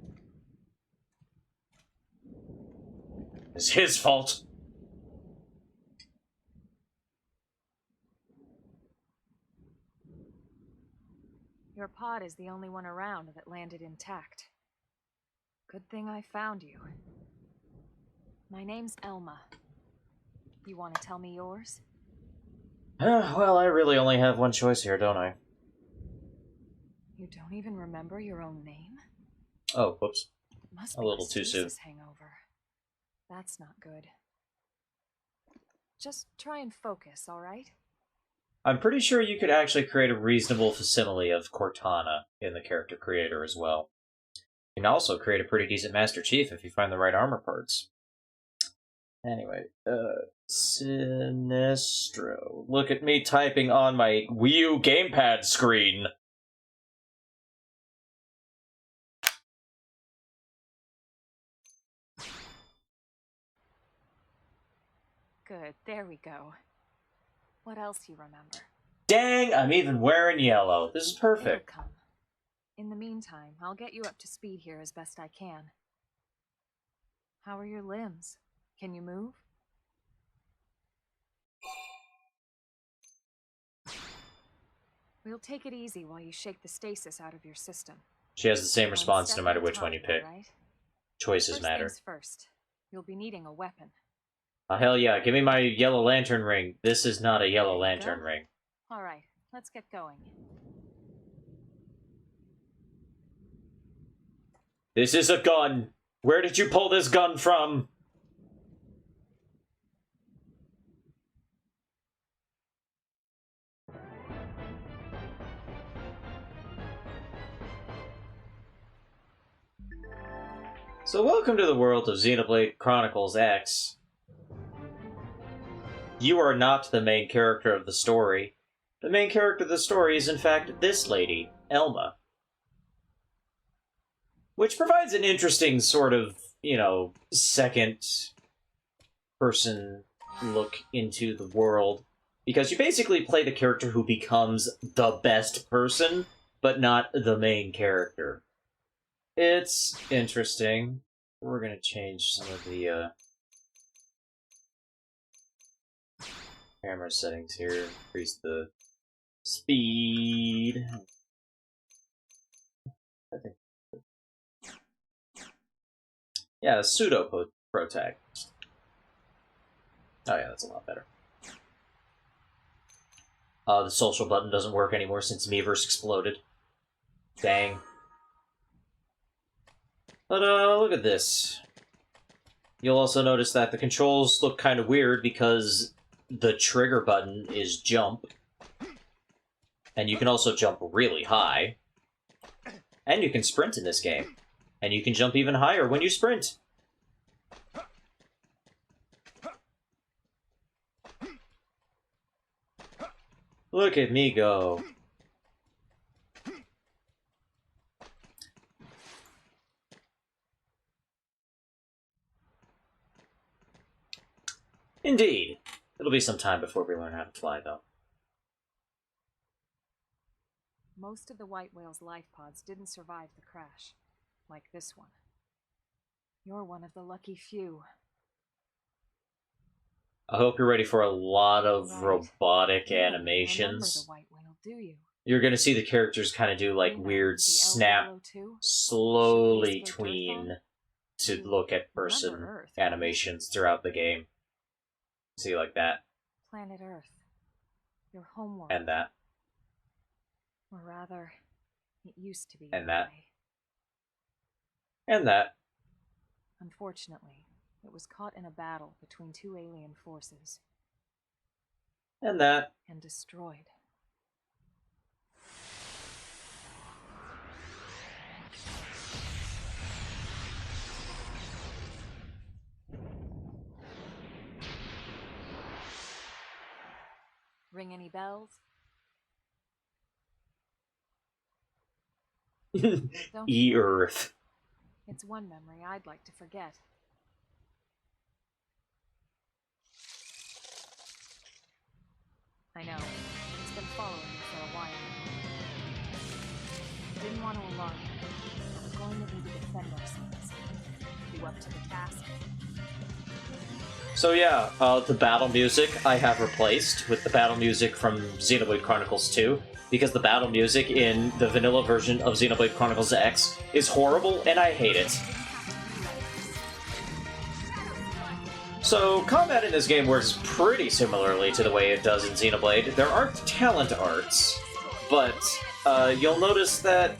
It's his fault. Your pod is the only one around that landed intact. Good thing I found you. My name's Elma. You want to tell me yours? Well, I really only have one choice here, don't I? You don't even remember your own name? Oh, whoops. Must A be little too soon. stasis hangover. That's not good. Just try and focus, alright? I'm pretty sure you could actually create a reasonable facsimile of Cortana in the character creator as well. You can also create a pretty decent Master Chief if you find the right armor parts. Anyway, Sinestro. Look at me typing on my Wii U gamepad screen. Good, there we go. What else you remember? Dang, I'm even wearing yellow. This is It'll perfect. come. In the meantime, I'll get you up to speed here as best I can. How are your limbs? Can you move? We'll take it easy while you shake the stasis out of your system. She has the same One response step no matter at a which one you time, pick. alright? Choices First matter. things first. You'll be needing a weapon. Oh, hell yeah, give me my yellow lantern ring. This is not a yellow There you lantern go. ring. Alright, let's get going. This is a gun! Where did you pull this gun from? So welcome to the world of Xenoblade Chronicles X. You are not the main character of the story. The main character of the story is in fact this lady, Elma. Which provides an interesting sort of, second person look into the world. Because you basically play the character who becomes the best person, but not the main character. It's interesting. We're gonna change some of the camera settings here. Increase the speed. I think. Yeah, pseudo protagonist. Oh yeah, that's a lot better. The social button doesn't work anymore since Miiverse exploded. Dang. But look at this. You'll also notice that the controls look kind of weird because the trigger button is jump. And you can also jump really high. And you can sprint in this game. And you can jump even higher when you sprint. Look at me go. Indeed. It'll be some time before we learn how to fly, though. Most of the white whale's life pods didn't survive the crash, like this one. You're one of the lucky few. I hope you're ready for a lot of Right. robotic You don't animations. remember the white whale, do you? You're gonna see the characters kind of do like You know, weird the El snap, Yellow too? slowly Should we escape tween Earth to You look at remember person Earth, right? animations throughout the game. See like that Planet Earth. Your homeworld. and that. Or rather, it used to be And that that. way. And that. Unfortunately, it was caught in a battle between two alien forces And that. and destroyed. ring any bells? Don't E-Earth. It's one memory I'd like to forget. I know. It's been following me for a while now. I didn't want to alarm you. We're going to need to defend ourselves. You up to the task? So yeah, the battle music I have replaced with the battle music from Xenoblade Chronicles 2, because the battle music in the vanilla version of Xenoblade Chronicles X is horrible and I hate it. So, combat in this game works pretty similarly to the way it does in Xenoblade. There aren't talent arts, but you'll notice that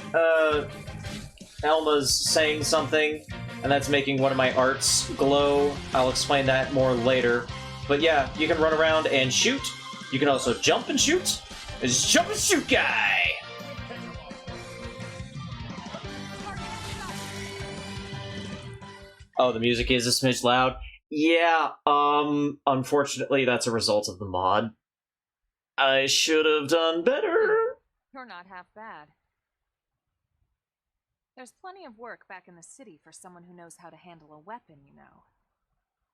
Elma's saying something, and that's making one of my arts glow. I'll explain that more later. But yeah, you can run around and shoot. You can also jump and shoot. It's jump and shoot guy! Oh, the music is a smidge loud. Yeah, unfortunately that's a result of the mod. I should have done better. You're not half bad. There's plenty of work back in the city for someone who knows how to handle a weapon, you know.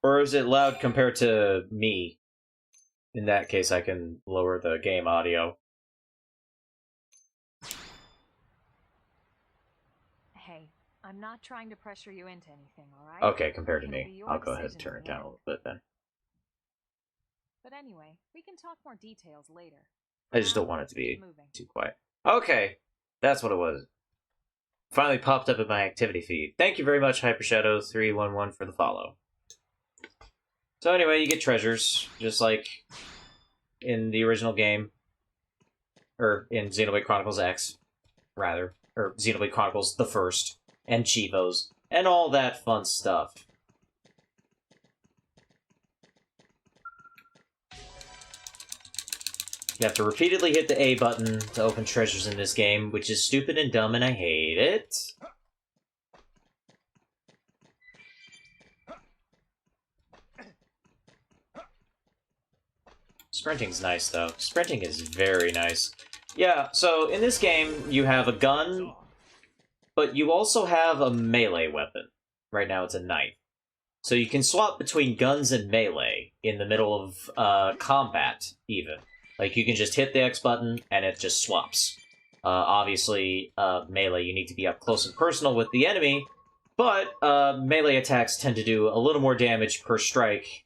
Or is it loud compared to me? In that case, I can lower the game audio. Hey, I'm not trying to pressure you into anything, alright? Okay, compared to It'll be me. your I'll go ahead and decision turn in it the down a end. little bit then. But anyway, we can talk more details later. I just Now, don't want it to be keep moving. too quiet. Okay, that's what it was. Finally popped up in my activity feed. Thank you very much, HyperShadow311, for the follow. So anyway, you get treasures, just like in the original game. Or in Xenoblade Chronicles X, rather. Or Xenoblade Chronicles the First. And Chivos. And all that fun stuff. You have to repeatedly hit the A button to open treasures in this game, which is stupid and dumb, and I hate it. Sprinting's nice, though. Sprinting is very nice. Yeah, so in this game, you have a gun, but you also have a melee weapon. Right now, it's a knife. So you can swap between guns and melee in the middle of combat, even. Like, you can just hit the X button, and it just swaps. Obviously, melee, you need to be up close and personal with the enemy, but melee attacks tend to do a little more damage per strike,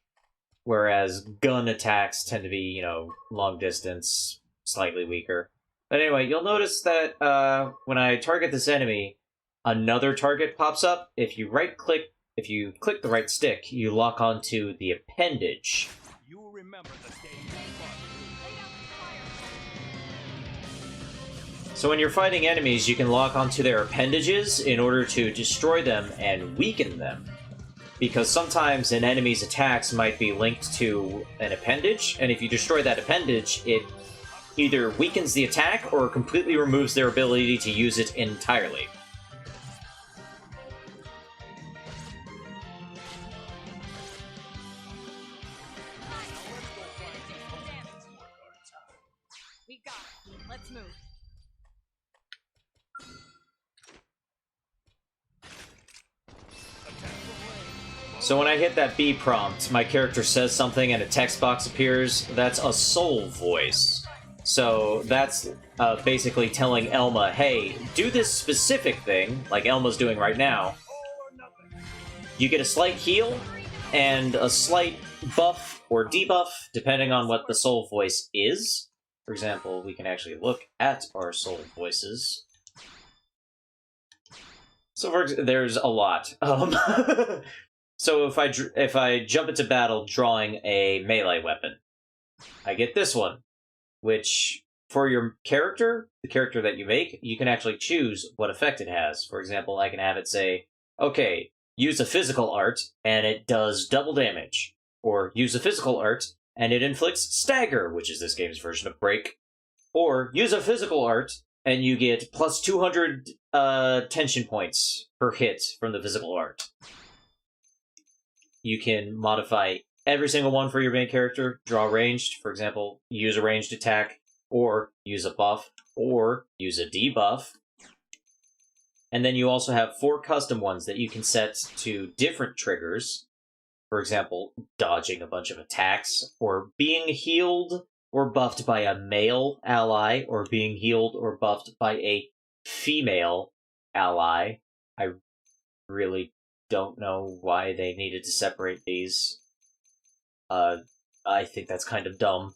whereas gun attacks tend to be, you know, long distance, slightly weaker. But anyway, you'll notice that when I target this enemy, another target pops up. If you click the right stick, you lock onto the appendage. You'll remember the day So when you're fighting enemies, you can lock onto their appendages in order to destroy them and weaken them. Because sometimes an enemy's attacks might be linked to an appendage, and if you destroy that appendage, it either weakens the attack or completely removes their ability to use it entirely. We got it. Let's move. So when I hit that B prompt, my character says something and a text box appears. That's a soul voice. So that's basically telling Elma, hey, do this specific thing, like Elma's doing right now. You get a slight heal and a slight buff or debuff, depending on what the soul voice is. For example, we can actually look at our soul voices. So there's a lot. So if I jump into battle drawing a melee weapon, I get this one, which for your character, the character that you make, you can actually choose what effect it has. For example, I can have it say, okay, use a physical art and it does double damage, or use a physical art and it inflicts stagger, which is this game's version of break, or use a physical art and you get plus 200 tension points per hit from the physical art. You can modify every single one for your main character. Draw ranged, for example, use a ranged attack, or use a buff, or use a debuff. And then you also have 4 custom ones that you can set to different triggers. For example, dodging a bunch of attacks, or being healed or buffed by a male ally, or being healed or buffed by a female ally. I really don't know why they needed to separate these. I think that's kind of dumb.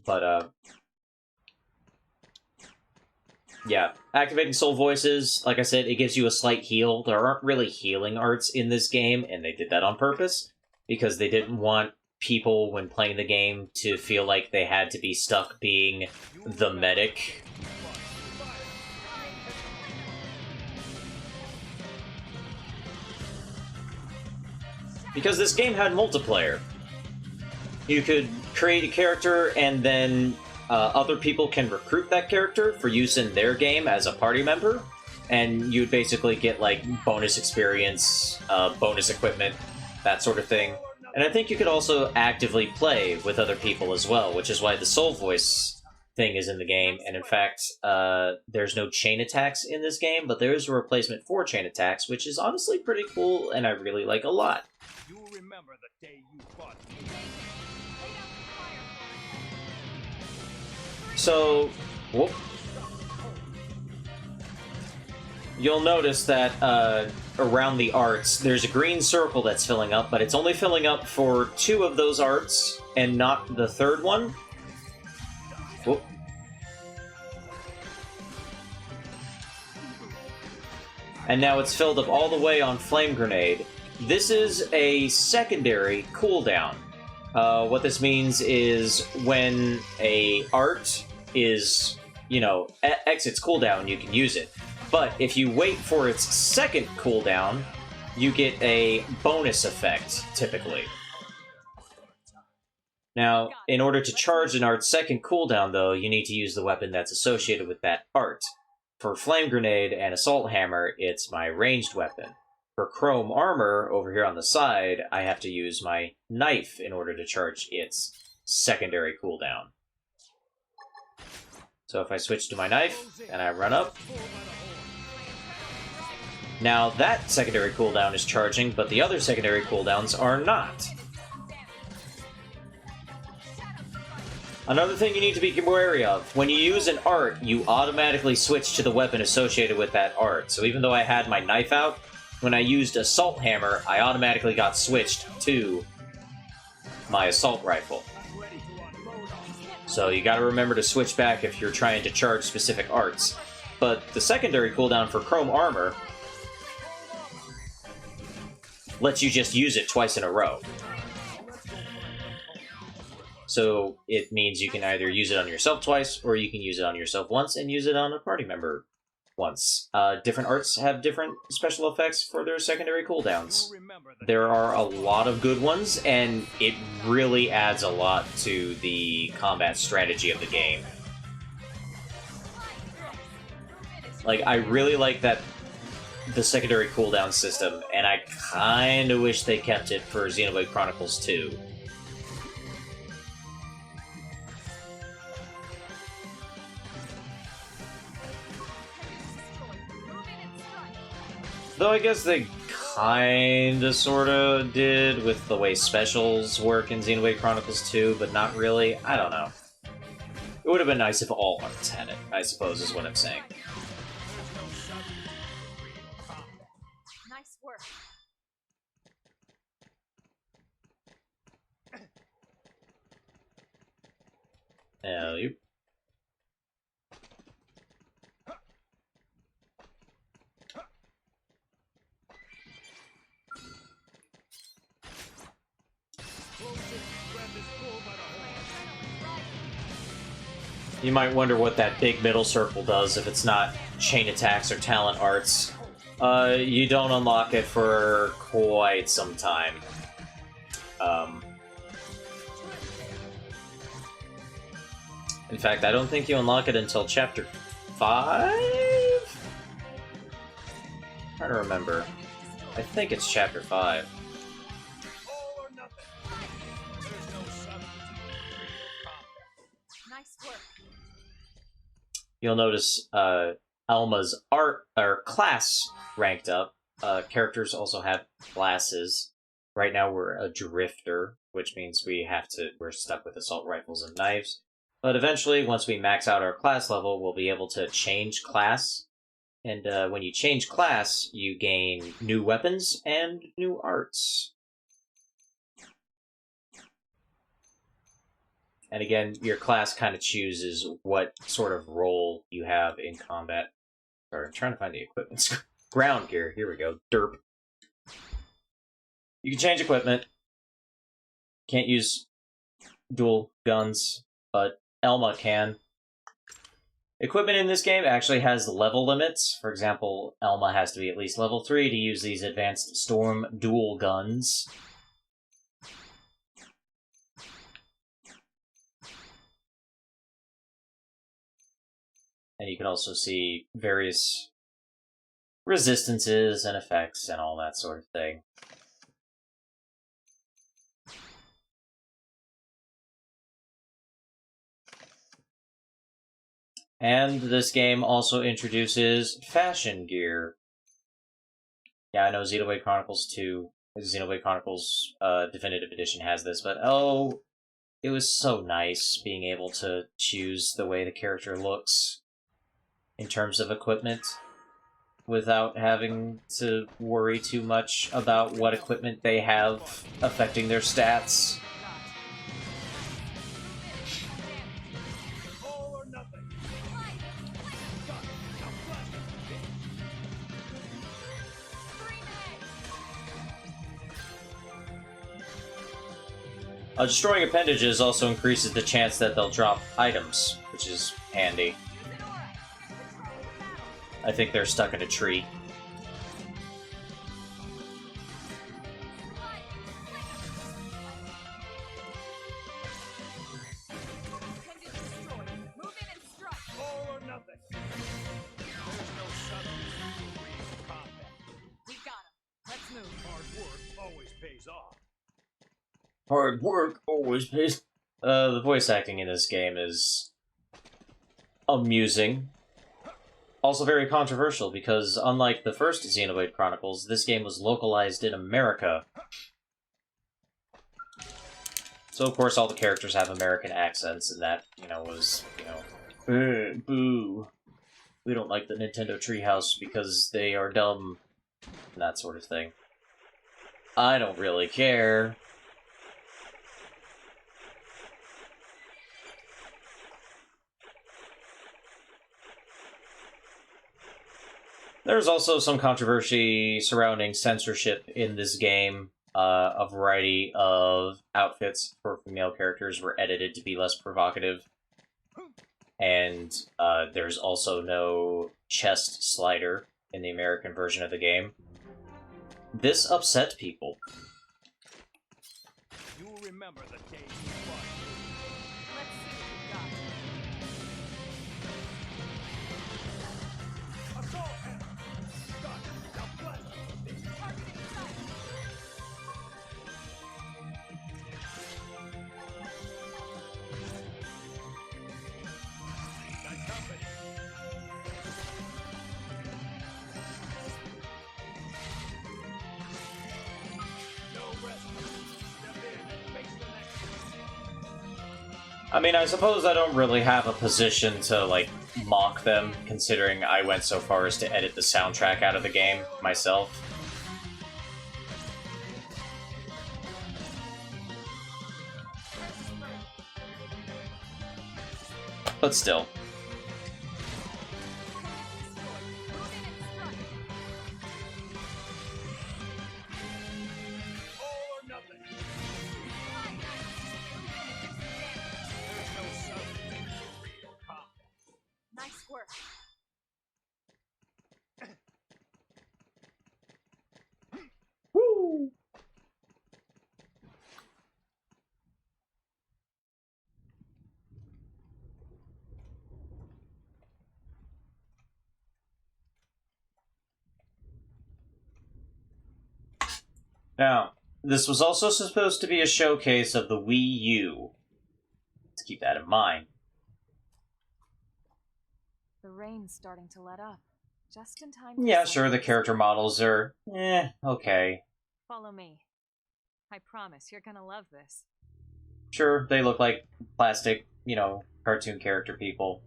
But, yeah, activating soul voices, like I said, it gives you a slight heal. There aren't really healing arts in this game, and they did that on purpose, because they didn't want people, when playing the game, to feel like they had to be stuck being the medic. Because this game had multiplayer. You could create a character, and then other people can recruit that character for use in their game as a party member, and you'd basically get, like, bonus experience, bonus equipment, that sort of thing. And I think you could also actively play with other people as well, which is why the soul voice thing is in the game. And in fact, there's no chain attacks in this game, but there is a replacement for chain attacks, which is honestly pretty cool, and I really like a lot. You'll remember the day you fought me. So, whoop. You'll notice that around the arts, there's a green circle that's filling up, but it's only filling up for 2 of those arts, and not the 3rd one. Whoop. And now it's filled up all the way on Flame Grenade. This is a secondary cooldown. What this means is when a art is, you know, exits cooldown, you can use it. But if you wait for its second cooldown, you get a bonus effect, typically. Now, in order to charge an art's second cooldown, though, you need to use the weapon that's associated with that art. For Flame Grenade and Assault Hammer, it's my ranged weapon. For Chrome Armor, over here on the side, I have to use my knife in order to charge its secondary cooldown. So if I switch to my knife, and I run up, now that secondary cooldown is charging, but the other secondary cooldowns are not. Another thing you need to be wary of, when you use an art, you automatically switch to the weapon associated with that art. So even though I had my knife out, when I used Assault Hammer, I automatically got switched to my Assault Rifle. So you gotta remember to switch back if you're trying to charge specific arts. But the secondary cooldown for Chrome Armor lets you just use it twice in a row. So it means you can either use it on yourself twice, or you can use it on yourself once and use it on a party member once. Different arts have different special effects for their secondary cooldowns. There are a lot of good ones, and it really adds a lot to the combat strategy of the game. Like, I really like that the secondary cooldown system, and I kinda wish they kept it for Xenoblade Chronicles 2. Though I guess they kinda sorta did with the way specials work in Xenoblade Chronicles 2, but not really. I don't know. It would have been nice if all arts had it, I suppose, is what I'm saying. Nice work. Hell, you. You might wonder what that big middle circle does if it's not chain attacks or talent arts. You don't unlock it for quite some time. In fact, I don't think you unlock it until Chapter 5? I'm trying to remember. I think it's Chapter 5. you'll notice Alma's art or class ranked up. Characters also have classes. Right now we're a drifter, which means we're stuck with assault rifles and knives. But eventually, once we max out our class level, we'll be able to change class. And when you change class, you gain new weapons and new arts. And again, your class kind of chooses what sort of role you have in combat. Sorry, I'm trying to find the equipment. Ground gear, here we go. Derp. You can change equipment. Can't use dual guns, but Elma can. Equipment in this game actually has level limits. For example, Elma has to be at least level 3 to use these advanced Storm dual guns. And you can also see various resistances and effects and all that sort of thing. And this game also introduces fashion gear. Yeah, I know Xenoblade Chronicles 2, Xenoblade Chronicles Definitive Edition has this, but oh, it was so nice being able to choose the way the character looks in terms of equipment without having to worry too much about what equipment they have affecting their stats. Destroying appendages also increases the chance that they'll drop items, which is handy. I think they're stuck in a tree. Hard work always pays. The voice acting in this game is amusing. Also very controversial, because unlike the first Xenoblade Chronicles, this game was localized in America. So of course all the characters have American accents, and that, was, boo. We don't like the Nintendo Treehouse because they are dumb. And that sort of thing. I don't really care. There's also some controversy surrounding censorship in this game. A variety of outfits for female characters were edited to be less provocative. And there's also no chest slider in the American version of the game. This upset people. You'll remember the days you fought. Let's see what you got. Assault him! Got him. Now blast him. Targeting sight. Got company. No rest. Step in and face the next one. I mean, I suppose I don't really have a position to, mock them, considering I went so far as to edit the soundtrack out of the game myself. But still. All or nothing. There's no substitute for real combat. Nice work. Woo! Now, this was also supposed to be a showcase of the Wii U. Let's keep that in mind. The rain's starting to let up. Just in time. Yeah, sure, the character models are... okay. Follow me. I promise you're gonna love this. Sure, they look like plastic, you know, cartoon character people.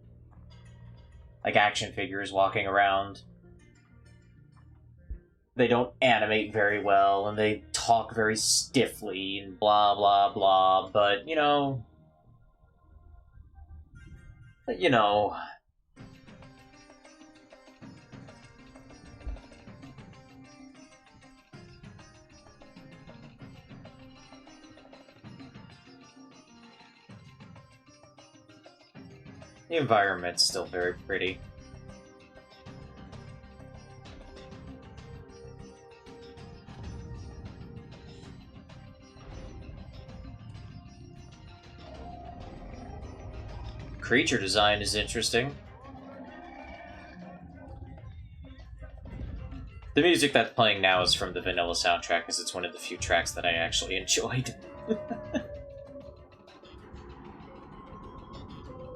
Like action figures walking around. They don't animate very well, and they talk very stiffly, and blah, blah, blah, but, you know... The environment's still very pretty. Creature design is interesting. The music that's playing now is from the vanilla soundtrack, because it's one of the few tracks that I actually enjoyed.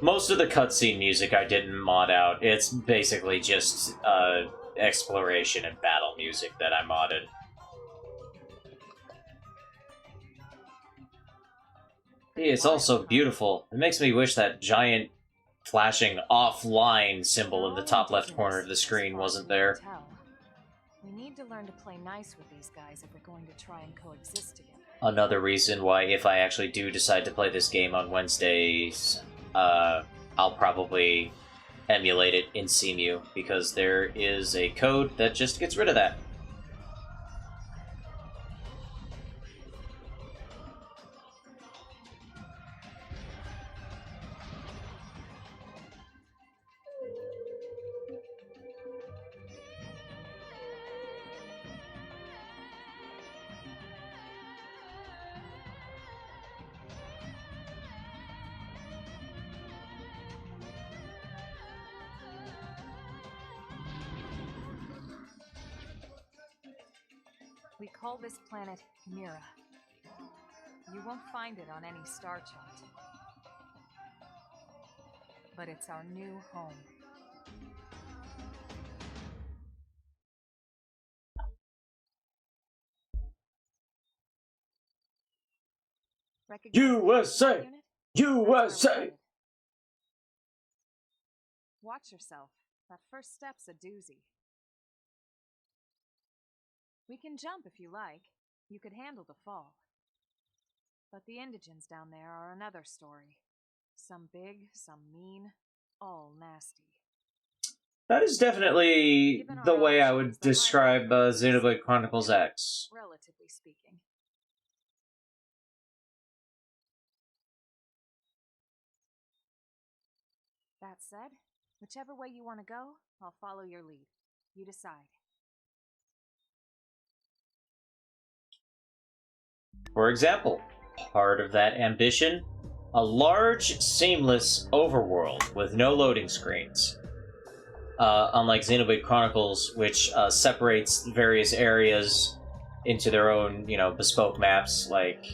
Most of the cutscene music I didn't mod out. It's basically just exploration and battle music that I modded. It's also beautiful. It makes me wish that giant flashing offline symbol in the top left corner of the screen wasn't there. We need to learn to play nice with these guys if we're going to try and coexist together. Another reason why, if I actually do decide to play this game on Wednesdays, I'll probably emulate it in CMU, because there is a code that just gets rid of that. We call this planet Mira. You won't find it on any star chart. But it's our new home. USA! USA! Watch yourself. That first step's a doozy. We can jump if you like. You could handle the fall. But the indigents down there are another story. Some big, some mean, all nasty. That is definitely the way I would describe Xenoblade Chronicles X. Relatively speaking. That said, whichever way you want to go, I'll follow your lead. You decide. For example, part of that ambition, a large, seamless overworld with no loading screens. Unlike Xenoblade Chronicles, which separates various areas into their own, bespoke maps. Like,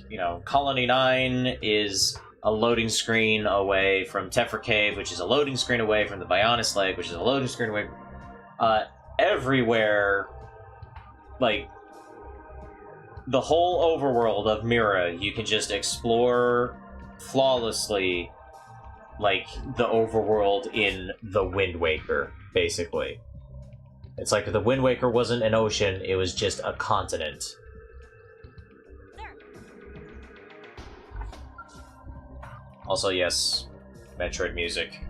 Colony 9 is a loading screen away from Tephra Cave, which is a loading screen away from the Bionis Lake, which is a loading screen away. Everywhere, like, the whole overworld of Mira, you can just explore flawlessly, like the overworld in The Wind Waker, basically. It's like The Wind Waker wasn't an ocean, it was just a continent. Also, yes, Metroid music.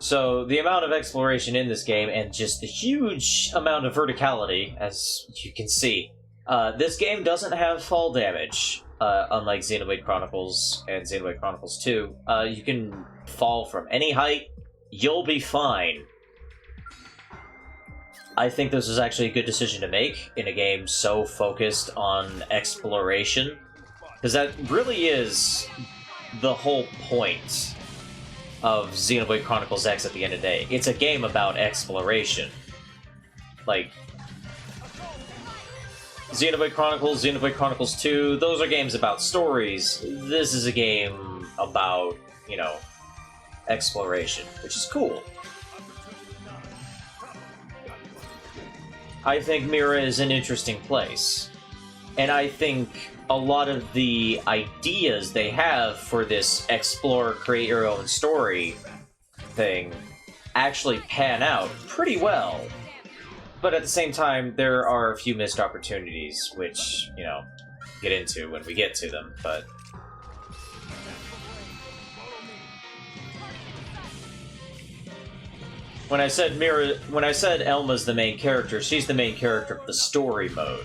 So, the amount of exploration in this game, and just the huge amount of verticality, as you can see. This game doesn't have fall damage, unlike Xenoblade Chronicles and Xenoblade Chronicles 2. You can fall from any height, you'll be fine. I think this was actually a good decision to make in a game so focused on exploration, because that really is the whole point of Xenoblade Chronicles X at the end of the day. It's a game about exploration. Like, Xenoblade Chronicles 2, those are games about stories. This is a game about, you know, exploration, which is cool. I think Mira is an interesting place. And I think a lot of the ideas they have for this explore, create your own story thing actually pan out pretty well. But at the same time, there are a few missed opportunities, which, you know, get into when we get to them, but... When I said Elma's the main character, she's the main character of the story mode.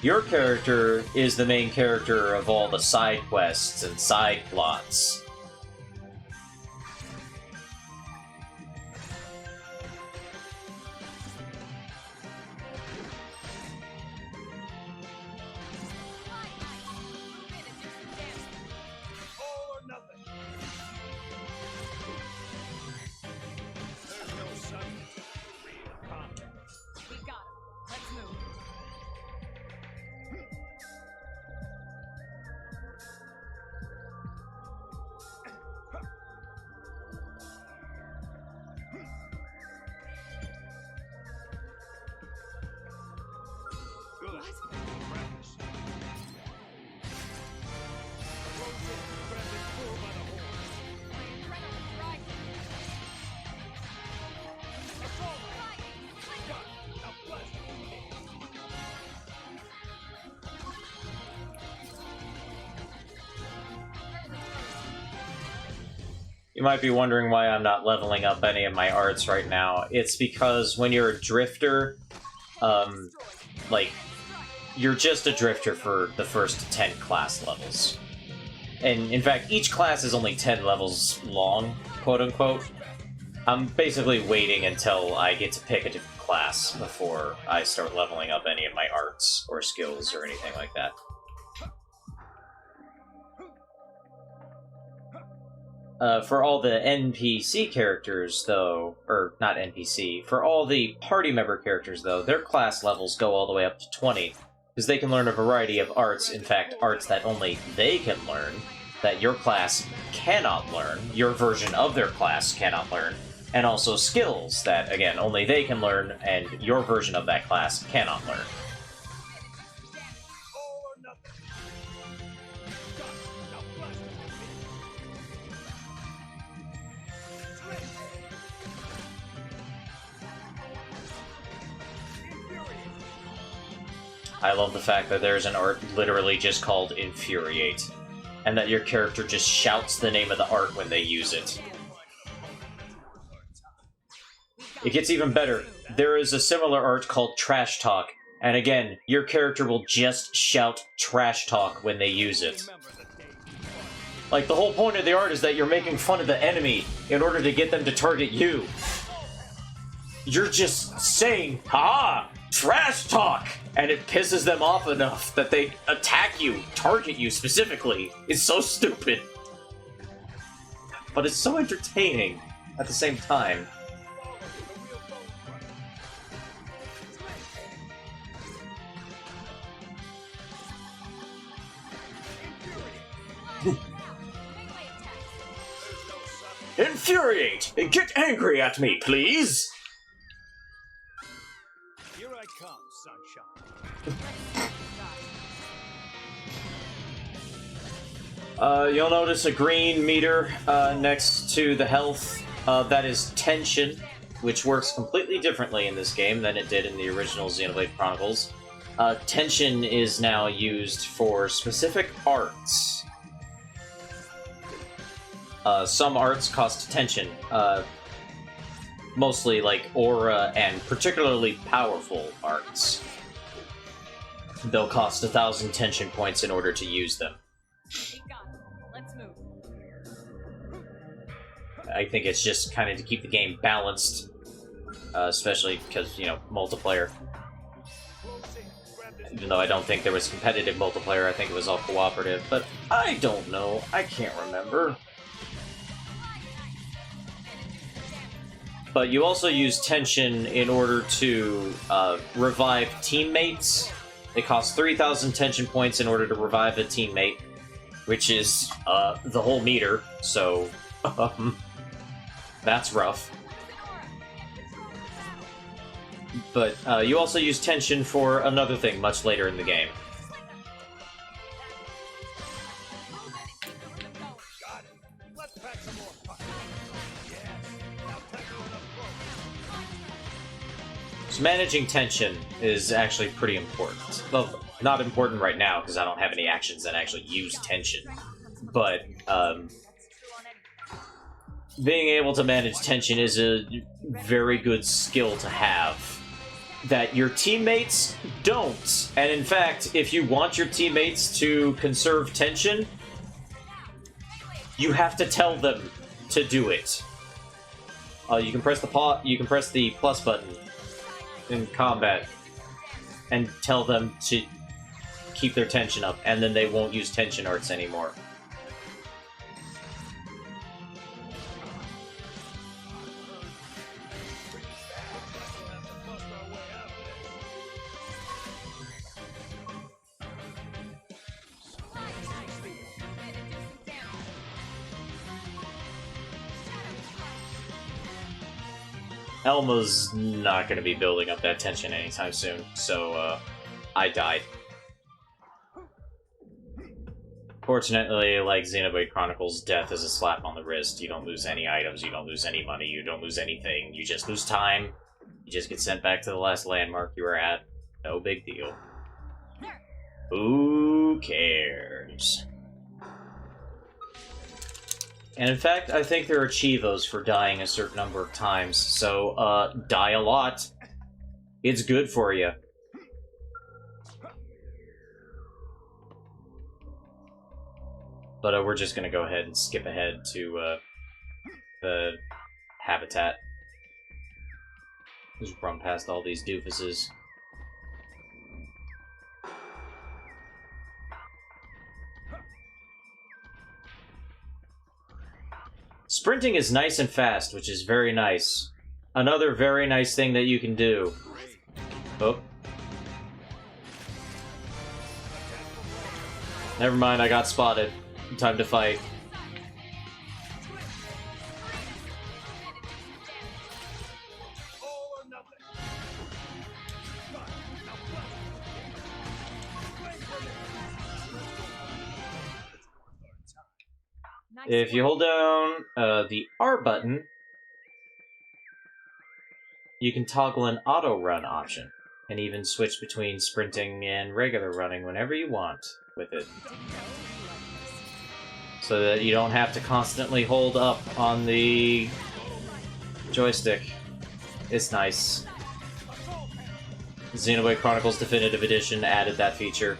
Your character is the main character of all the side quests and side plots. You might be wondering why I'm not leveling up any of my arts right now. It's because when you're a drifter, like, you're just a drifter for the first 10 class levels. And in fact, each class is only 10 levels long, quote-unquote. I'm basically waiting until I get to pick a different class before I start leveling up any of my arts or skills or anything like that. For all the NPC characters, though, or not NPC, for all the party member characters, though, their class levels go all the way up to 20, because they can learn a variety of arts, in fact, arts that only they can learn, that your class cannot learn, your version of their class cannot learn, and also skills that, again, only they can learn, and your version of that class cannot learn. I love the fact that there's an art literally just called Infuriate, and that your character just shouts the name of the art when they use it. It gets even better. There is a similar art called Trash Talk, and again, your character will just shout Trash Talk when they use it. Like, the whole point of the art is that you're making fun of the enemy in order to get them to target you. You're just saying, ha! Trash talk! And it pisses them off enough that they attack you, target you specifically. It's so stupid. But it's so entertaining at the same time. Infuriate! Get angry at me, please! Here I come, sunshine. You'll notice a green meter next to the health. That is tension, which works completely differently in this game than it did in the original Xenoblade Chronicles. Tension is now used for specific arts. Some arts cost tension, mostly like aura and particularly powerful arts. They'll cost 1,000 tension points in order to use them. Let's move. I think it's just kind of to keep the game balanced, especially because, you know, multiplayer. Even though I don't think there was competitive multiplayer, I think it was all cooperative, but I don't know. I can't remember. But you also use tension in order to revive teammates. It costs 3,000 tension points in order to revive a teammate. which is the whole meter, so that's rough. But you also use tension for another thing much later in the game. So managing tension is actually pretty important. Well, not important right now, because I don't have any actions that actually use tension. But, being able to manage tension is a very good skill to have that your teammates don't. And in fact, if you want your teammates to conserve tension, you have to tell them to do it. You can press the plus button in combat and tell them to keep their tension up, and then they won't use tension arts anymore. Elma's not going to be building up that tension anytime soon, so I died. Fortunately, like Xenoblade Chronicles, death is a slap on the wrist. You don't lose any items, you don't lose any money, you don't lose anything. You just lose time. You just get sent back to the last landmark you were at. No big deal. Who cares? And in fact, I think there are Chivos for dying a certain number of times, so, die a lot. It's good for you. But, we're just gonna go ahead and skip ahead to, the habitat. Just run past all these doofuses. Sprinting is nice and fast, which is very nice. Another very nice thing that you can do. Oh. Never mind, I got spotted. Time to fight. If you hold down the R button, you can toggle an auto-run option, and even switch between sprinting and regular running whenever you want with it. So that you don't have to constantly hold up on the joystick. It's nice. Xenoblade Chronicles Definitive Edition added that feature.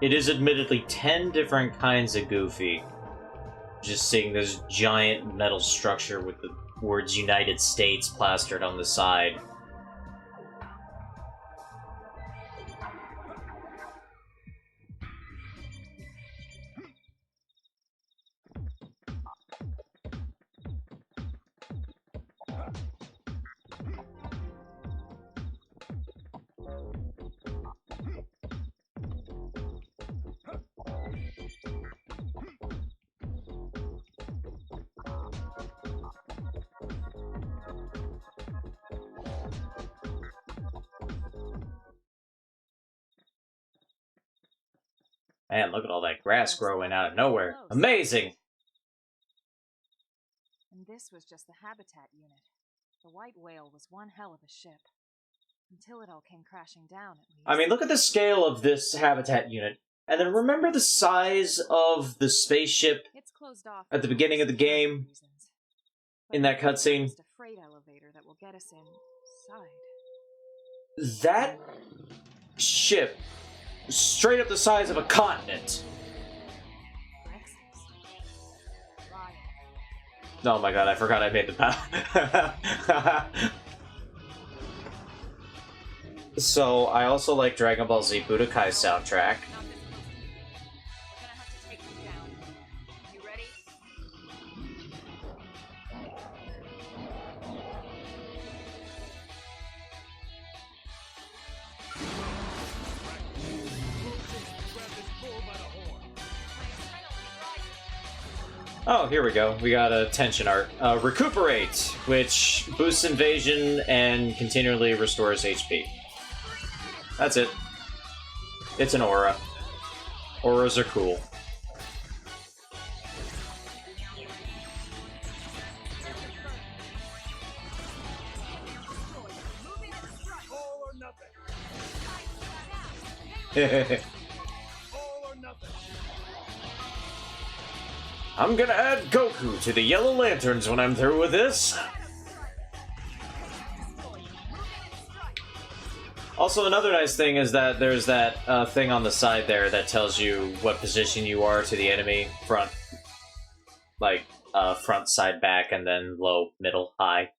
It is admittedly 10 different kinds of Goofy. Just seeing this giant metal structure with the words United States plastered on the side. Man, look at all that grass growing out of nowhere. Amazing! And this was just the habitat unit. The White Whale was one hell of a ship. Until it all came crashing down, at least. I mean, look at the scale of this habitat unit. And then remember the size of the spaceship It's closed off at the beginning of the game in that cutscene? Just a freight elevator that will get us inside. That ship, straight up the size of a continent. Oh my god, I forgot I made the power. So, I also like Dragon Ball Z Budokai soundtrack. Oh, here we go. We got a tension art. Recuperate, which boosts invasion and continually restores HP. That's it. It's an aura. Auras are cool. All or nothing. All or nothing. I'm gonna add Goku to the Yellow Lanterns when I'm through with this. Also, another nice thing is that there's that thing on the side there that tells you what position you are to the enemy. Front, like, front, side, back, and then low, middle, high.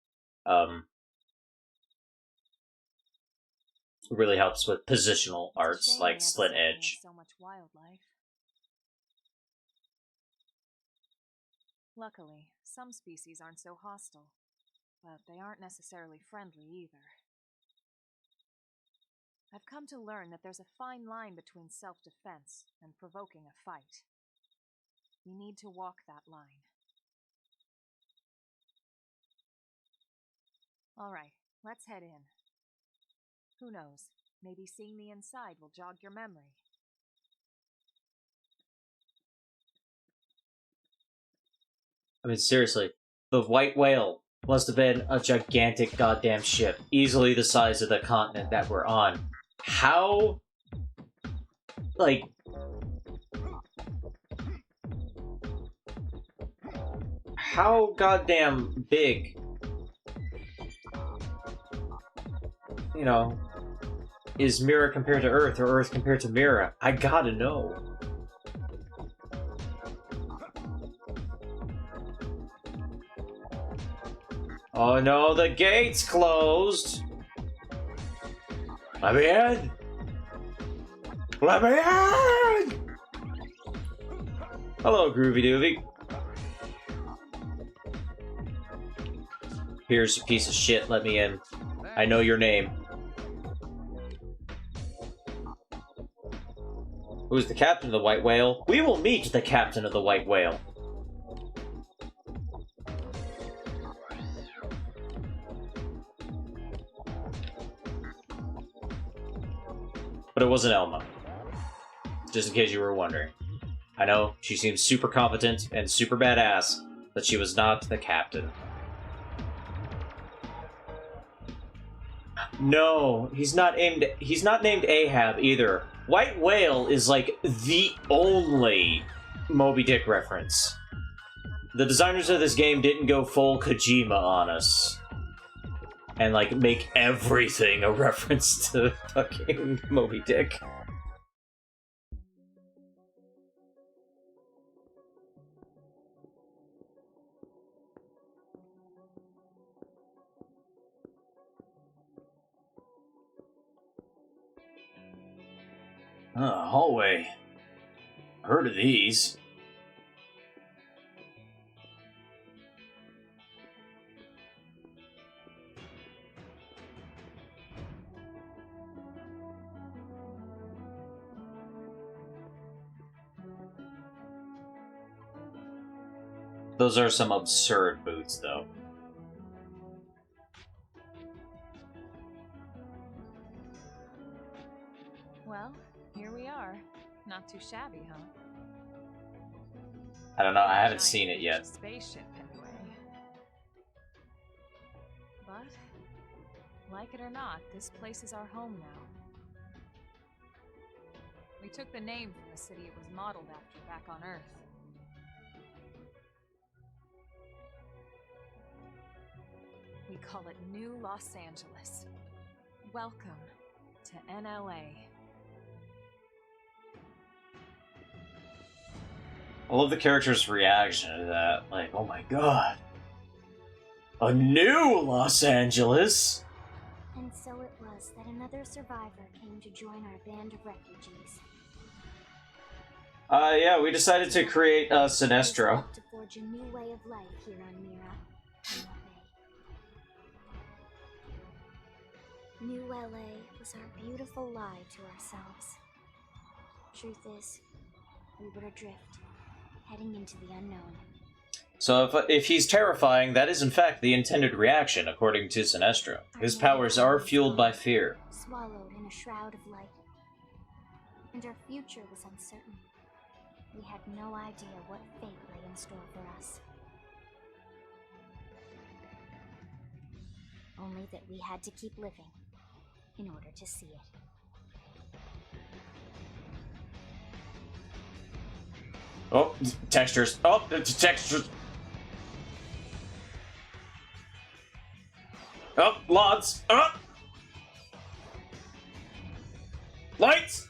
Really helps with positional arts, like Slit Edge. So much wildlife. Luckily, some species aren't so hostile, but they aren't necessarily friendly either. I've come to learn that there's a fine line between self-defense and provoking a fight. We need to walk that line. All right, let's head in. Who knows, maybe seeing the inside will jog your memory. I mean, seriously, the White Whale must have been a gigantic goddamn ship, easily the size of the continent that we're on. How, like, how goddamn big, you know, is Mira compared to Earth, or Earth compared to Mira? I gotta know. Oh no, the gate's closed! Let me in! Let me in! Hello, Groovy Doovy. Here's a piece of shit, let me in. I know your name. Who's the captain of the White Whale? We will meet the captain of the White Whale. But it wasn't Elma. Just in case you were wondering. I know, she seems super competent and super badass, but she was not the captain. No, he's not named Ahab either. White Whale is like the only Moby Dick reference. The designers of this game didn't go full Kojima on us. And, like, make everything a reference to fucking Moby Dick. Hallway. Heard of these. Those are some absurd boots, though. Well, here we are. Not too shabby, huh? I don't know, I haven't Giant seen it yet. spaceship, anyway. But, like it or not, this place is our home now. We took the name from the city it was modeled after back on Earth. We call it New Los Angeles. Welcome to NLA. I love the character's reaction to that. Like, oh my god. A new Los Angeles? And so it was that another survivor came to join our band of refugees. Yeah, we decided to create Sinestro. To forge a new way of life here on Mira and LA. New LA was our beautiful lie to ourselves. Truth is, we were adrift, heading into the unknown. So if he's terrifying, that is in fact the intended reaction, according to Sinestro. His powers are fueled by fear. Swallowed in a shroud of light. And our future was uncertain. We had no idea what fate lay in store for us. Only that we had to keep living in order to see it. Oh, textures. Oh, it's textures. Oh, lots. Oh. Lights.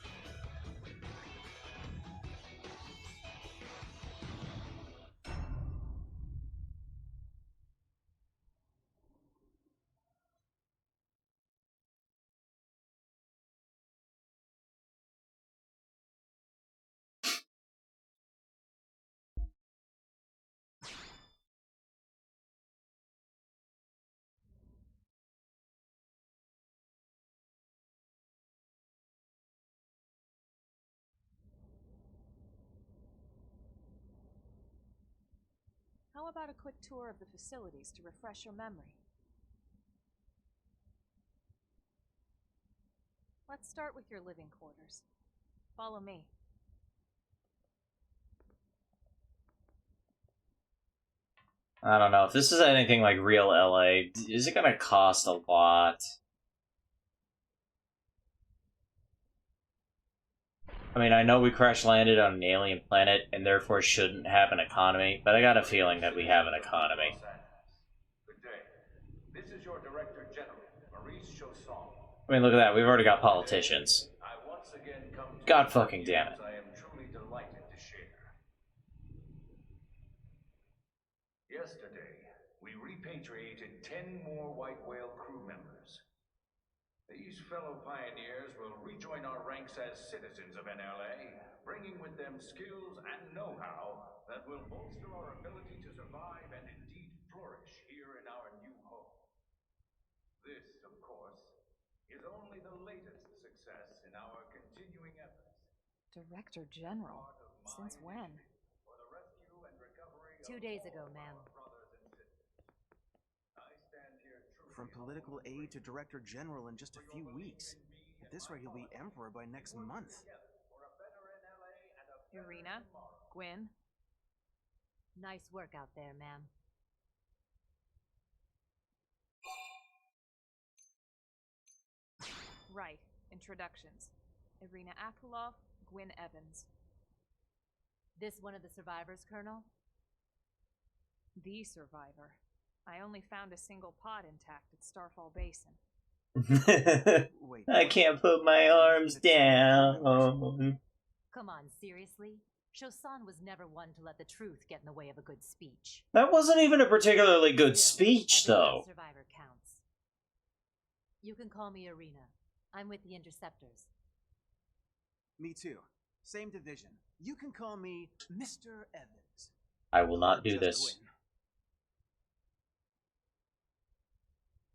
How about a quick tour of the facilities to refresh your memory? Let's start with your living quarters. Follow me. I don't know. If this is anything like real LA, is it gonna cost a lot? I mean, I know we crash landed on an alien planet and therefore shouldn't have an economy, but I got a feeling that we have an economy. Good day. This is your Director General, Maurice Chausson. I mean, look at that. We've already got politicians. I once again come to God fucking damn it. I am truly delighted to share. Yesterday, we repatriated 10 more White Whale crew members. These fellow pioneers will rejoin our ranks as citizens of NLA, bringing with them skills and know-how that will bolster our ability to survive and indeed flourish here in our new home. This, of course, is only the latest success in our continuing efforts. Director General? Since when? For the rescue and recovery 2 days ago, ma'am. brothers and sisters. I stand here truly From political aide to director general in just a few weeks. At this rate, he'll be emperor by next month. for a better NLA and a better Irina? Gwyn? Nice work out there, ma'am. Right. Introductions. Irina Akulov, Gwyn Evans. This one of the survivors, Colonel? The survivor. I only found a single pod intact at Starfall Basin. Wait, I can't put my arms down. Come on, seriously? Chausson was never one to let the truth get in the way of a good speech. That wasn't even a particularly good Still, speech, every though. survivor counts. You can call me Irina. I'm with the Interceptors. Me too. Same division. You can call me Mr. Evans. I will not do Just this. Gwyn.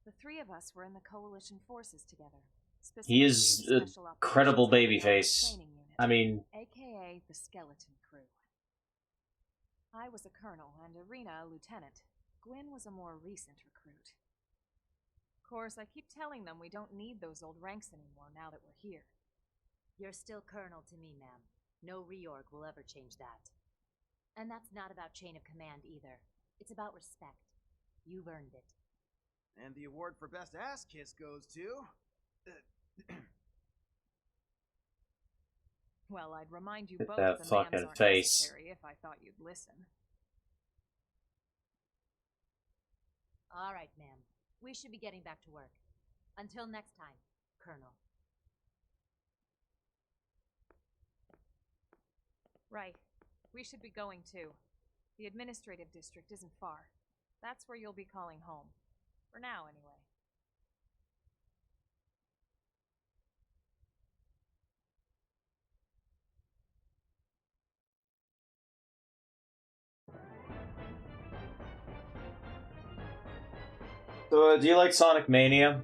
The three of us were in the Coalition forces together. He is specifically a the Special credible Operations babyface. Training Unit, I mean, aka the Skeleton Crew. I was a colonel and Irina a lieutenant. Gwyn was a more recent recruit. Of course, I keep telling them we don't need those old ranks anymore now that we're here. You're still Colonel to me, ma'am. No reorg will ever change that. And that's not about chain of command either. It's about respect. You've earned it. And the award for best ass kiss goes to... Well, I'd remind you Hit both that the fucking names aren't face. necessary if I thought you'd listen. All right, ma'am. We should be getting back to work. Until next time, Colonel. Right. We should be going too. The administrative district isn't far. That's where you'll be calling home. For now, anyway. So, do you like Sonic Mania?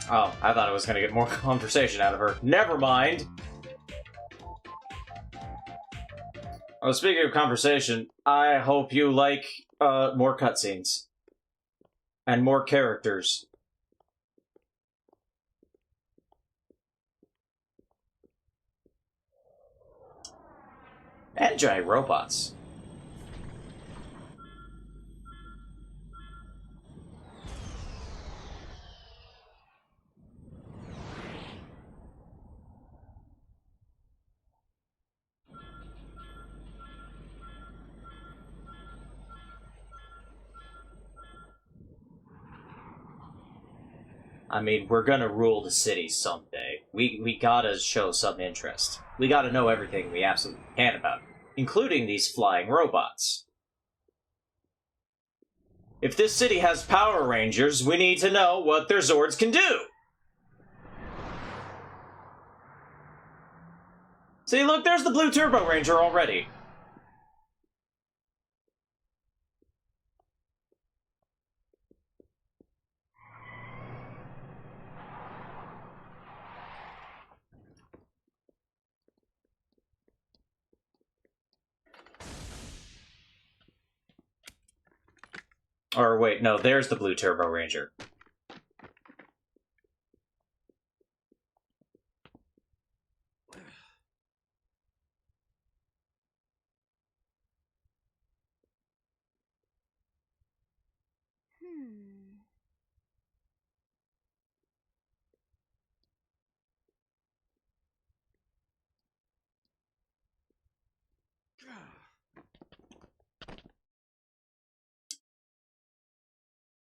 Oh, I thought I was gonna get more conversation out of her. Never mind! Oh, speaking of conversation, I hope you like, more cutscenes. And more characters. And giant robots. I mean, we're gonna rule the city someday. We gotta show some interest. We gotta know everything we absolutely can about it, including these flying robots. If this city has Power Rangers, we need to know what their Zords can do! See, look, there's the Blue Turbo Ranger already. Or wait, no, there's the Blue Turbo Ranger.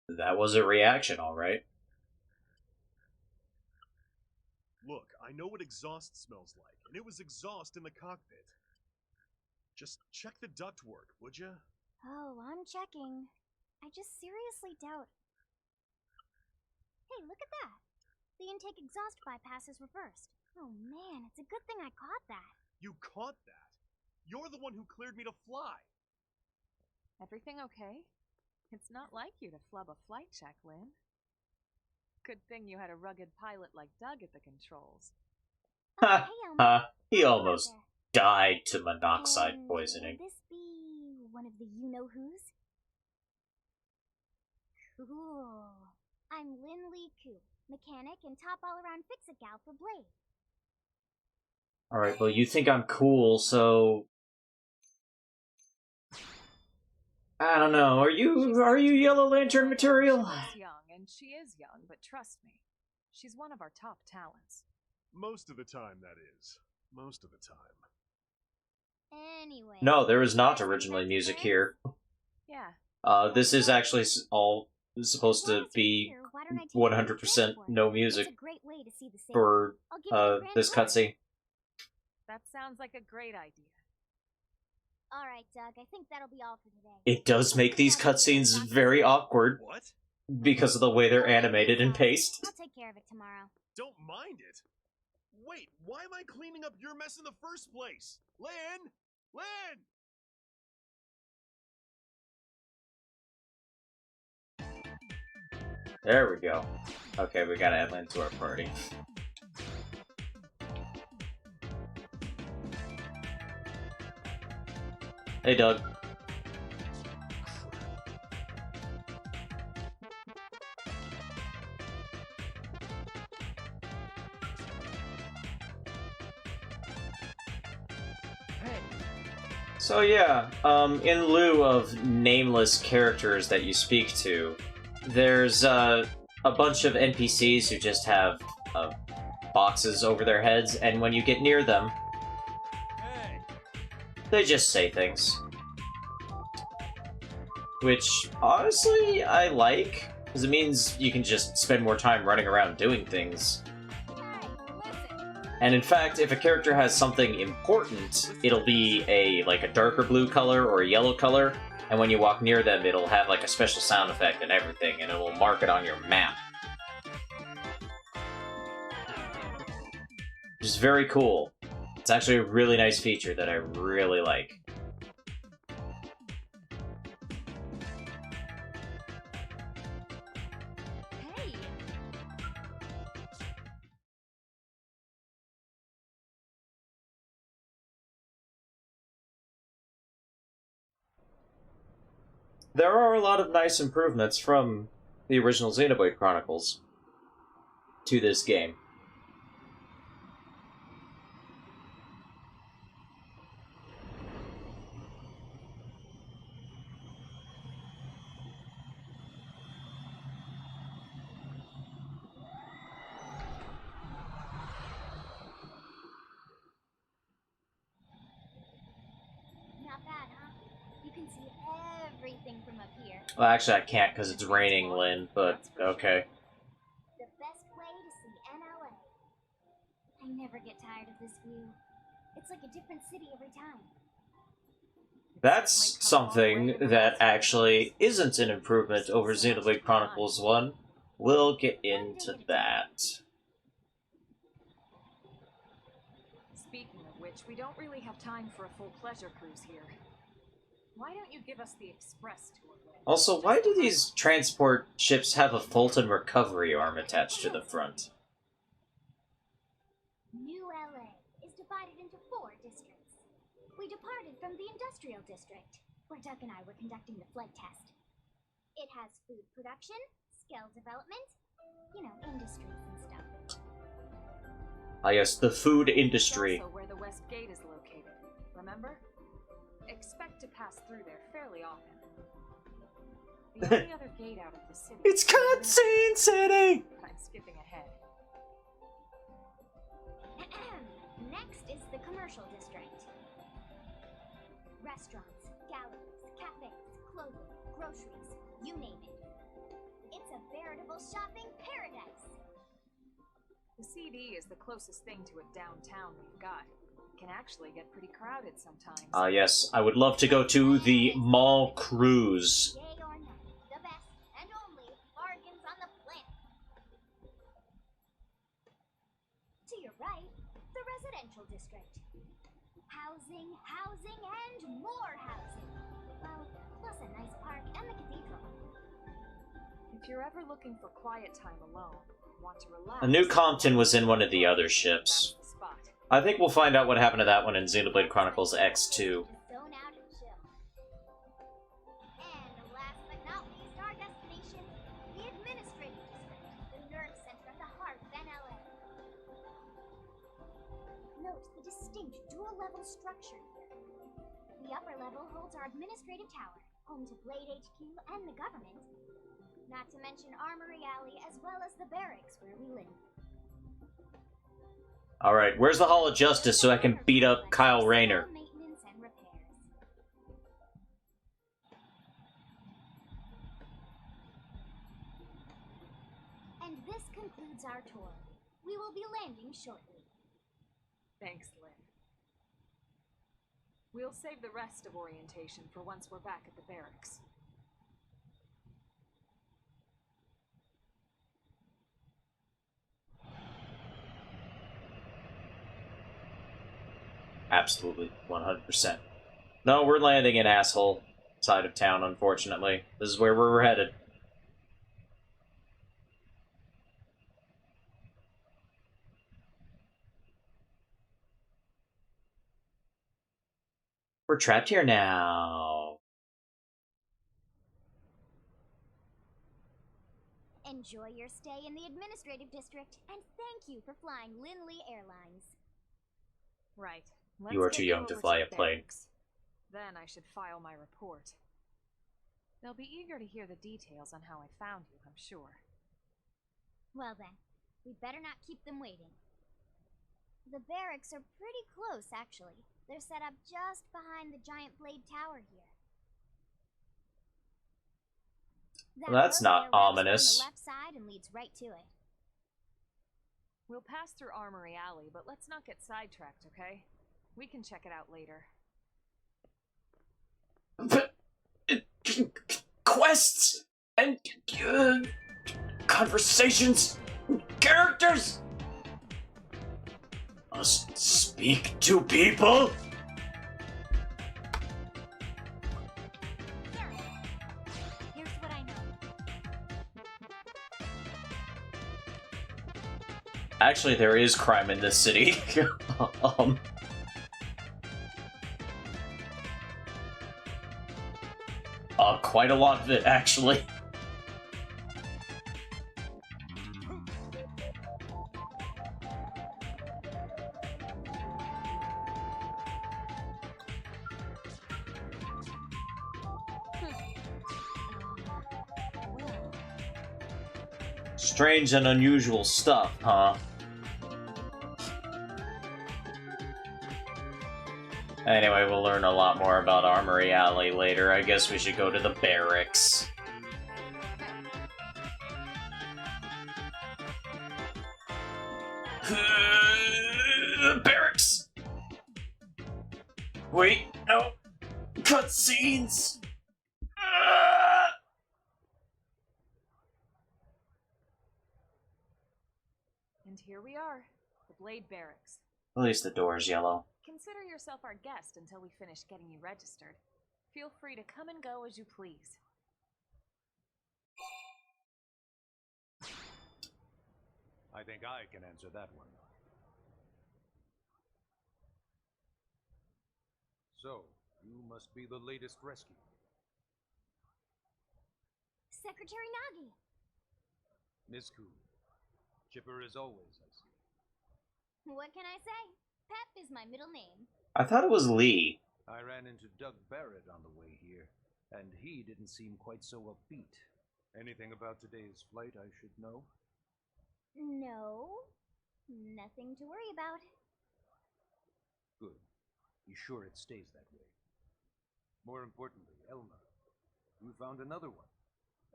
That was a reaction, alright. Look, I know what exhaust smells like, and it was exhaust in the cockpit. Just check the ductwork, would ya? Oh, I'm checking. I just seriously doubt. Hey, look at that! The intake exhaust bypass is reversed. Oh man, it's a good thing I caught that. You caught that? You're the one who cleared me to fly! Everything okay? It's not like you to flub a flight check, Lynn. Good thing you had a rugged pilot like Doug at the controls. Ha ha, he What's almost there? died to monoxide And poisoning. Would this be one of the you-know-whos? Cool. I'm Lynn Lee Koo, mechanic and top all-around fix-it gal for Blade. Alright, well, you think I'm cool, so... I don't know, are you Yellow Lantern material? She's young, and she is young, but trust me, she's one of our top talents. Most of the time, that is. Most of the time. Anyway. No, there is not originally music here. Yeah. This is actually all supposed to be 100% no music for this cutscene. That sounds like a great idea. Alright, Doug, I think that'll be all for today. It does make these cutscenes very awkward What? because of the way they're animated and paced. I'll take care of it tomorrow. Don't mind it. Wait, why am I cleaning up your mess in the first place? Lynn! Lynn! There we go. Okay, we gotta add Lynn to our party. Hey, Doug. So yeah, in lieu of nameless characters that you speak to, there's a bunch of NPCs who just have boxes over their heads, and when you get near them, they just say things. Which, honestly, I like, because it means you can just spend more time running around doing things. And in fact, if a character has something important, it'll be a darker blue color or a yellow color, and when you walk near them, it'll have like a special sound effect and everything, and it will mark it on your map. Which is very cool. It's actually a really nice feature that I really like. There are a lot of nice improvements from the original Xenoblade Chronicles to this game. Not bad, huh? You can see everything from up here. Well, actually, I can't because it's raining, Lynn, but okay. The best way to see NLA. I never get tired of this view. It's like a different city every time. That's something that actually isn't an improvement over Xenoblade Chronicles 1. We'll get into that. Speaking of which, we don't really have time for a full pleasure cruise here. Why don't you give us the express tour? Also, why do these transport ships have a Fulton recovery arm attached to the front? New LA is divided into 4 districts. We departed from the industrial district, where Doug and I were conducting the flight test. It has food production, skill development, you know, industries and stuff. Ah, yes, the food industry. It's also where the West Gate is located, remember? Expect to pass through there fairly often. The only other gate out of the city... It's Cutscene City! I'm skipping ahead. Next is the commercial district. Restaurants, galleries, cafes, clothing, groceries, you name it. It's a veritable shopping paradise. The CD is the closest thing to a downtown we've got. It can actually get pretty crowded sometimes. Ah, yes, I would love to go to the mall cruise. Yay or nay, the best and only bargains on the planet. To your right, the residential district. Housing, housing, and more housing. Well, plus a nice park and the cathedral. If you're ever looking for quiet time alone, want to relax... A New Compton was in one of the other ships. I think we'll find out what happened to that one in Xenoblade Chronicles X2. Zone out and chill. And last but not least, our destination, the administrative district, the nerve center at the heart of NLA. Note the distinct dual-level structure here. The upper level holds our administrative tower, home to Blade HQ and the government. Not to mention Armory Alley, as well as the barracks where we live. Alright, where's the Hall of Justice so I can beat up Kyle Rayner? Maintenance and repairs. And this concludes our tour. We will be landing shortly. Thanks, Lynn. We'll save the rest of orientation for once we're back at the barracks. Absolutely, 100%. No, we're landing in asshole side of town, unfortunately. This is where we're headed. We're trapped here now. Enjoy your stay in the administrative district, and thank you for flying Linley Airlines. Right. You are too young to fly a plane. Then I should file my report. They'll be eager to hear the details on how I found you, I'm sure. Well then, we'd better not keep them waiting. The barracks are pretty close, actually. They're set up just behind the giant blade tower here. That's not ominous. On the left side and leads right to it. We'll pass through Armory Alley, but let's not get sidetracked, okay? We can check it out later. Quests and conversations, characters. Must speak to people? Here's what I know. Actually, there is crime in this city. Quite a lot of it, actually. Strange and unusual stuff, huh? Anyway, we'll learn a lot more about Armory Alley later. I guess we should go to the barracks. Barracks! Wait, no. Cutscenes! And here we are, the Blade Barracks. At least the door's yellow. Consider yourself our guest until we finish getting you registered. Feel free to come and go as you please. I think I can answer that one. So, you must be the latest rescue. Secretary Nagi. Miss Coon. Chipper as always, I see. What can I say? Pep is my middle name. I thought it was Lee. I ran into Doug Barrett on the way here, and he didn't seem quite so upbeat. Anything about today's flight I should know? No, nothing to worry about. Good. Be sure it stays that way. More importantly, Elma, you found another one.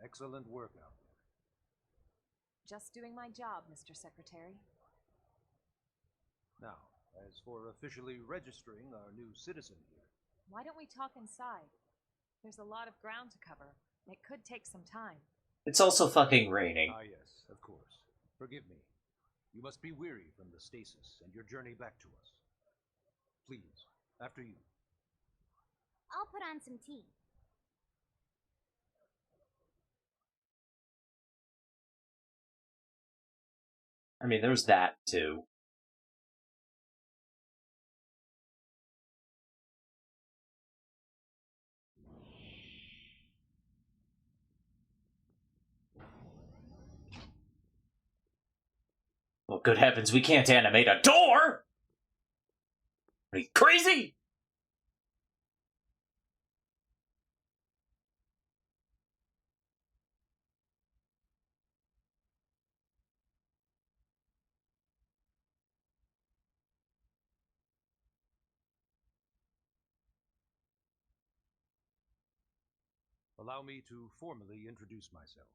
Excellent work out there. Just doing my job, Mr. Secretary. Now, as for officially registering our new citizen here. Why don't we talk inside? There's a lot of ground to cover. It could take some time. It's also fucking raining. Ah, yes, of course. Forgive me. You must be weary from the stasis and your journey back to us. Please, after you. I'll put on some tea. I mean, there's that, too. Well, good heavens, we can't animate a door! Are you crazy? Allow me to formally introduce myself.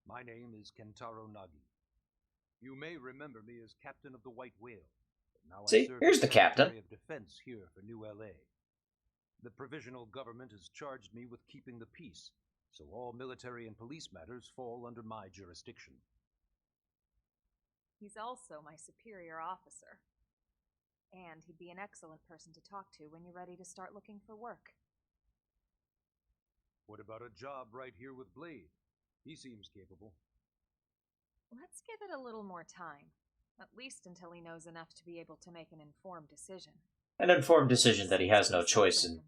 My name is Kentaro Nagi. You may remember me as captain of the White Whale. But now I serve Here's as the captain. Secretary of Defense here for New LA. The provisional government has charged me with keeping the peace, so all military and police matters fall under my jurisdiction. He's also my superior officer. And he'd be an excellent person to talk to when you're ready to start looking for work. What about a job right here with Blade? He seems capable. Let's give it a little more time. At least until he knows enough to be able to make an informed decision. An informed decision that he has no choice in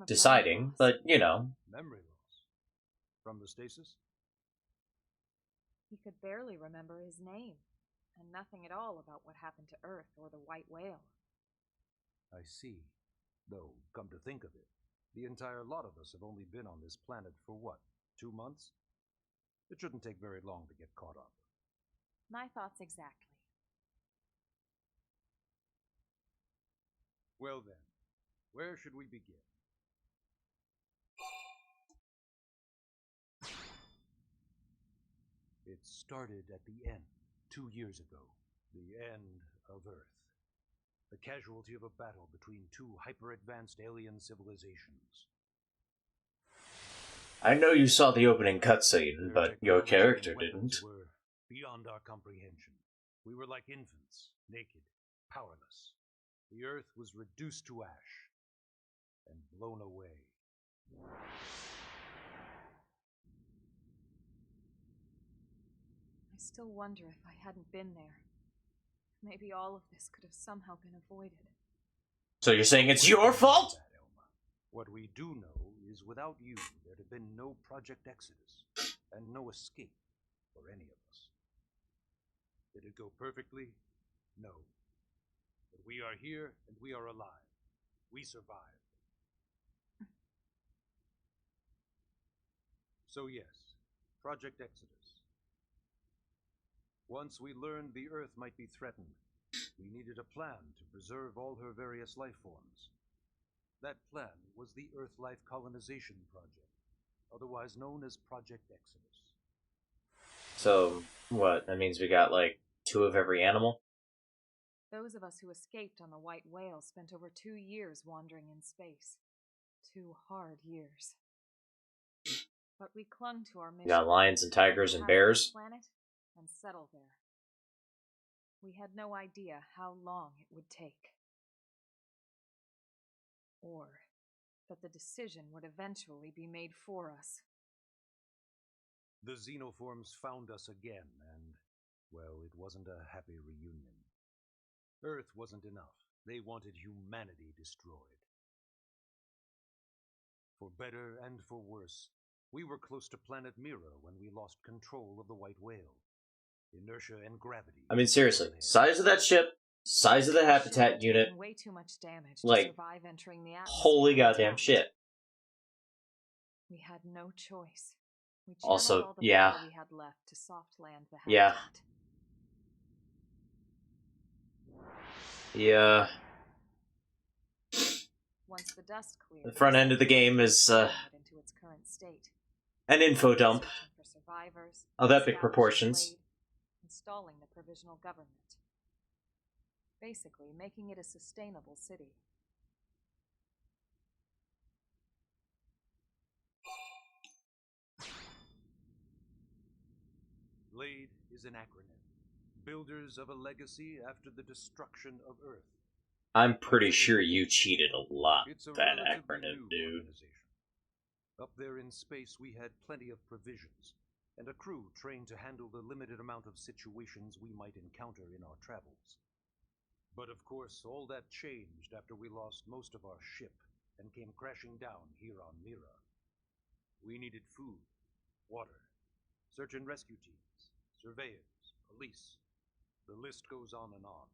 deciding, but, you know. Memory loss. From the stasis? He could barely remember his name, and nothing at all about what happened to Earth or the White Whale. I see. Though, come to think of it, the entire lot of us have only been on this planet for what, 2 months? It shouldn't take very long to get caught up. My thoughts exactly. Well then, where should we begin? It started at the end, 2 years ago. The end of Earth. The casualty of a battle between two hyper-advanced alien civilizations. I know you saw the opening cutscene, but your character didn't. Were beyond our comprehension. We were like infants, naked, powerless. The Earth was reduced to ash and blown away. I still wonder if I hadn't been there. Maybe all of this could have somehow been avoided. So you're saying it's your fault? What we do know is without you, there'd have been no Project Exodus, and no escape for any of us. Did it go perfectly? No. But we are here, and we are alive. We survived. So yes, Project Exodus. Once we learned the Earth might be threatened, we needed a plan to preserve all her various life forms. That plan was the Earth Life Colonization Project, otherwise known as Project Exodus. So, what? That means we got, like, 2 of every animal? Those of us who escaped on the White Whale spent over 2 years wandering in space. 2 hard years. But we clung to our mission. We got lions and tigers and bears. Planet and settle there. We had no idea how long it would take. Or that the decision would eventually be made for us. The xenoforms found us again, and, well, it wasn't a happy reunion. Earth wasn't enough. They wanted humanity destroyed. For better and for worse, we were close to planet Mira when we lost control of the White Whale. Inertia and gravity. I mean, seriously, size of that ship, size of the habitat unit, way too much damage like, to survive entering the atmosphere. Holy goddamn shit. We had no choice. We Also, all the yeah. we had left to soft land the Yeah. habitat. Yeah. Once the dust cleared, The front end of the game is, into its current state. an info dump For survivors, of epic proportions. Blade, installing the provisional government. Basically, making it a sustainable city. Blade is an acronym. Builders of a legacy after the destruction of Earth. I'm pretty sure you cheated a lot It's a with that relatively acronym, new dude. organization. Up there in space, we had plenty of provisions, and a crew trained to handle the limited amount of situations we might encounter in our travels. But of course, all that changed after we lost most of our ship and came crashing down here on Mira. We needed food, water, search and rescue teams, surveyors, police. The list goes on and on.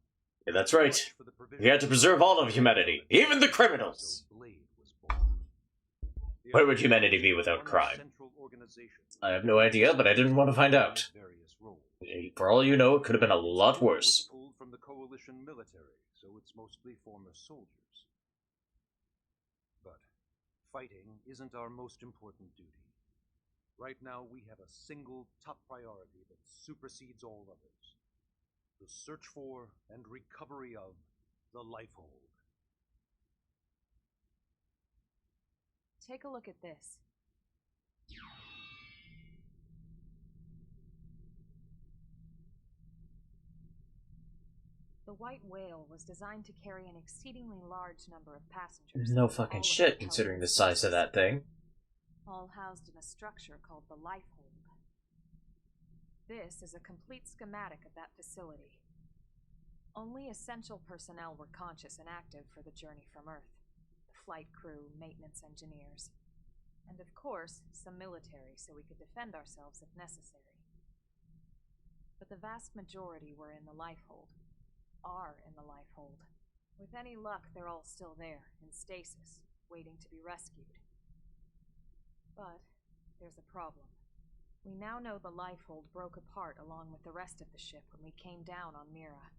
Yeah, that's right. We had to preserve all of humanity, even the criminals. Where would humanity be without crime? I have no idea, but I didn't want to find out. For all you know, it could have been a lot worse. Pulled from the coalition military, so it's mostly former soldiers. But fighting isn't our most important duty. Right now, we have a single top priority that supersedes all others. The search for and recovery of the Lifehold. Take a look at this. The White Whale was designed to carry an exceedingly large number of passengers. No fucking shit, considering the size of that thing. All housed in a structure called the Lifehold. This is a complete schematic of that facility. Only essential personnel were conscious and active for the journey from Earth. The flight crew, maintenance engineers, and of course, some military so we could defend ourselves if necessary. But the vast majority were in the Lifehold. Are in the Lifehold. With any luck, they're all still there, in stasis, waiting to be rescued. But there's a problem. We now know the Lifehold broke apart along with the rest of the ship when we came down on Mira.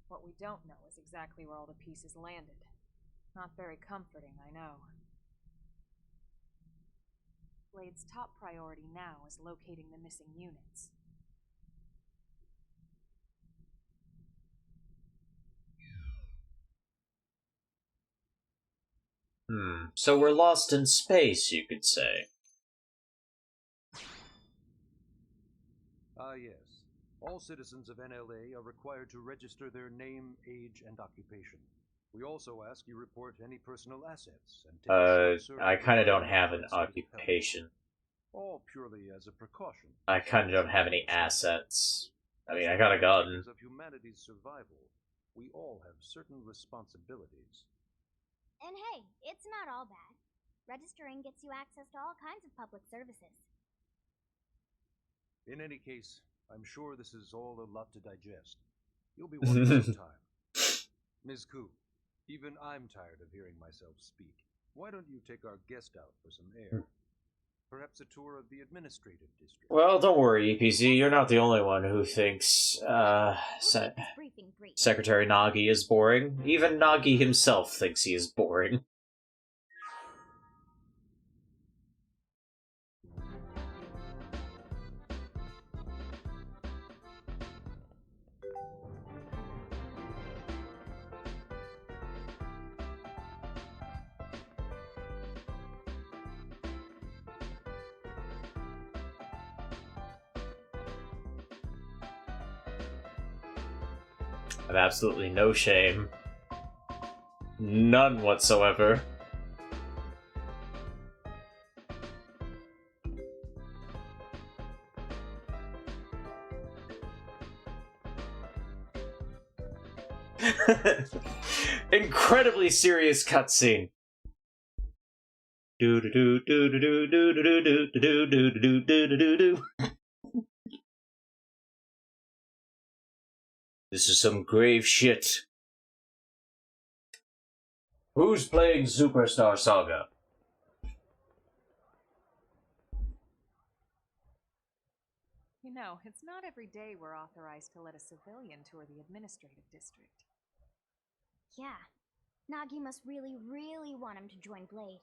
What we don't know is exactly where all the pieces landed. Not very comforting, I know. Blade's top priority now is locating the missing units. So we're lost in space, you could say. Ah, yes. All citizens of NLA are required to register their name, age, and occupation. We also ask you report any personal assets and take a short I survey kind of of don't your have an current state of health. occupation. All purely as a precaution. I kind of don't have any assets. I mean, I got a gun. Because of humanity's survival, we all have certain responsibilities. And hey, it's not all bad. Registering gets you access to all kinds of public services. In any case, I'm sure this is all a lot to digest. You'll be wanting some time. Ms. Koo, even I'm tired of hearing myself speak. Why don't you take our guest out for some air? Perhaps a tour of the administrative district. Well, don't worry, EPZ. You're not the only one who thinks, Secretary Nagi is boring. Even Nagi himself thinks he is boring. I have absolutely no shame. None whatsoever. Incredibly serious cutscene. Do do do do do do do do do do do do do do do. This is some grave shit. Who's playing Superstar Saga? You know, it's not every day we're authorized to let a civilian tour the administrative district. Yeah. Nagi must really, really want him to join Blade.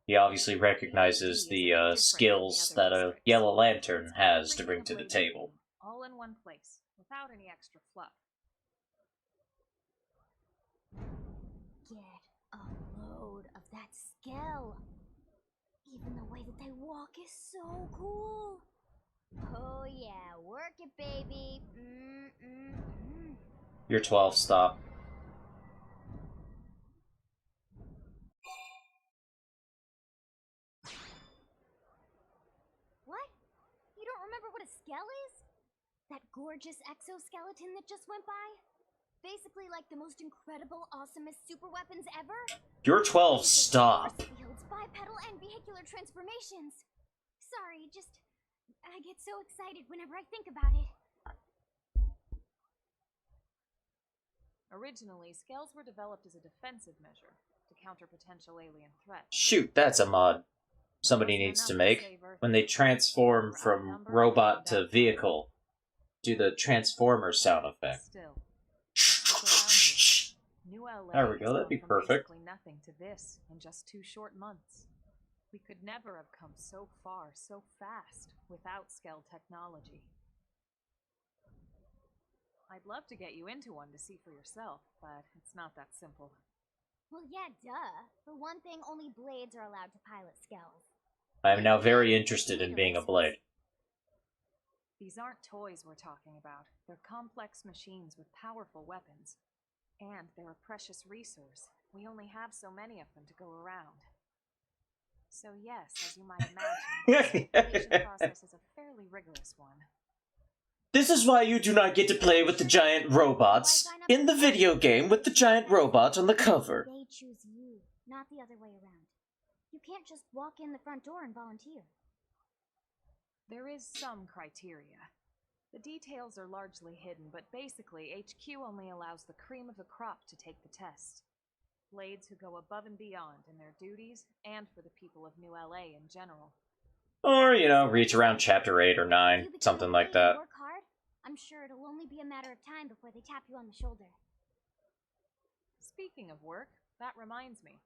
He obviously recognizes the skills that a Yellow Lantern has to bring to the table. All in one place, without any extra fluff. Get a load of that Skell. Even the way that they walk is so cool. Oh yeah, work it, baby. You're 12, stop. What? You don't remember what a Skell is? That gorgeous exoskeleton that just went by? Basically like the most incredible, awesomest super weapons ever? You're 12, stop. Fields, bipedal, and vehicular transformations. Sorry, I get so excited whenever I think about it. Originally, Skells were developed as a defensive measure to counter potential alien threats. Shoot, that's a mod somebody needs to make. When they transform from robot to vehicle, do the Transformer sound effect. Still, there we go, that'd be perfect. Basically nothing to this in just 2 short months. We could never have come so far, so fast, without Skell technology. I'd love to get you into one to see for yourself, but it's not that simple. Well, yeah, duh. For one thing, only Blades are allowed to pilot Skells. I am now very interested in being a Blade. These aren't toys we're talking about. They're complex machines with powerful weapons. And they're a precious resource. We only have so many of them to go around. So yes, as you might imagine, the certification process is a fairly rigorous one. This is why you do not get to play with the giant robots in the video game with the giant robot on the cover. They choose you, not the other way around. You can't just walk in the front door and volunteer. There is some criteria. The details are largely hidden, but basically, HQ only allows the cream of the crop to take the test. Blades who go above and beyond in their duties, and for the people of New LA in general. Or, you know, reach around chapter 8 or 9, something like that. Work hard, I'm sure it'll only be a matter of time before they tap you on the shoulder. Speaking of work, that reminds me.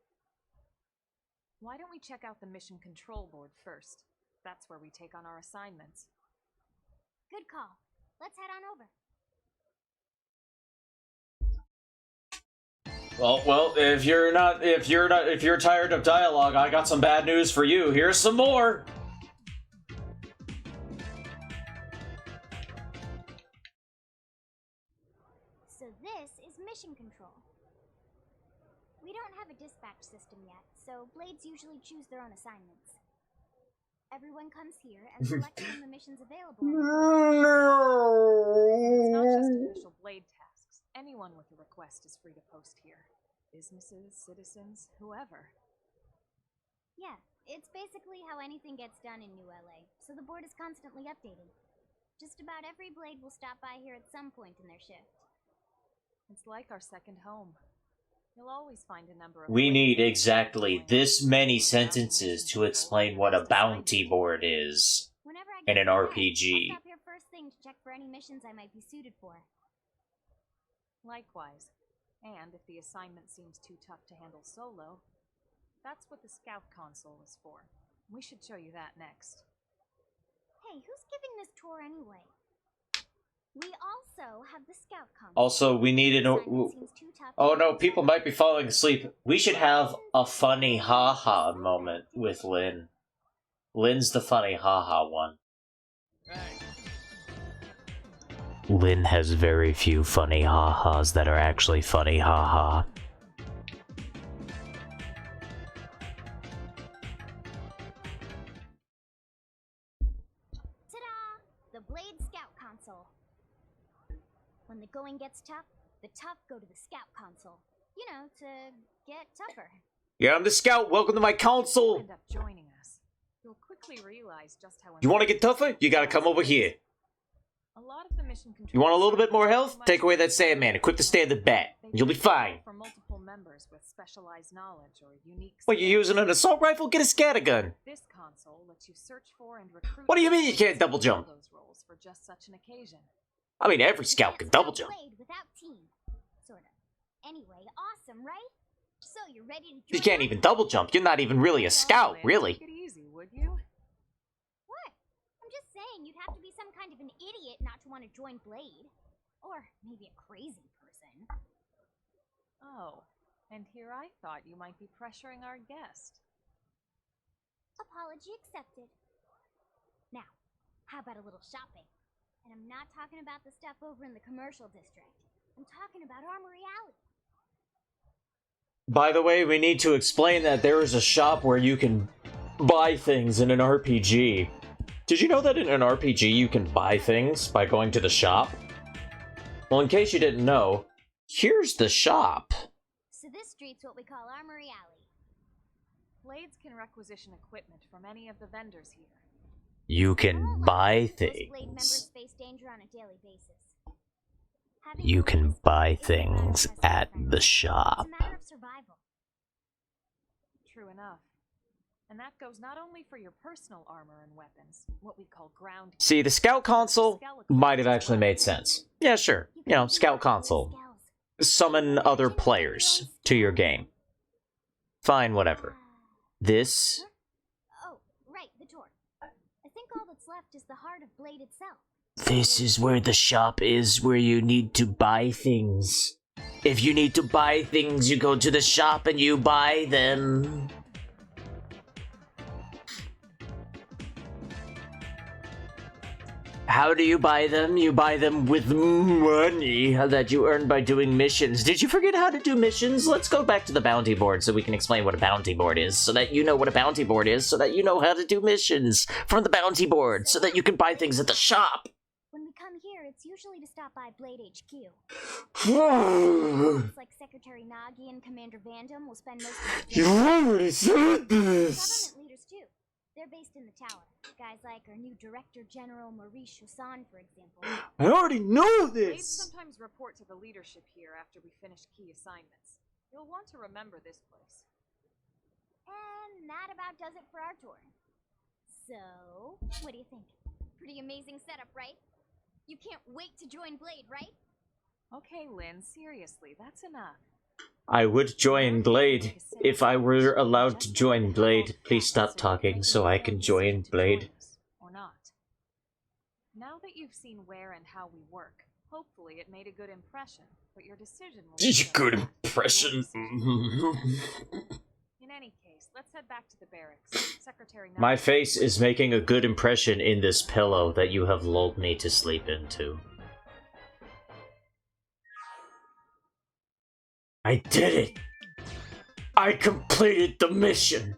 Why don't we check out the mission control board first? That's where we take on our assignments. Good call. Let's head on over. Well, if you're tired of dialogue, I got some bad news for you. Here's some more. So this is mission control. We don't have a dispatch system yet, so Blades usually choose their own assignments. Everyone comes here and selects from the missions available. It's not just official Blade tasks. Anyone with a request is free to post here. Businesses, citizens, whoever. Yeah, it's basically how anything gets done in New LA, so the board is constantly updated. Just about every Blade will stop by here at some point in their shift. It's like our second home. You'll always find a number of... We need exactly this many sentences to explain what a bounty board is in an RPG. I'll stop here first thing to check for any missions I might be suited for. Likewise. And if the assignment seems too tough to handle solo, that's what the scout console is for. We should show you that next. Hey, who's giving this tour anyway? We also have the scout console. Also, we need an... Oh no, people might be falling asleep. We should have a funny haha moment with Lynn. Lynn's the funny haha one. Lynn has very few funny ha-has that are actually funny ha-ha. Ta-da! The Blade Scout Console. When the going gets tough, the tough go to the Scout Console. You know, to get tougher. Yeah, I'm the scout. Welcome to my console. End up joining us. You'll quickly realize just how... You want to get tougher? You gotta come over here. A lot of the mission control... You want a little bit more health? Take away that Sandman. Equip the standard bat. You'll be fine. For multiple members with specialized knowledge or unique... What, you using an assault rifle? Get a scattergun. This console lets you search for and recruit... What do you mean you can't double jump? ...those roles for just such an occasion. I mean, every scout can double jump. Without team. Sort of. Anyway, awesome, right? So you're ready to... You can't even double jump. You're not even really a scout, really. Take it easy, would you? What? I'm just saying you'd have to be some kind of an idiot not to want to join Blade. Or maybe a crazy person. Oh, and here I thought you might be pressuring our guest. Apology accepted. Now, how about a little shopping? And I'm not talking about the stuff over in the commercial district. I'm talking about Armory Alley. By the way, we need to explain that there is a shop where you can buy things in an RPG. Did you know that in an RPG you can buy things by going to the shop? Well, in case you didn't know, here's the shop. So this street's what we call Armory Alley. Blades can requisition equipment from any of the vendors here. You can buy Most Blade things. members face danger on a daily basis. You can buy things at the shop. It's a matter of survival. True enough. And that goes not only for your personal armor and weapons, what we call ground... See, the scout console might have actually made sense. Yeah, sure. You know, scout console. Summon other players to your game. Fine, whatever. This... Oh, right, the door. I think all that's left is the heart of Blade itself. This is where the shop is, where you need to buy things. If you need to buy things, you go to the shop and you buy them. How do you buy them? You buy them with money that you earn by doing missions. Did you forget how to do missions? Let's go back to the bounty board so we can explain what a bounty board is, so that you know what a bounty board is, so that you know how to do missions from the bounty board, so that you can buy things at the shop. When we come here, it's usually to stop by Blade HQ. Looks like Secretary Nagi and Commander Vandom will spend most of the day. You already said this! Government leaders, too. They're based in the tower. Guys like our new Director General Maurice Chassan, for example. I already know Blades this! sometimes report to the leadership here after we finish key assignments. You'll want to remember this place. And that about does it for our tour. So, what do you think? Pretty amazing setup, right? You can't wait to join Blade, right? Okay, Lynn, seriously, that's enough. I would join Blade if I were allowed to join Blade. Please stop talking so I can join Blade. Or not. Now that you've seen where and how we work, hopefully it made a good impression, but your decision will be Good impression. In any case, let's head back to the barracks. Secretary My face is making a good impression in this pillow that you have lulled me to sleep into. I did it! I completed the mission!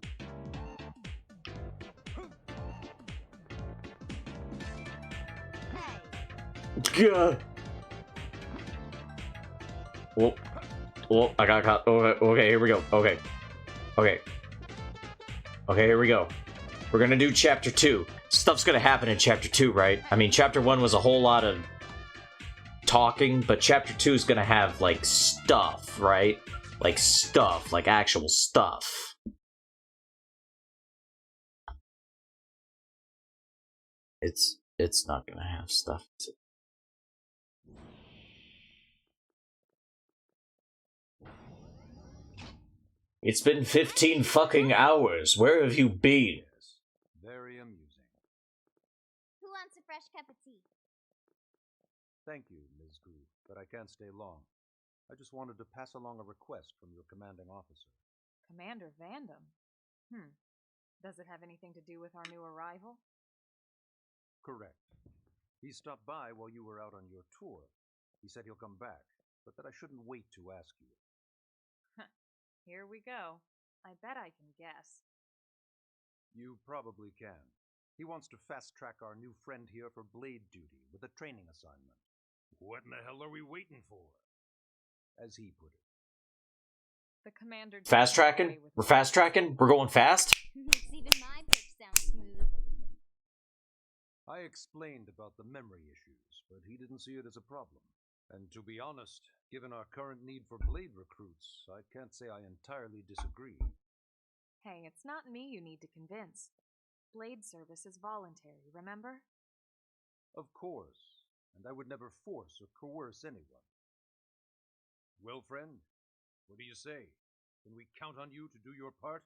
Gah. Oh, I got caught. Okay, here we go. Okay, here we go. We're gonna do chapter 2. Stuff's gonna happen in chapter 2, right? I mean, chapter 1 was a whole lot of talking, but chapter 2 is gonna have, like, stuff, right? Like, stuff. Like, actual stuff. It's not gonna have stuff. It's been 15 fucking hours. Where have you been? Very amusing. Who wants a fresh cup of tea? Thank you, Ms. Gu, but I can't stay long. I just wanted to pass along a request from your commanding officer. Commander Vandom? Does it have anything to do with our new arrival? Correct. He stopped by while you were out on your tour. He said he'll come back, but that I shouldn't wait to ask you. Here we go. I bet I can guess. You probably can. He wants to fast-track our new friend here for blade duty with a training assignment. What in the hell are we waiting for? As he put it. The commander... Fast tracking? We're fast tracking? We're going fast? Makes even my pitch sound smooth. I explained about the memory issues, but he didn't see it as a problem. And to be honest, given our current need for blade recruits, I can't say I entirely disagree. Hey, it's not me you need to convince. Blade service is voluntary, remember? Of course, and I would never force or coerce anyone. Well, friend, what do you say? Can we count on you to do your part?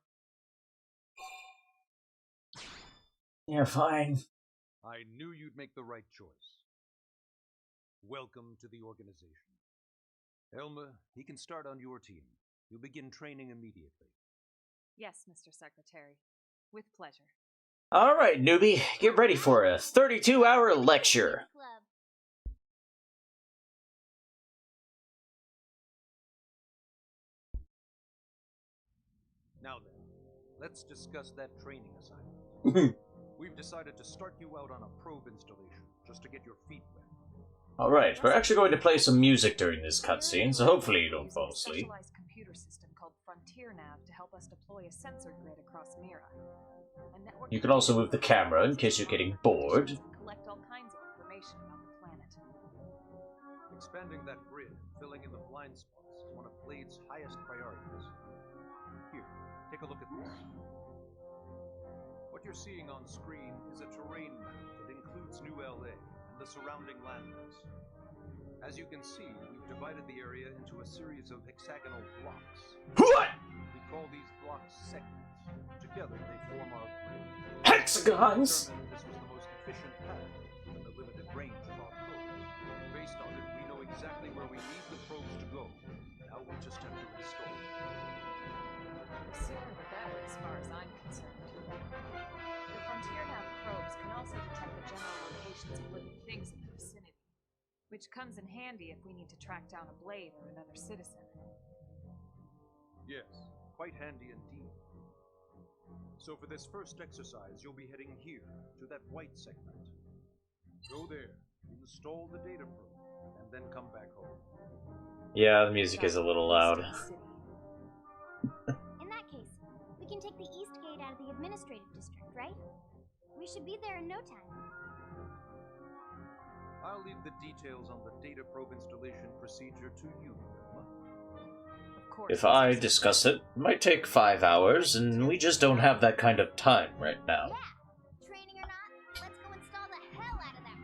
Yeah, fine. I knew you'd make the right choice. Welcome to the organization. Elma, he can start on your team. You'll begin training immediately. Yes, Mr. Secretary. With pleasure. Alright, newbie, get ready for a 32-hour lecture. Club. Now then, let's discuss that training assignment. We've decided to start you out on a probe installation, just to get your feet wet. Alright, we're actually going to play some music during this cutscene, so hopefully you don't fall asleep. A specialized computer system called Frontier Nav to help us deploy a sensor grid across Mira. You can also move the camera in case you're getting bored. Collect all kinds of information about the planet. Expanding that grid and filling in the blind spots is one of Blade's highest priorities. Here, take a look at this. What you're seeing on screen is a terrain map that includes New LA and the surrounding landmass. As you can see, we've divided the area into a series of hexagonal blocks. What? We call these blocks segments. Together, they form our grid. Hexagons! We determined this was the most efficient path within the limited range of our probes. Based on it, we know exactly where we need the probes to go. Now we just have to install them. The sooner the better, as far as I'm concerned. The Frontier Nav probes can also detect the general locations of living Which comes in handy if we need to track down a blade or another citizen. Yes, quite handy indeed. So for this first exercise, you'll be heading here, to that white segment. Go there, install the data probe, and then come back home. Yeah, the music is a little loud. In that case, we can take the east gate out of the administrative district, right? We should be there in no time. I'll leave the details on the data probe installation procedure to you, Irma. If I discuss it, it might take 5 hours, and we just don't have that kind of time right now. Yeah! Training or not, let's go install the hell out of that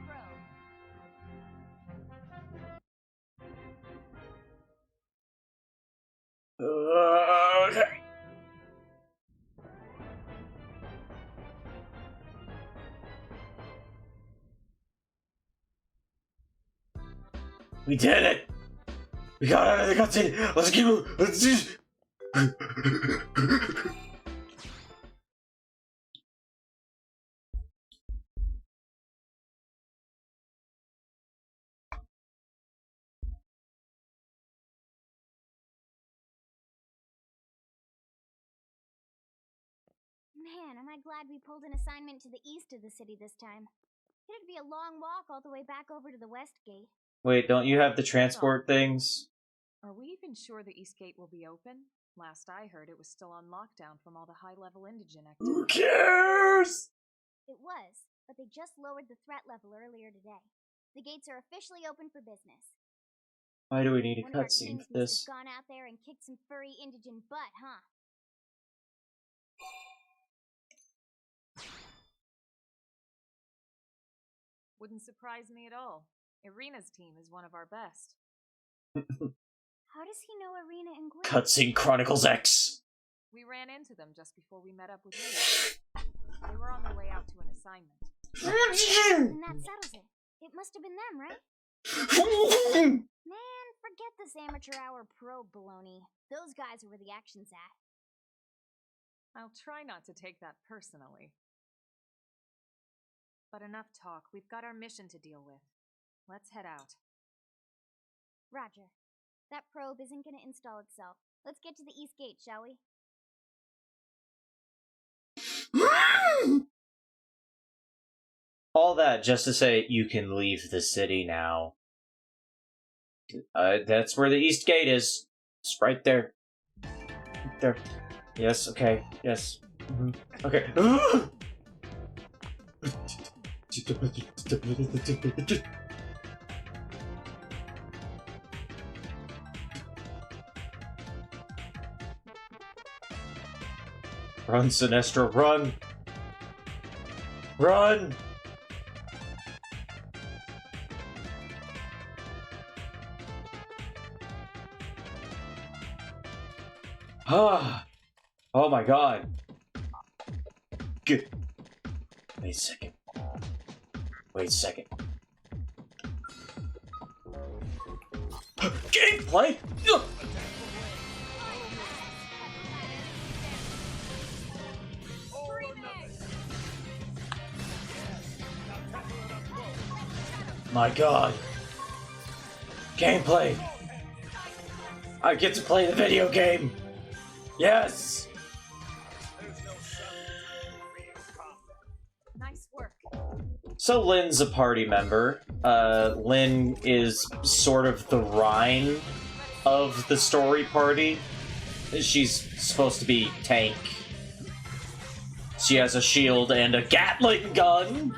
probe! Okay. We did it! We got out of the cutscene! Let's keep moving! Let's just... Man, am I glad we pulled an assignment to the east of the city this time. It'd be a long walk all the way back over to the west gate. Wait, don't you have the transport things? Are we even sure the East Gate will be open? Last I heard, it was still on lockdown from all the high-level indigen activity. Who cares? It was, but they just lowered the threat level earlier today. The gates are officially open for business. Why do we need a One of our cutscene teams for must this? have gone out there and kicked some furry indigen butt, huh? Wouldn't surprise me at all. Irina's team is one of our best. How does he know Irina and Gwen? Cutscene Chronicles X. We ran into them just before we met up with you. They were on their way out to an assignment. And that settles it. It must have been them, right? Man, forget this amateur hour probe baloney. Those guys are where the action's at. I'll try not to take that personally. But enough talk. We've got our mission to deal with. Let's head out. Roger. That probe isn't going to install itself. Let's get to the east gate, shall we? All that just to say you can leave the city now. That's where the east gate is. It's right there. Right there. Yes, okay. Yes. Okay. Run, Sinestro, run! Run! Ah! Oh my god. Good. Wait a second. Wait a second. Gameplay? My god. Gameplay. I get to play the video game. Yes. Nice work. So Lynn's a party member. Lynn is sort of the Rhine of the story party. She's supposed to be tank. She has a shield and a Gatling gun.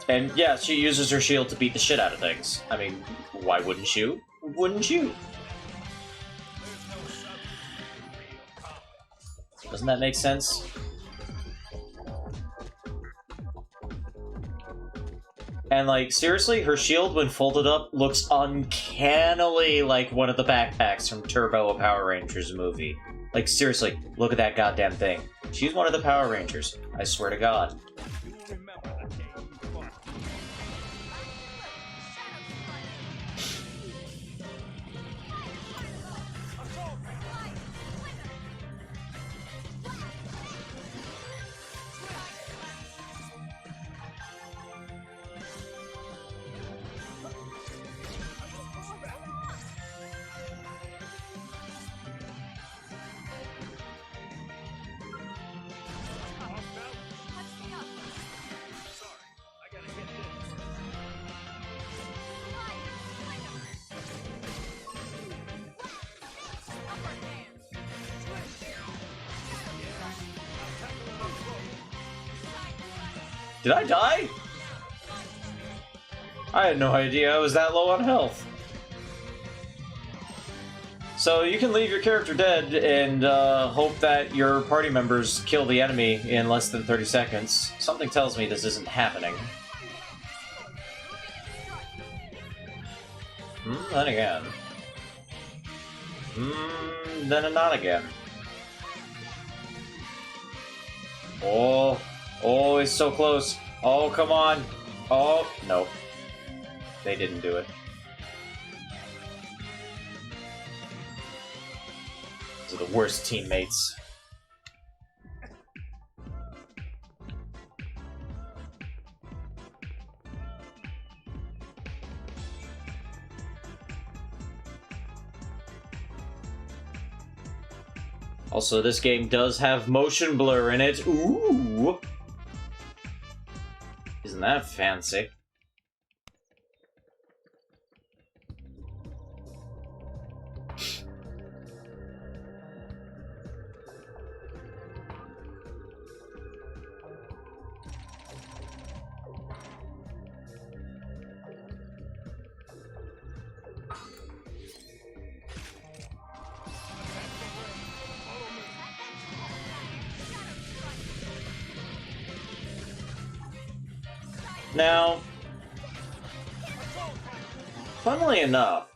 And yeah, she uses her shield to beat the shit out of things. I mean, why wouldn't you? Wouldn't you? Doesn't that make sense? And like, seriously, her shield when folded up looks uncannily like one of the backpacks from Turbo, a Power Rangers movie. Like, seriously, look at that goddamn thing. She's one of the Power Rangers. I swear to God. Did I die? I had no idea I was that low on health. So you can leave your character dead and hope that your party members kill the enemy in less than 30 seconds. Something tells me this isn't happening. Then again. Then not again. Oh, oh, it's so close. Oh, come on. Oh, nope. They didn't do it. Those are the worst teammates. Also, this game does have motion blur in it. Ooh! Isn't that fancy? Now, funnily enough,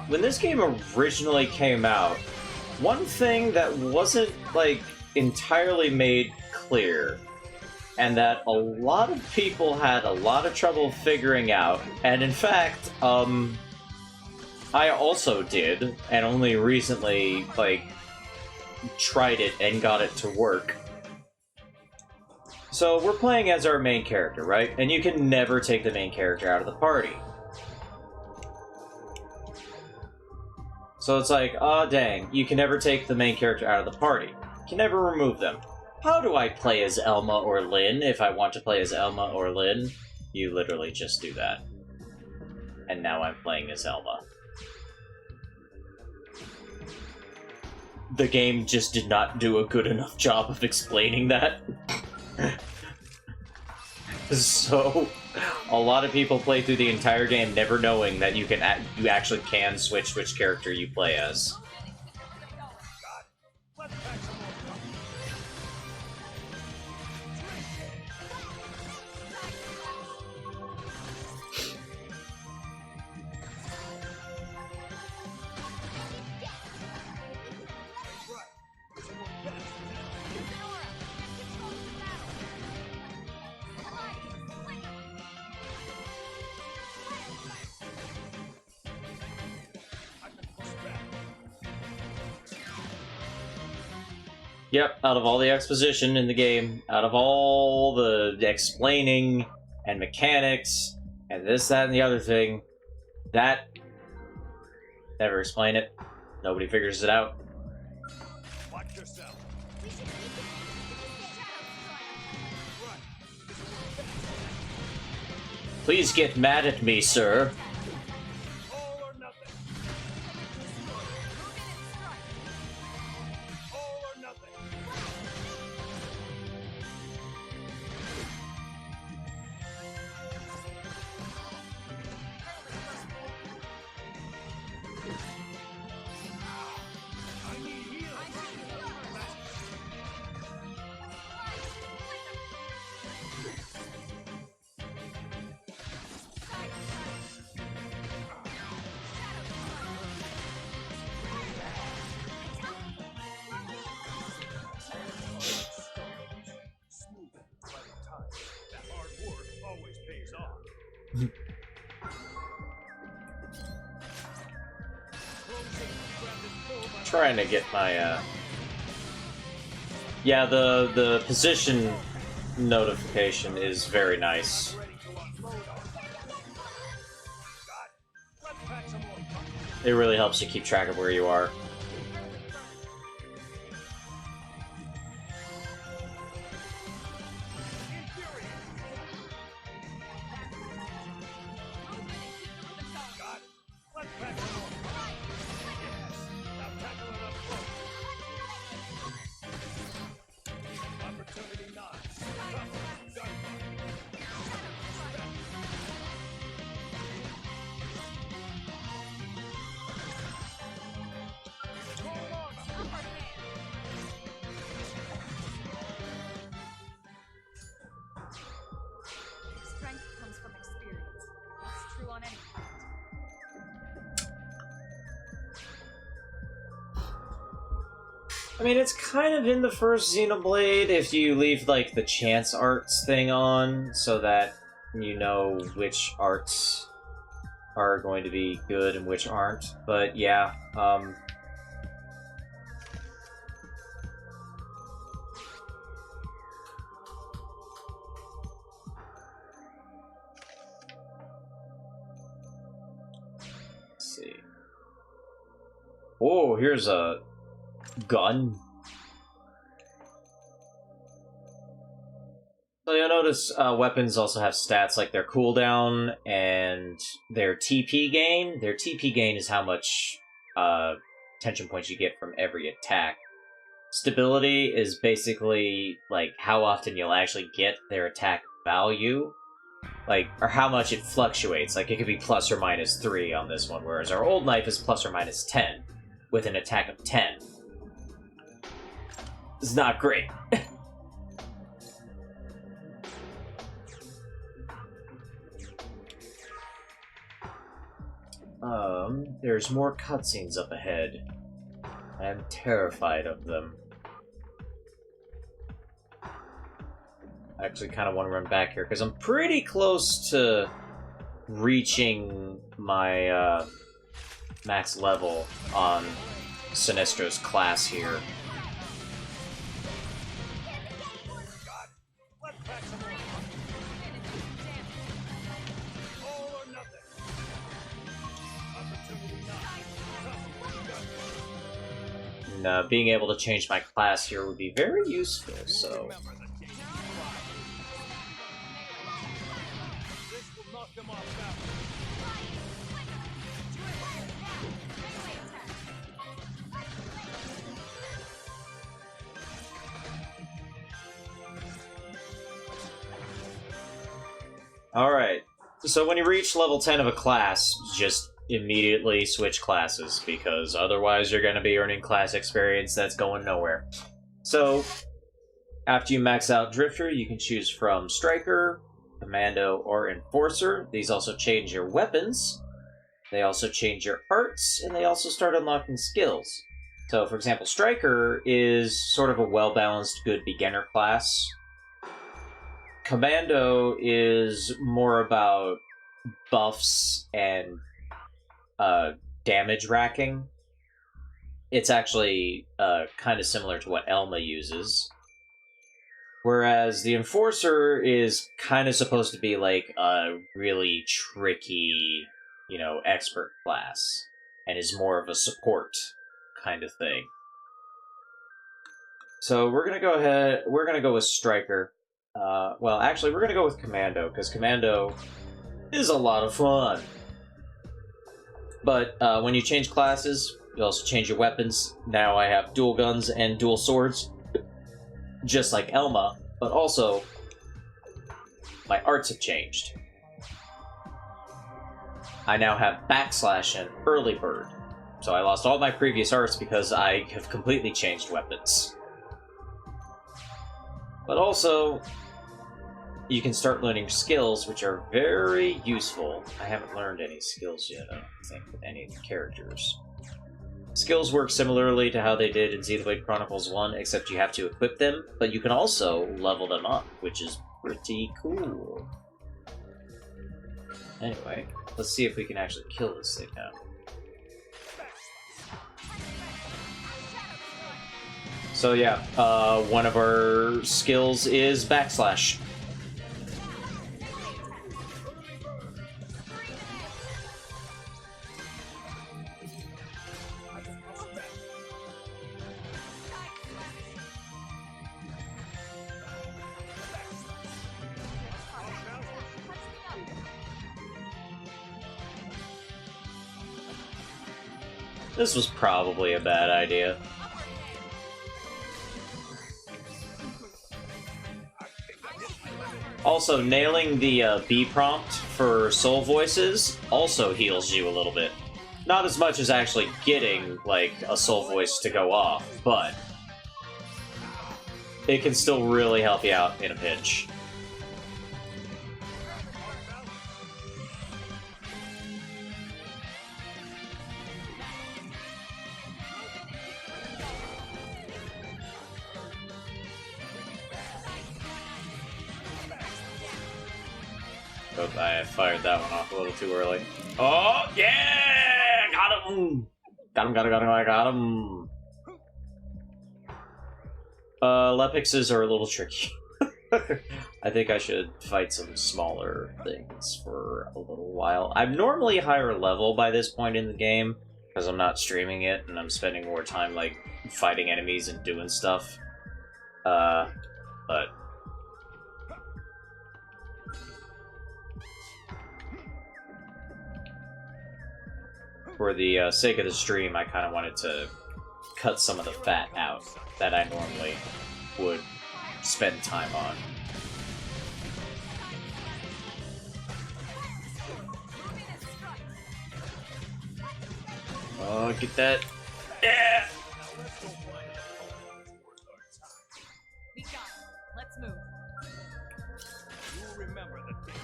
when this game originally came out, one thing that wasn't, like, entirely made clear, and that a lot of people had a lot of trouble figuring out, and in fact, I also did, and only recently, like, tried it and got it to work. So, we're playing as our main character, right? And you can never take the main character out of the party. So it's like, aw dang, you can never take the main character out of the party. You can never remove them. How do I play as Elma or Lynn if I want to play as Elma or Lynn? You literally just do that. And now I'm playing as Elma. The game just did not do a good enough job of explaining that. So, a lot of people play through the entire game never knowing that you actually can switch which character you play as. Yep, out of all the exposition in the game, out of all the explaining and mechanics and this, that, and the other thing, that never explain it. Nobody figures it out. Watch yourself. Please get mad at me, sir. All or nothing. All or nothing. I need healing. Smooth at the right time. That hard work always pays off. Trying to get my, Yeah, the position notification is very nice. It really helps you keep track of where you are. I mean, it's kind of in the first Xenoblade if you leave, like, the chance arts thing on, so that you know which arts are going to be good and which aren't. But yeah, let's see. Oh, here's a gun. So you'll notice weapons also have stats like their cooldown and their TP gain. Their TP gain is how much tension points you get from every attack. Stability is basically like how often you'll actually get their attack value. Like, or how much it fluctuates. Like, it could be plus or minus 3 on this one, whereas our old knife is plus or minus 10, with an attack of 10. It's not great. There's more cutscenes up ahead. I am terrified of them. I actually kind of want to run back here, because I'm pretty close to reaching my max level on Sinestro's class here. And being able to change my class here would be very useful, so... Alright, so when you reach level 10 of a class, just immediately switch classes, because otherwise you're going to be earning class experience that's going nowhere. So, after you max out Drifter, you can choose from Striker, Commando, or Enforcer. These also change your weapons, they also change your arts, and they also start unlocking skills. So, for example, Striker is sort of a well-balanced, good beginner class. Commando is more about buffs and damage racking. It's actually kind of similar to what Elma uses. Whereas the Enforcer is kind of supposed to be like a really tricky, you know, expert class, and is more of a support kind of thing. So we're gonna go with Striker. Well, actually, we're gonna go with Commando, because Commando is a lot of fun. But when you change classes, you also change your weapons. Now I have dual guns and dual swords, just like Elma, but also my arts have changed. I now have Backslash and Early Bird. So I lost all my previous arts because I have completely changed weapons. But also, you can start learning skills, which are very useful. I haven't learned any skills yet, I don't think, with any of the characters. Skills work similarly to how they did in Xenoblade Chronicles 1, except you have to equip them, but you can also level them up, which is pretty cool. Anyway, let's see if we can actually kill this thing now. So yeah, one of our skills is Backslash. This was probably a bad idea. Also, nailing the B prompt for soul voices also heals you a little bit. Not as much as actually getting, like, a soul voice to go off, but it can still really help you out in a pinch. Oh, I fired that one off a little too early. Oh, yeah! Got him! Got him, I got him. Lepixes are a little tricky. I think I should fight some smaller things for a little while. I'm normally higher level by this point in the game, because I'm not streaming it, and I'm spending more time, like, fighting enemies and doing stuff. But... for the sake of the stream, I kind of wanted to cut some of the fat out that I normally would spend time on. Oh, get that. Yeah! We got it. Let's move. You'll remember the day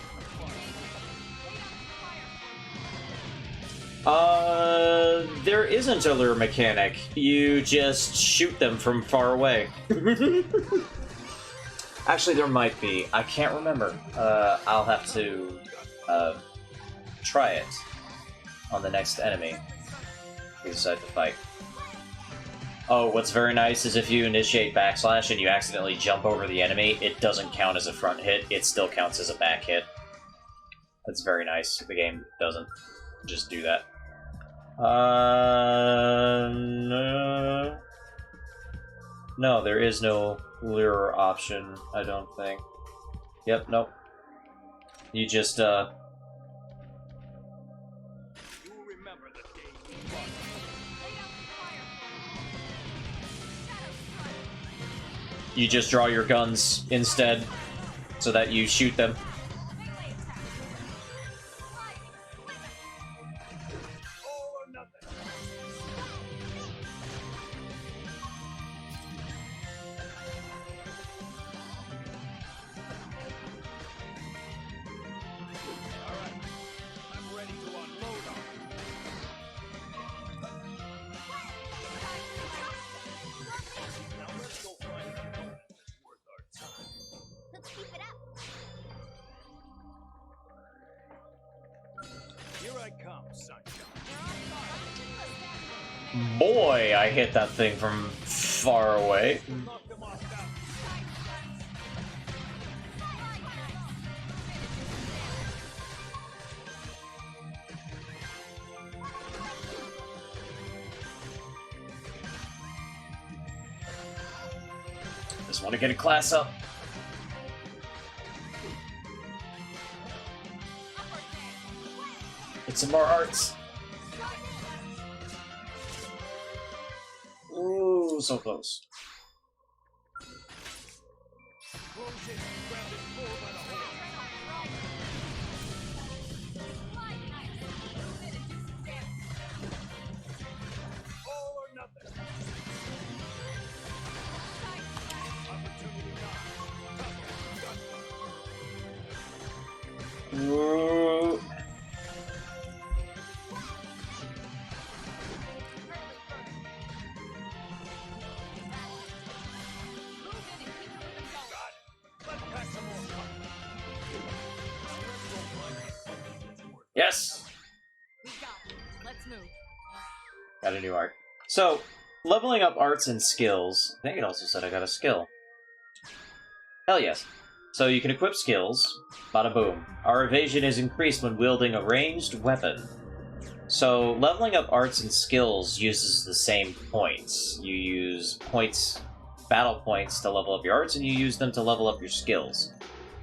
There isn't a lure mechanic. You just shoot them from far away. Actually, there might be. I can't remember. I'll have to, try it on the next enemy we decide to fight. Oh, what's very nice is if you initiate backslash and you accidentally jump over the enemy, it doesn't count as a front hit, it still counts as a back hit. That's very nice. The game doesn't just do that. No, there is no lure option, I don't think. Yep, nope. You just, you just draw your guns instead, so that you shoot them. Boy, I hit that thing from far away. Just want to get a class up. Get some more arts. Ooh, so close. Ooh. Yes! Let's move. Got a new art. So, leveling up arts and skills. I think it also said I got a skill. Hell yes. So you can equip skills. Bada boom. Our evasion is increased when wielding a ranged weapon. So, leveling up arts and skills uses the same points. You use points, battle points to level up your arts, and you use them to level up your skills.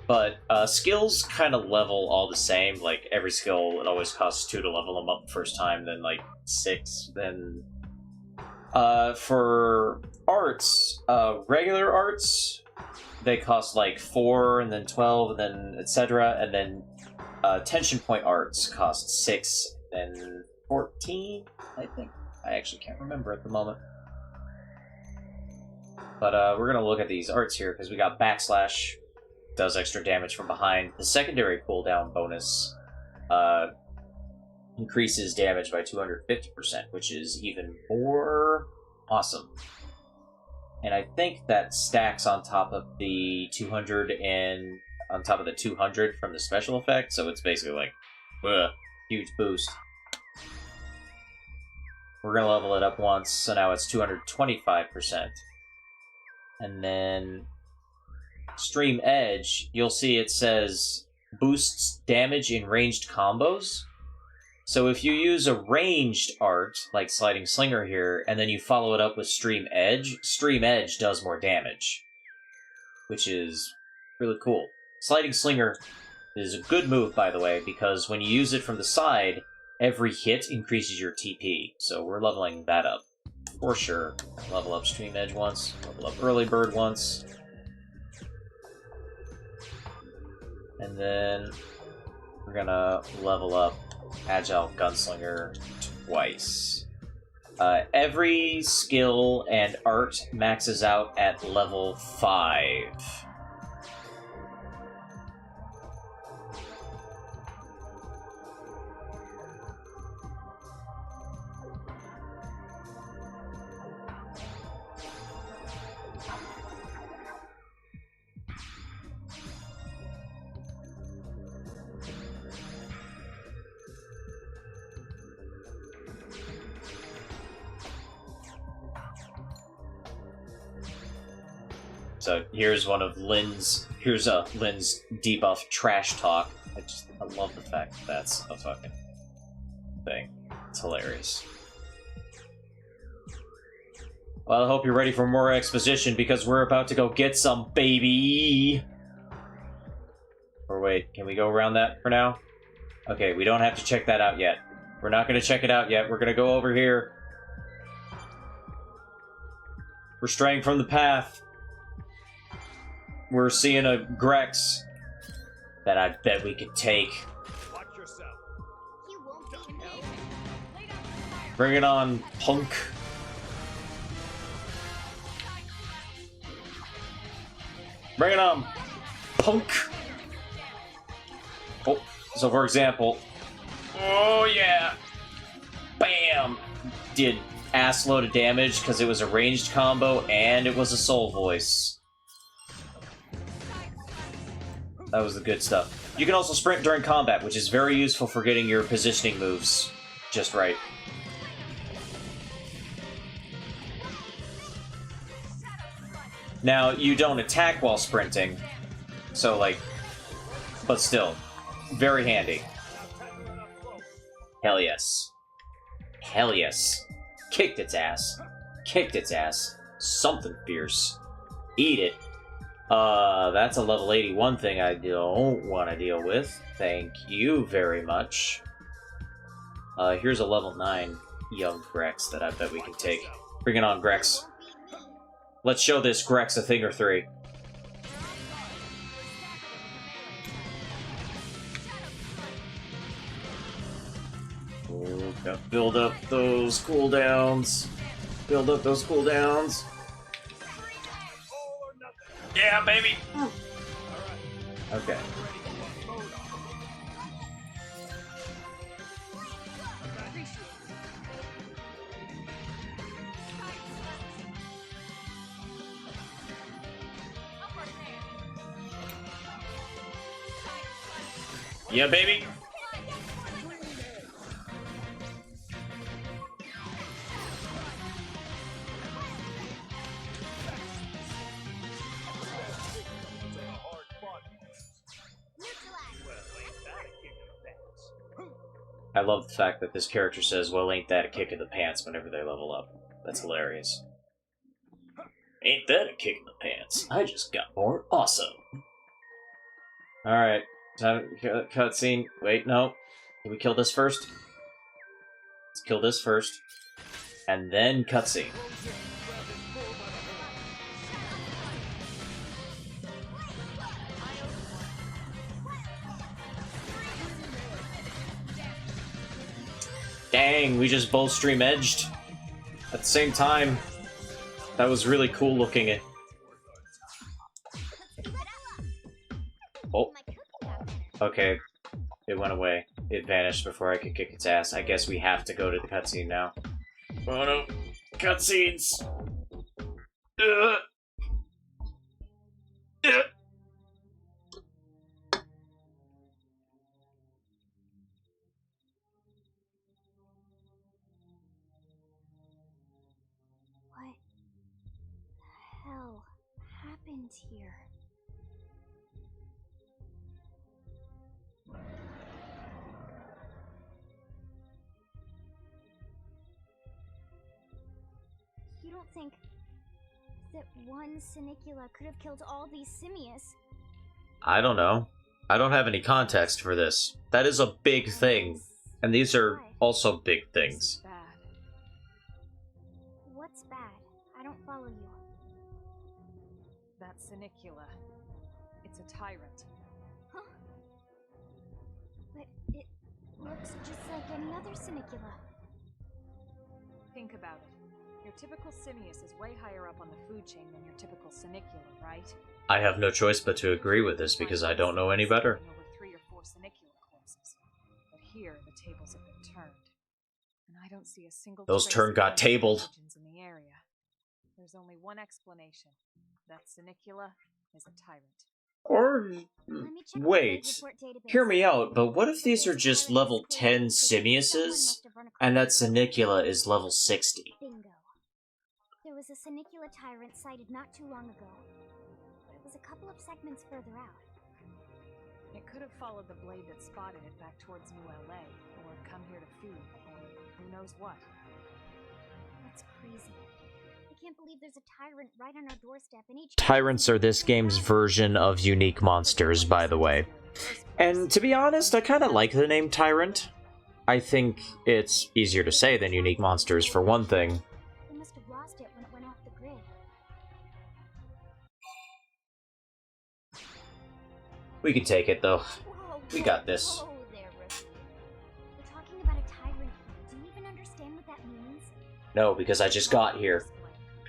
But skills kind of level all the same. Like, every skill, it always costs 2 to level them up the first time, then like 6, then... for arts, regular arts, they cost like 4, and then 12, and then etc. And then tension point arts cost 6, and 14, I think. I actually can't remember at the moment. But we're going to look at these arts here, because we got backslash, does extra damage from behind. The secondary cooldown bonus increases damage by 250%, which is even more awesome. And I think that stacks on top of the 200 and on top of the 200 from the special effect, so it's basically like, huge boost. We're gonna level it up once, so now it's 225%. And then Stream Edge, you'll see it says boosts damage in ranged combos. So if you use a ranged art, like Sliding Slinger here, and then you follow it up with Stream Edge does more damage. Which is really cool. Sliding Slinger is a good move, by the way, because when you use it from the side, every hit increases your TP. So we're leveling that up. For sure. Level up Stream Edge once, level up Early Bird once. And then we're gonna level up Agile Gunslinger twice. Every skill and art maxes out at level 5. So here's one of Lynn's. Here's Lynn's debuff trash talk. I love the fact that that's a fucking thing. It's hilarious. Well, I hope you're ready for more exposition because we're about to go get some, baby. Or wait, can we go around that for now? Okay, we don't have to check that out yet. We're not going to check it out yet. We're going to go over here. We're straying from the path. We're seeing a Grex that I bet we could take. Watch yourself. Bring it on, punk. Bring it on, punk. Oh, so for example, oh yeah, bam, did ass load of damage because it was a ranged combo and it was a soul voice. That was the good stuff. You can also sprint during combat, which is very useful for getting your positioning moves just right. Now, you don't attack while sprinting, so, like, but still, very handy. Hell yes. Hell yes. Kicked its ass. Kicked its ass. Something fierce. Eat it. That's a level 81 thing I don't want to deal with. Thank you very much. Here's a level 9 young Grex that I bet we can take. Bring it on, Grex. Let's show this Grex a thing or three. Oh, gotta build up those cooldowns. Build up those cooldowns. Yeah, baby! Okay. Yeah, baby! I love the fact that this character says, well, ain't that a kick in the pants whenever they level up. That's hilarious. Ain't that a kick in the pants? I just got more awesome. Alright. Cutscene. Wait, no. Can we kill this first? Let's kill this first. And then cutscene. Dang, we just both stream edged at the same time. That was really cool looking. Oh. Okay. It went away. It vanished before I could kick its ass. I guess we have to go to the cutscene now. Oh no. Cutscenes! happened here? You don't think that one Sinicula could have killed all these simius? I don't know. I don't have any context for this. That is a big thing. And these are also big things. Bad. What's bad? I don't follow you. That Sinicula. It's a tyrant. Huh? But it looks just like any other Sinicula. Think about it. Your typical simius is way higher up on the food chain than your typical Sinicula, right? I have no choice but to agree with this because I don't know any better. Over 3 or 4 Sinicula corpses. But here, the tables have been turned. And I don't see a single Those trace turn of got any tabled. origins in the area. There's only one explanation. That Sinicula is a tyrant. Or, Let me check the wait, Blade Report database. hear me out, but what if these are just level 10 Simiuses, and that Sinicula is level 60? Bingo. There was a Sinicula tyrant sighted not too long ago, but it was a couple of segments further out. It could have followed the blade that spotted it back towards New LA, or come here to feed, or who knows what. That's crazy. I can't believe there's a tyrant right on our doorstep, and each Tyrants are this game's version of unique monsters, by the way. And to be honest, I kind of like the name Tyrant. I think it's easier to say than unique monsters, for one thing. They must have lost it when it went off the grid. We can take it, though. Whoa, We got this. Whoa there, rookie. We're talking about a tyrant. Do you even understand what that means? No, because I just got here.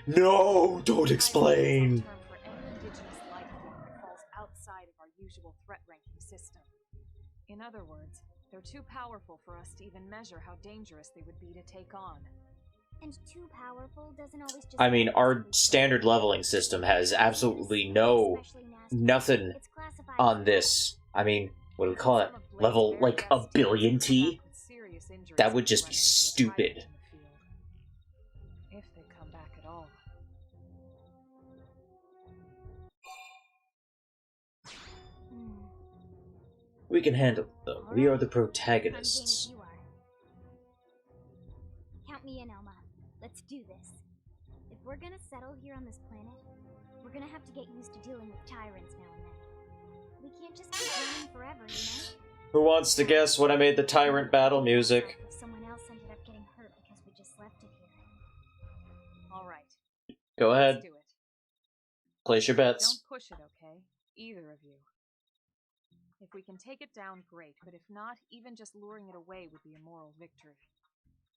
No, don't explain! Term for any indigenous life form that falls outside of our usual threat ranking system. In other words, they're too powerful for us to even measure how dangerous they would be to take on. And too powerful doesn't always just... I mean, our standard leveling system has absolutely nothing on this. I mean, what do we call it? Level, like, a billion T? That would just be stupid. If they come back at all. We can handle it, though. We are the protagonists. Count me in, Elma. Let's do this. If we're gonna settle here on this planet, we're gonna have to get used to dealing with tyrants now and then. We can't just keep running forever, you know? Who wants to guess when I made the tyrant battle music? If someone else ended up getting hurt because we just left it here. Alright. Go ahead. Let's do it. Place your bets. Don't push it, okay? Either of you. If we can take it down, great, but if not, even just luring it away would be a moral victory.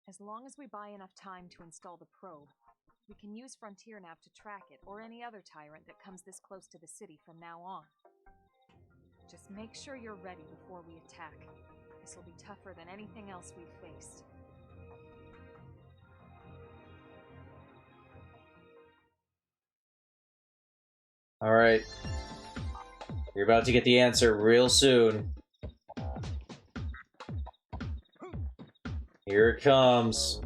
As long as we buy enough time to install the probe, we can use Frontier Nav to track it, or any other tyrant that comes this close to the city from now on. Just make sure you're ready before we attack. This will be tougher than anything else we've faced. Alright. You're about to get the answer real soon. Here it comes.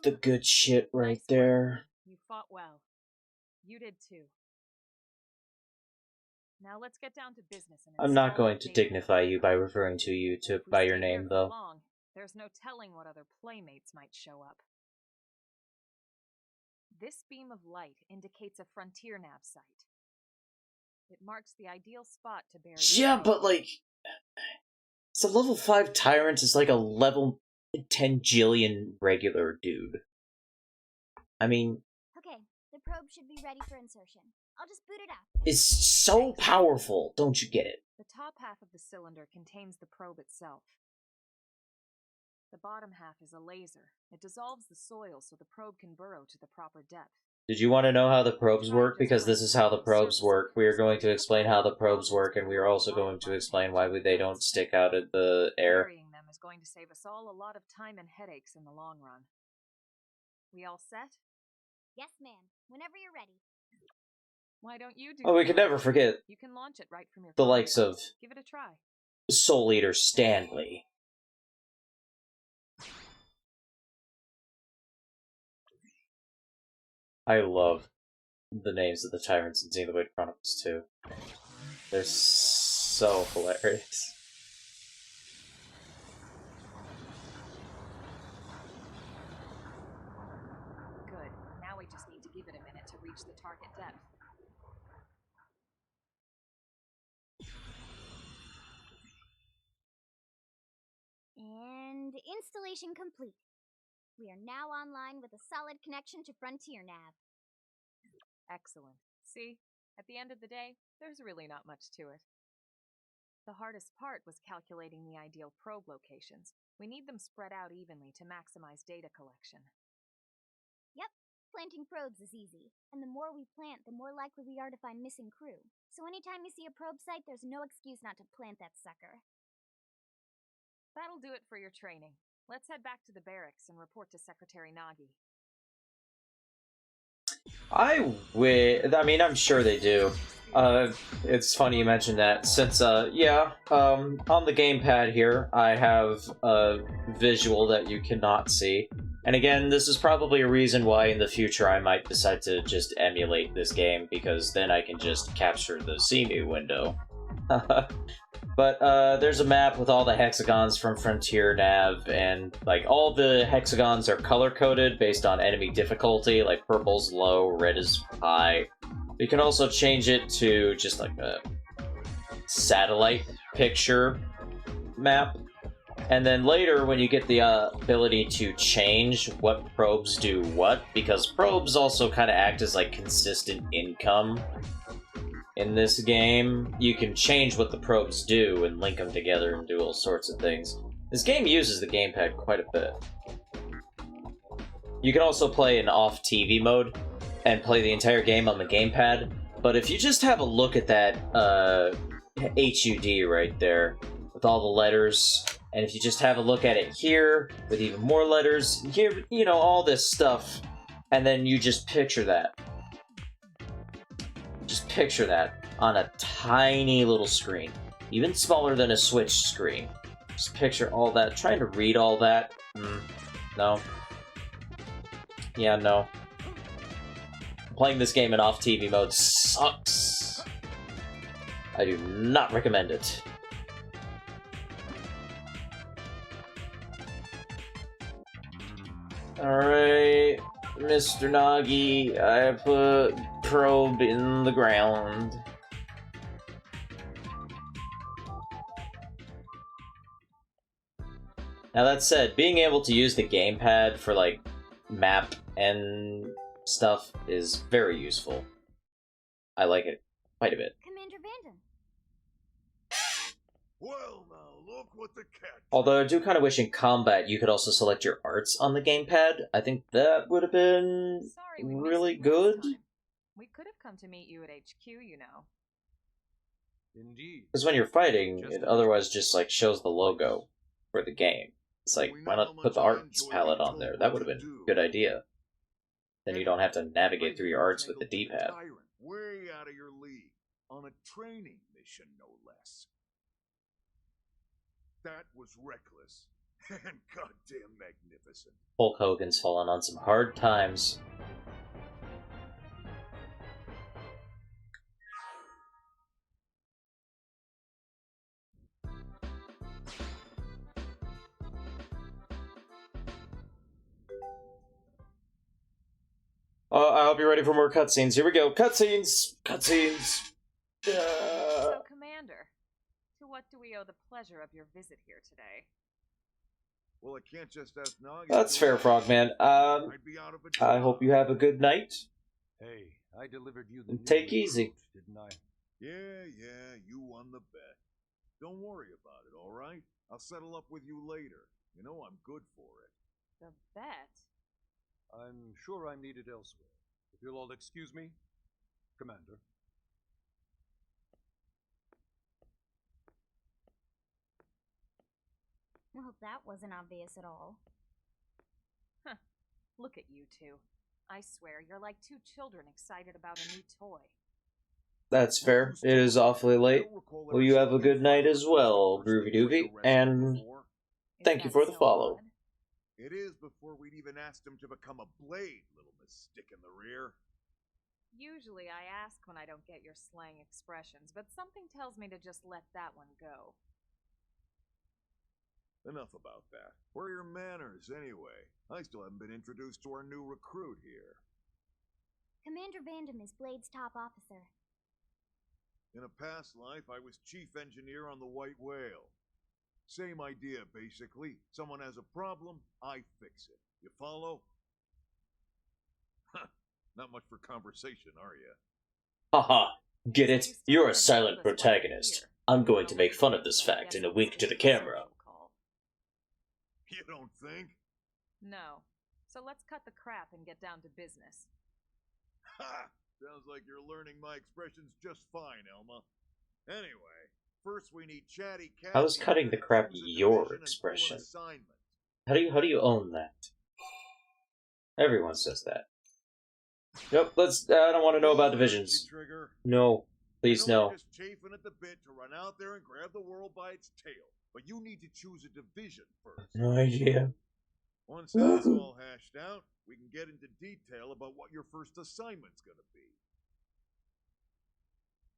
the good shit right Nice work. there. You fought well. You did too. Now let's get down to business and I'm not install going that to data dignify center. you by referring to you If we by your stay here name, for though. long, there's no telling what other playmates might show up. This beam of light indicates a frontier nav site. It marks the ideal spot to bury the Yeah, probe. but like, it's a level 5 tyrant is like a level 10 jillion regular dude. I mean, Okay, the probe should be ready for insertion. I'll just boot it up. it's so powerful, don't you get it? The top half of the cylinder contains the probe itself. The bottom half is a laser. It dissolves the soil so the probe can burrow to the proper depth. Did you want to know how the probes work? Because this is how the probes work. We are going to explain how the probes work, and we are also going to explain why they don't stick out at the air. Burying them is going to save us all a lot of time and headaches in the long run. We all set? Yes, ma'am. Whenever you're ready. Why don't you do Well, we the can honors? never forget You can launch it right from your the console. likes of Give it a try. Soul Eater Stanley. I love the names of the tyrants in Xenoblade Chronicles 2. They're so hilarious. Good. Now we just need to give it a minute to reach the target depth. And installation complete. We are now online with a solid connection to Frontier Nav. Excellent. See? At the end of the day, there's really not much to it. The hardest part was calculating the ideal probe locations. We need them spread out evenly to maximize data collection. Yep, planting probes is easy. And the more we plant, the more likely we are to find missing crew. So anytime you see a probe site, there's no excuse not to plant that sucker. That'll do it for your training. Let's head back to the barracks and report to Secretary Nagi. I mean, I'm sure they do. It's funny you mentioned that, since, on the gamepad here, I have a visual that you cannot see. And again, this is probably a reason why in the future I might decide to just emulate this game, because then I can just capture the See Me window. But, there's a map with all the hexagons from Frontier Nav, and, like, all the hexagons are color-coded based on enemy difficulty, like purple's low, red is high. You can also change it to just, like, a satellite picture map. And then later, when you get the ability to change what probes do what, because probes also kind of act as, like, consistent income in this game, you can change what the probes do and link them together and do all sorts of things. This game uses the gamepad quite a bit. You can also play in off-TV mode and play the entire game on the gamepad, but if you just have a look at that HUD right there, with all the letters, and if you just have a look at it here, with even more letters, here, you know, all this stuff, and then you just picture that. Just picture that on a tiny little screen, even smaller than a Switch screen. Just picture all that. Trying to read all that. No. Yeah, no. Playing this game in off-TV mode sucks. I do not recommend it. Alright, Mr. Nagi, I put probe in the ground. Now that said, being able to use the gamepad for, like, map and stuff is very useful. I like it quite a bit. Commander Vanden. Well, now look what the cat. Although I do kind of wish in combat you could also select your arts on the gamepad. I think that would have been really good. We could have come to meet you at HQ, you know. Indeed. Because when you're fighting, it otherwise just, like, shows the logo for the game. It's like, why not put the arts palette on there? That would have been a good idea. Then you don't have to navigate through your arts with the D-pad. Way out of your league. On a training mission, no less. That was reckless. And goddamn magnificent. Hulk Hogan's fallen on some hard times. I hope you're ready for more cutscenes. Here we go. Cutscenes! Cutscenes! So, Commander, to what do we owe the pleasure of your visit here today? Well, I can't just ask Nagi. That's fair, Frogman. I hope you have a good night. Hey, I delivered you the Take new easy. recruit, didn't I? Yeah, you won the bet. Don't worry about it, alright? I'll settle up with you later. You know I'm good for it. The bet? I'm sure I'm needed elsewhere. If you'll all excuse me, Commander. Well, that wasn't obvious at all. Huh. Look at you two. I swear, you're like two children excited about a new toy. That's fair. It is awfully late. Will you have a good night as well, Groovy Doovy? And thank you for the follow. Odd? It is before we'd even asked him to become a blade, little miss stick in the rear. Usually I ask when I don't get your slang expressions, but something tells me to just let that one go. Enough about that. Where are your manners, anyway? I still haven't been introduced to our new recruit here. Commander Vandam is Blade's top officer. In a past life, I was chief engineer on the White Whale. Same idea, basically. Someone has a problem, I fix it. You follow? Huh. Not much for conversation, are you? Haha, get it? You're a silent protagonist. I'm going to make fun of this fact in a wink to the camera. You don't think? No. So let's cut the crap and get down to business. Ha! Sounds like you're learning my expressions just fine, Elma. Anyway, first we need chatty cat. How is cutting the crap your expression? How do you own that? Everyone says that. Nope, let's. I don't want to know about divisions. No, please no. You're just chafing at the bit to run out there and grab the world by its tail, but you need to choose a division first. No idea. Once that's all hashed out, we can get into detail about what your first assignment's gonna be.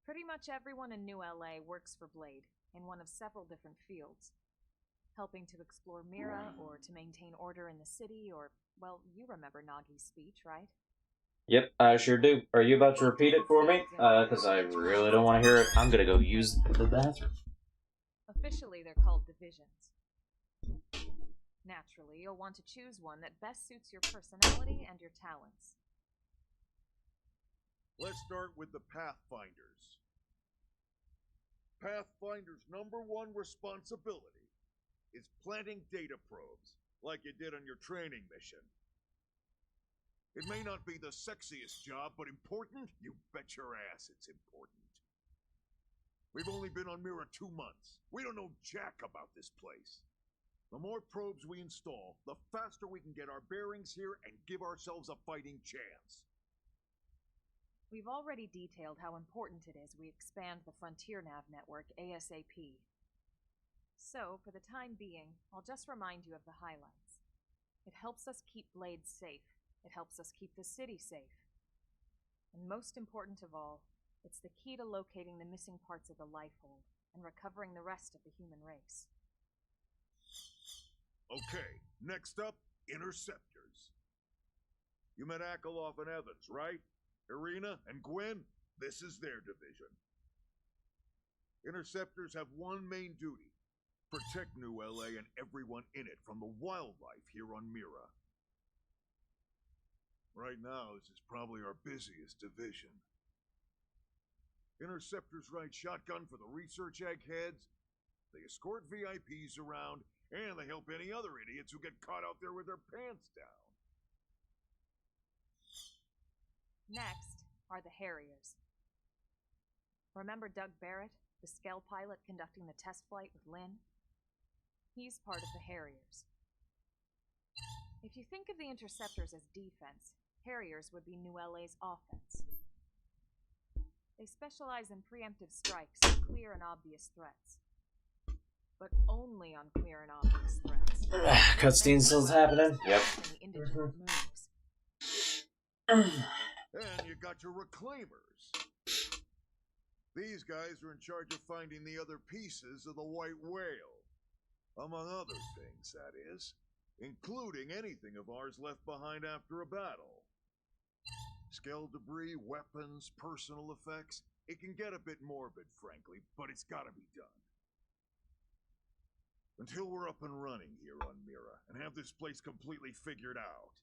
Pretty much everyone in New LA works for Blade, in one of several different fields. Helping to explore Mira, or to maintain order in the city, or, well, you remember Nagi's speech, right? Yep, I sure do. Are you about to repeat it for me? Because I really don't want to hear it. I'm gonna go use the bathroom. Officially, they're called divisions. Naturally, you'll want to choose one that best suits your personality and your talents. Let's start with the Pathfinders. Pathfinder's #1 responsibility is planting data probes, like you did on your training mission. It may not be the sexiest job, but important? You bet your ass it's important. We've only been on Mira 2 months. We don't know jack about this place. The more probes we install, the faster we can get our bearings here and give ourselves a fighting chance. We've already detailed how important it is we expand the Frontier Nav network ASAP. So, for the time being, I'll just remind you of the highlights. It helps us keep Blade safe. It helps us keep the city safe. And most important of all, it's the key to locating the missing parts of the Lifehold and recovering the rest of the human race. Okay, next up, Interceptors. You met Akeloff and Evans, right? Irina and Gwen? This is their division. Interceptors have one main duty: protect New LA and everyone in it from the wildlife here on Mira. Right now, this is probably our busiest division. Interceptors ride shotgun for the research eggheads, they escort VIPs around, and they help any other idiots who get caught out there with their pants down. Next are the Harriers. Remember Doug Barrett, the Skell pilot conducting the test flight with Lynn? He's part of the Harriers. If you think of the Interceptors as defense, Harriers would be New LA's offense. They specialize in preemptive strikes, clear and obvious threats. but only on clear and obvious threats. Cutscene still's happening. Yep. Any individual moves. And you got your reclaimers. These guys are in charge of finding the other pieces of the white whale. Among other things, that is. Including anything of ours left behind after a battle. Skell debris, weapons, personal effects. It can get a bit morbid, frankly, but it's gotta be done. Until we're up and running here on Mira and have this place completely figured out.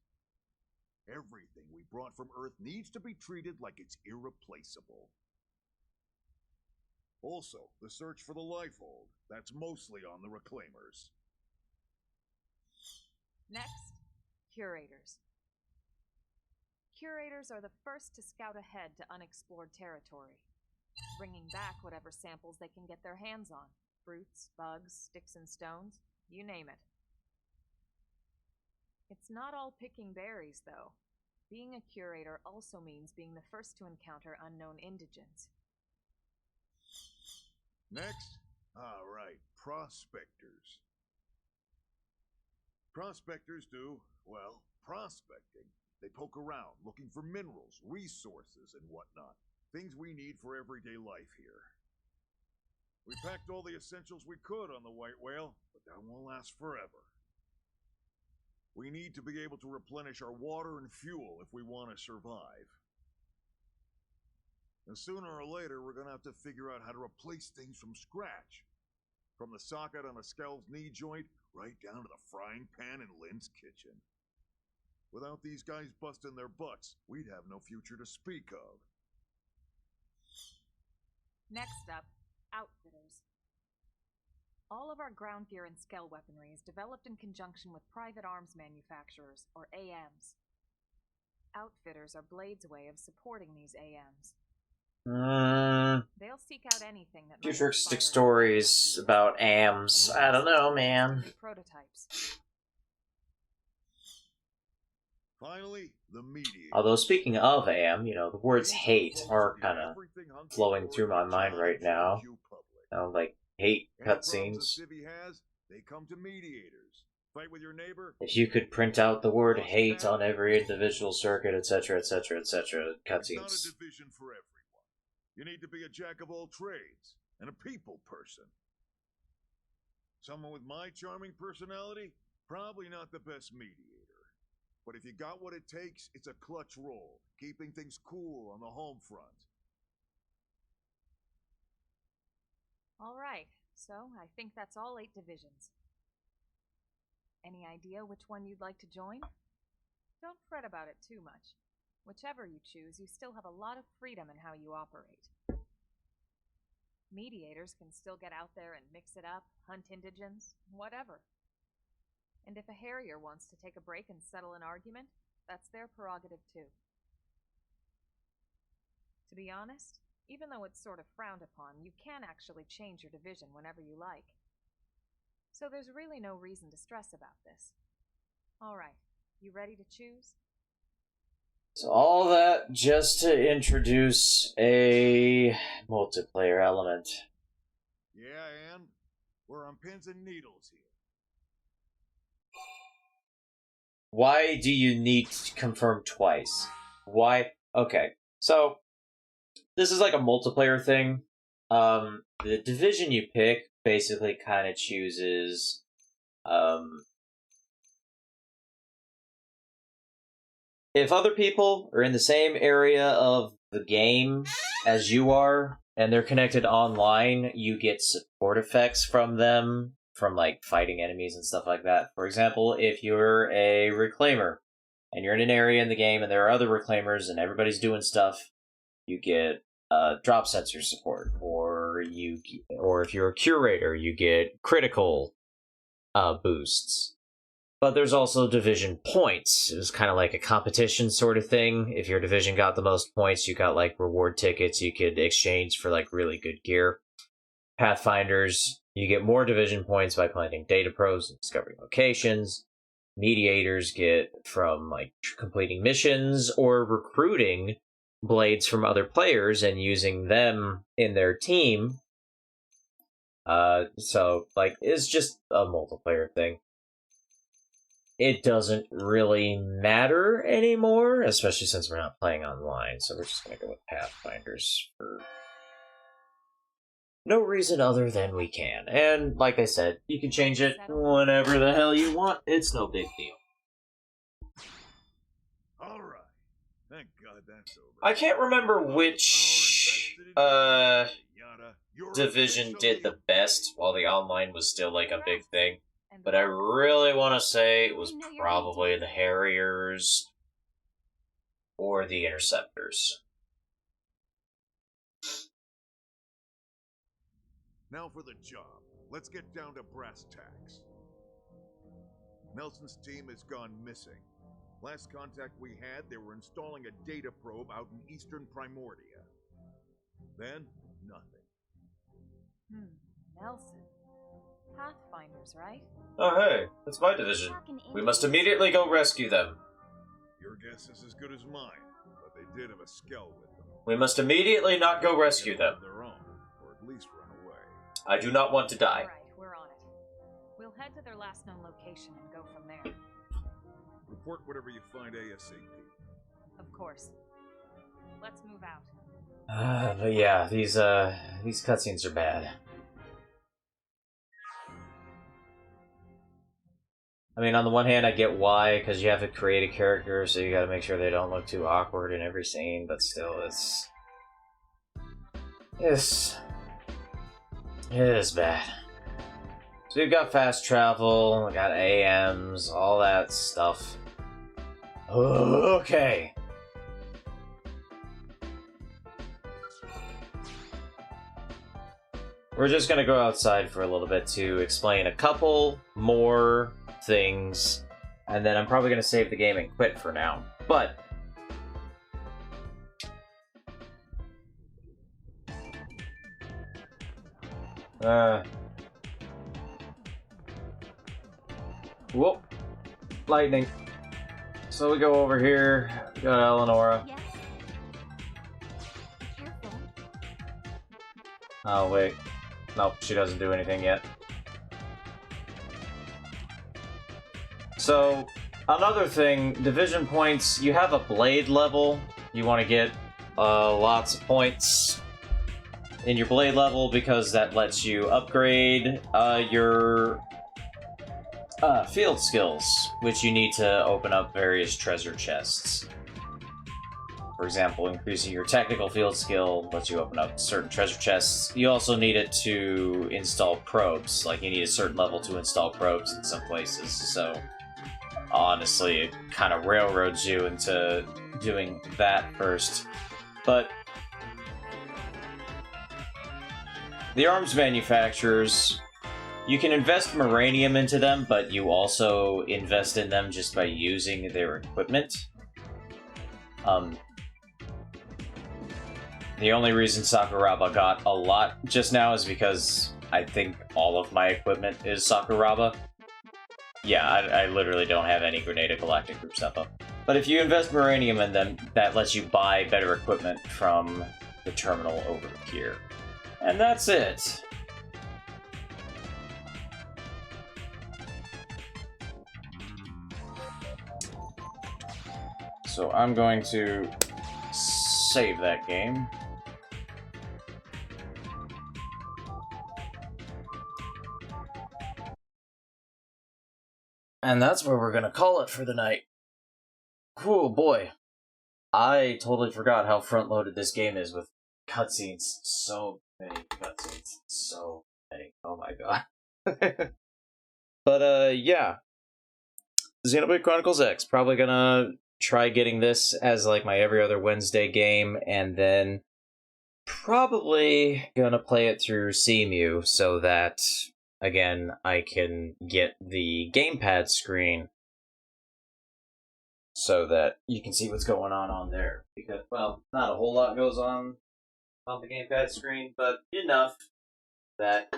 Everything we brought from Earth needs to be treated like it's irreplaceable. Also, the search for the Lifehold. That's mostly on the Reclaimers. Next, curators. Curators are the first to scout ahead to unexplored territory, bringing back whatever samples they can get their hands on. Fruits, bugs, sticks and stones, you name it. It's not all picking berries, though. Being a curator also means being the first to encounter unknown indigents. Next? Right, prospectors. Prospectors do, well, prospecting. They poke around, looking for minerals, resources, and whatnot. Things we need for everyday life here. We packed all the essentials we could on the White Whale, but that won't last forever. We need to be able to replenish our water and fuel if we want to survive. And sooner or later, we're gonna have to figure out how to replace things from scratch. From the socket on a Skell's knee joint, right down to the frying pan in Lynn's kitchen. Without these guys busting their butts, we'd have no future to speak of. Next up, outfitters. All of our ground gear and Skell weaponry is developed in conjunction with private arms manufacturers, or AMs. Outfitters are Blade's way of supporting these AMs. They'll seek out anything that might Futuristic inspire stories about AMs. I don't know, man. prototypes. Finally, the Mediator. Although speaking of AM, you know, the words hate are kind of flowing through my mind right now. Like hate cutscenes. They come to Mediators. Fight with your neighbor. If you could print out the word hate on every individual circuit, etc., etc., etc., It's not a cutscenes. division for everyone. You need to be a jack of all trades and a people person. Someone with my charming personality, probably not the best mediator. But if you got what it takes, it's a clutch role, keeping things cool on the home front. All right, so I think that's all 8 divisions. Any idea which one you'd like to join? Don't fret about it too much. Whichever you choose, you still have a lot of freedom in how you operate. Mediators can still get out there and mix it up, hunt indigents, whatever. And if a Harrier wants to take a break and settle an argument, that's their prerogative too. To be honest, even though it's sort of frowned upon, you can actually change your division whenever you like. So there's really no reason to stress about this. Alright, you ready to choose? So all that just to introduce a multiplayer element. Yeah, and we're on pins and needles here. Why do you need to confirm twice? Why? Okay, so this is like a multiplayer thing. The division you pick basically kind of chooses if other people are in the same area of the game as you are and they're connected online, you get support effects from them, from like fighting enemies and stuff like that. For example, if you're a reclaimer and you're in an area in the game and there are other reclaimers and everybody's doing stuff, you get drop sensor support, or if you're a curator, you get critical boosts. But there's also division points. It was kind of like a competition sort of thing. If your division got the most points, you got like reward tickets you could exchange for like really good gear. Pathfinders, you get more division points by planting data probes and discovering locations. Mediators get from like completing missions or recruiting blades from other players and using them in their team So, like, it's just a multiplayer thing. It doesn't really matter anymore, especially since we're not playing online, so we're just gonna go with Pathfinders for no reason other than we can. And, like I said, you can change it whenever the hell you want. It's no big deal. Alright. Thank God that's over. I can't remember which, division did the best while the online was still, like, a big thing. But I really want to say it was probably the Harriers or the Interceptors. Now for the job. Let's get down to brass tacks. Nelson's team has gone missing. Last contact we had, they were installing a data probe out in eastern Primordia. Then, nothing. Nelson. Pathfinders, right? Oh hey, it's my division. We must immediately go rescue them. Your guess is as good as mine, but they did have a skell with them. We must immediately not go rescue them. Their own, or at least run away. I do not want to die. Alright, we're on it. We'll head to their last known location and go from there. Report whatever you find ASAP. Of course. Let's move out. But yeah, these cutscenes are bad. I mean, on the one hand, I get why, because you have to create a character, so you gotta make sure they don't look too awkward in every scene, but still, it is bad. So we've got fast travel, we got AMs, all that stuff. Okay. We're just gonna go outside for a little bit to explain a couple more things, and then I'm probably gonna save the game and quit for now. But whoop, lightning. So we go over here, we got Eleonora. Yes. Careful. Oh wait, nope, she doesn't do anything yet. So, another thing, division points, you have a blade level. You want to get lots of points in your blade level because that lets you upgrade your field skills, which you need to open up various treasure chests. For example, increasing your technical field skill lets you open up certain treasure chests. You also need it to install probes, like you need a certain level to install probes in some places, so honestly, it kind of railroads you into doing that first. But the arms manufacturers, you can invest Moranium into them, but you also invest in them just by using their equipment. The only reason Sakuraba got a lot just now is because I think all of my equipment is Sakuraba. Yeah, I literally don't have any Grenada Galactic Group stuff up. But if you invest Moranium in them, that lets you buy better equipment from the terminal over here. And that's it. So I'm going to save that game. And that's where we're gonna call it for the night. Cool, boy. I totally forgot how front-loaded this game is with cutscenes. So many cutscenes. So many. Oh my god. But, yeah. Xenoblade Chronicles X. Probably gonna try getting this as, like, my every other Wednesday game, and then probably gonna play it through CMU so that, again, I can get the gamepad screen so that you can see what's going on there. Because, well, not a whole lot goes on the gamepad screen, but enough that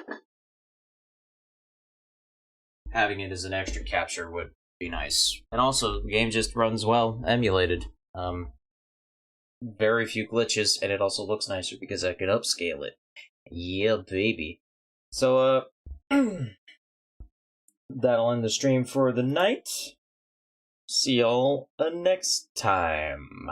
having it as an extra capture would be nice. And also, the game just runs well emulated. Very few glitches, and it also looks nicer because I could upscale it. Yeah, baby. So, that'll end the stream for the night. See y'all next time.